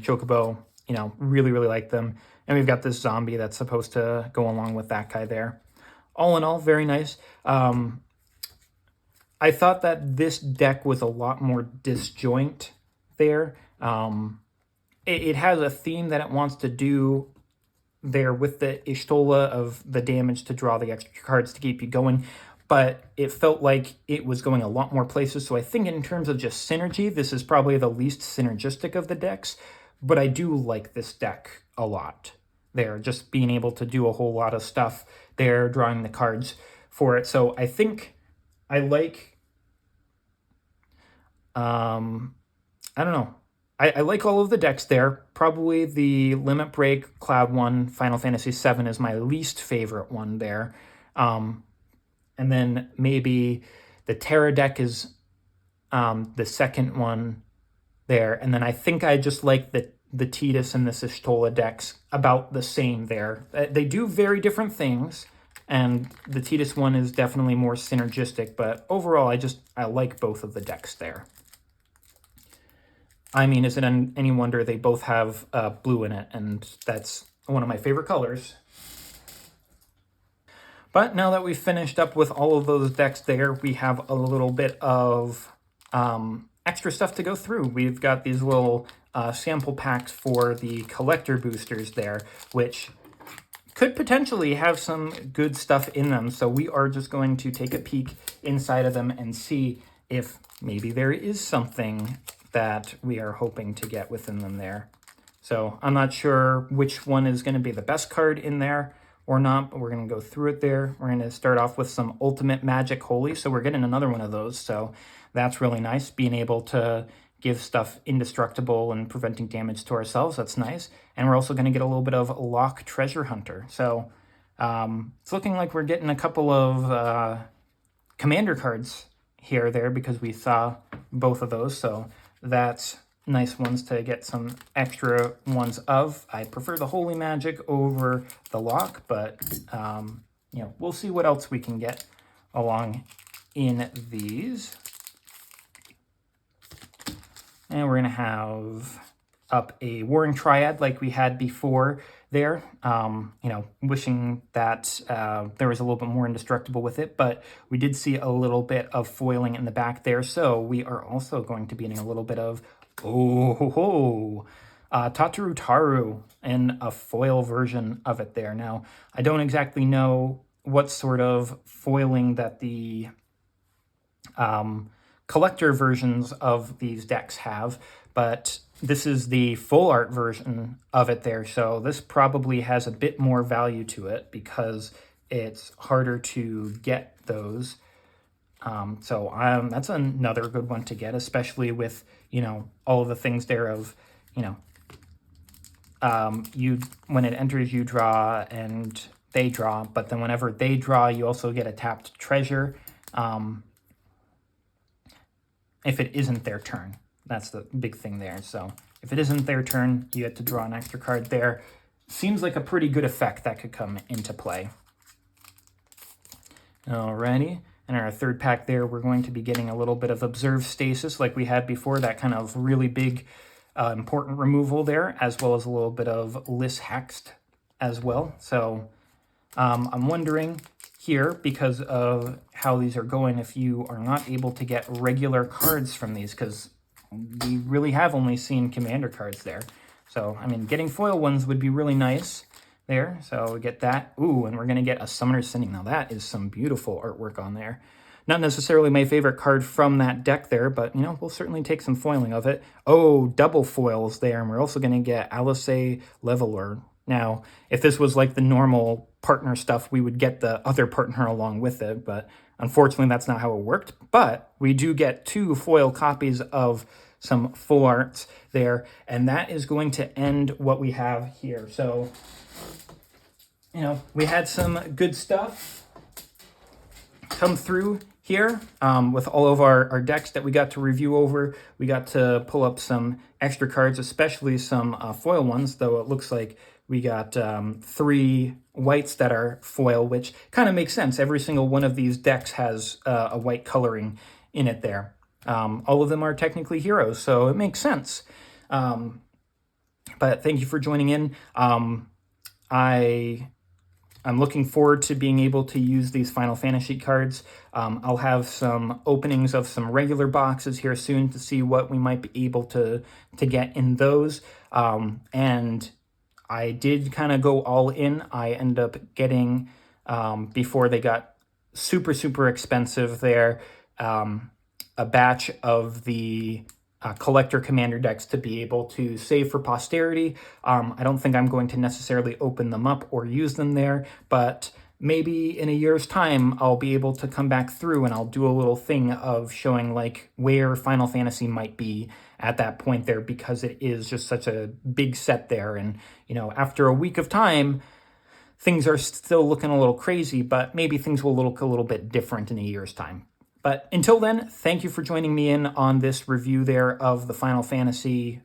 Chocobo, you know, really, really like them. And we've got this zombie that's supposed to go along with that guy there. All in all, very nice. I thought that this deck was a lot more disjoint there. It has a theme that it wants to do there with the Y'shtola of the damage to draw the extra cards to keep you going, but it felt like it was going a lot more places. So I think in terms of just synergy, this is probably the least synergistic of the decks, but I do like this deck a lot there, just being able to do a whole lot of stuff there, drawing the cards for it. So I think I like, I don't know. I like all of the decks there. Probably the Limit Break, Cloud 1, Final Fantasy VII is my least favorite one there. And then maybe the Terra deck is the second one there. And then I think I just like the Tidus and the Y'shtola decks about the same there. They do very different things, and the Tidus one is definitely more synergistic, but overall I like both of the decks there. I mean, is it any wonder they both have blue in it, and that's one of my favorite colors. But now that we've finished up with all of those decks there, we have a little bit of extra stuff to go through. We've got these little sample packs for the collector boosters there, which could potentially have some good stuff in them. So we are just going to take a peek inside of them and see if maybe there is something that we are hoping to get within them there. So I'm not sure which one is going to be the best card in there or not, but we're going to go through it there. We're going to start off with some Ultimate Magic Holy, so we're getting another one of those, so that's really nice, being able to give stuff indestructible and preventing damage to ourselves. That's nice. And we're also going to get a little bit of Lock Treasure Hunter. So it's looking like we're getting a couple of commander cards here or there, because we saw both of those, so that's nice ones to get some extra ones of. I prefer the Holy Magic over the Lock, but you know, we'll see what else we can get along in these. And we're going to have up a Warring Triad like we had before there. You know, wishing that there was a little bit more indestructible with it, but we did see a little bit of foiling in the back there, so we are also going to be getting a little bit of Tataru Taru in a foil version of it there. Now, I don't exactly know what sort of foiling that the collector versions of these decks have, but this is the full art version of it there, so this probably has a bit more value to it because it's harder to get those. So that's another good one to get, especially with, you know, all of the things there of, you know, when it enters, you draw and they draw, but then whenever they draw, you also get a tapped treasure if it isn't their turn. That's the big thing there. So if it isn't their turn, you get to draw an extra card there. Seems like a pretty good effect that could come into play. Alrighty. And in our third pack there, we're going to be getting a little bit of Observe Stasis like we had before, that kind of really big, important removal there, as well as a little bit of Lis Hexed as well. So I'm wondering here, because of how these are going, if you are not able to get regular cards from these, because we really have only seen commander cards there. So, I mean, getting foil ones would be really nice there. So we get that. Ooh, and we're going to get a Summoner's Sending. Now that is some beautiful artwork on there. Not necessarily my favorite card from that deck there, but, you know, we'll certainly take some foiling of it. Oh, double foils there. And we're also going to get Alice Leveler. Now, if this was like the normal partner stuff, we would get the other partner along with it, but unfortunately that's not how it worked. But we do get 2 foil copies of some full arts there, and that is going to end what we have here. So, you know, we had some good stuff come through here with all of our decks that we got to review over. We got to pull up some extra cards, especially some foil ones, though it looks like we got 3 whites that are foil, which kind of makes sense. Every single one of these decks has a white coloring in it there. All of them are technically heroes, so it makes sense. But thank you for joining in. I'm looking forward to being able to use these Final Fantasy cards. I'll have some openings of some regular boxes here soon to see what we might be able to get in those. And I did kind of go all in. I ended up getting, before they got super, super expensive there, a batch of the collector commander decks to be able to save for posterity. I don't think I'm going to necessarily open them up or use them there, but maybe in a year's time I'll be able to come back through and I'll do a little thing of showing like where Final Fantasy might be at that point there, because it is just such a big set there. And, you know, after a week of time, things are still looking a little crazy, but maybe things will look a little bit different in a year's time. But until then, thank you for joining me in on this review there of the Final Fantasy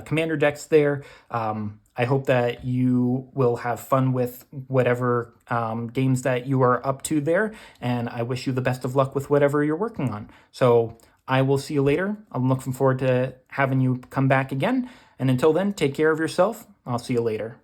commander decks there. I hope that you will have fun with whatever games that you are up to there, and I wish you the best of luck with whatever you're working on. So I will see you later. I'm looking forward to having you come back again, and until then, take care of yourself. I'll see you later.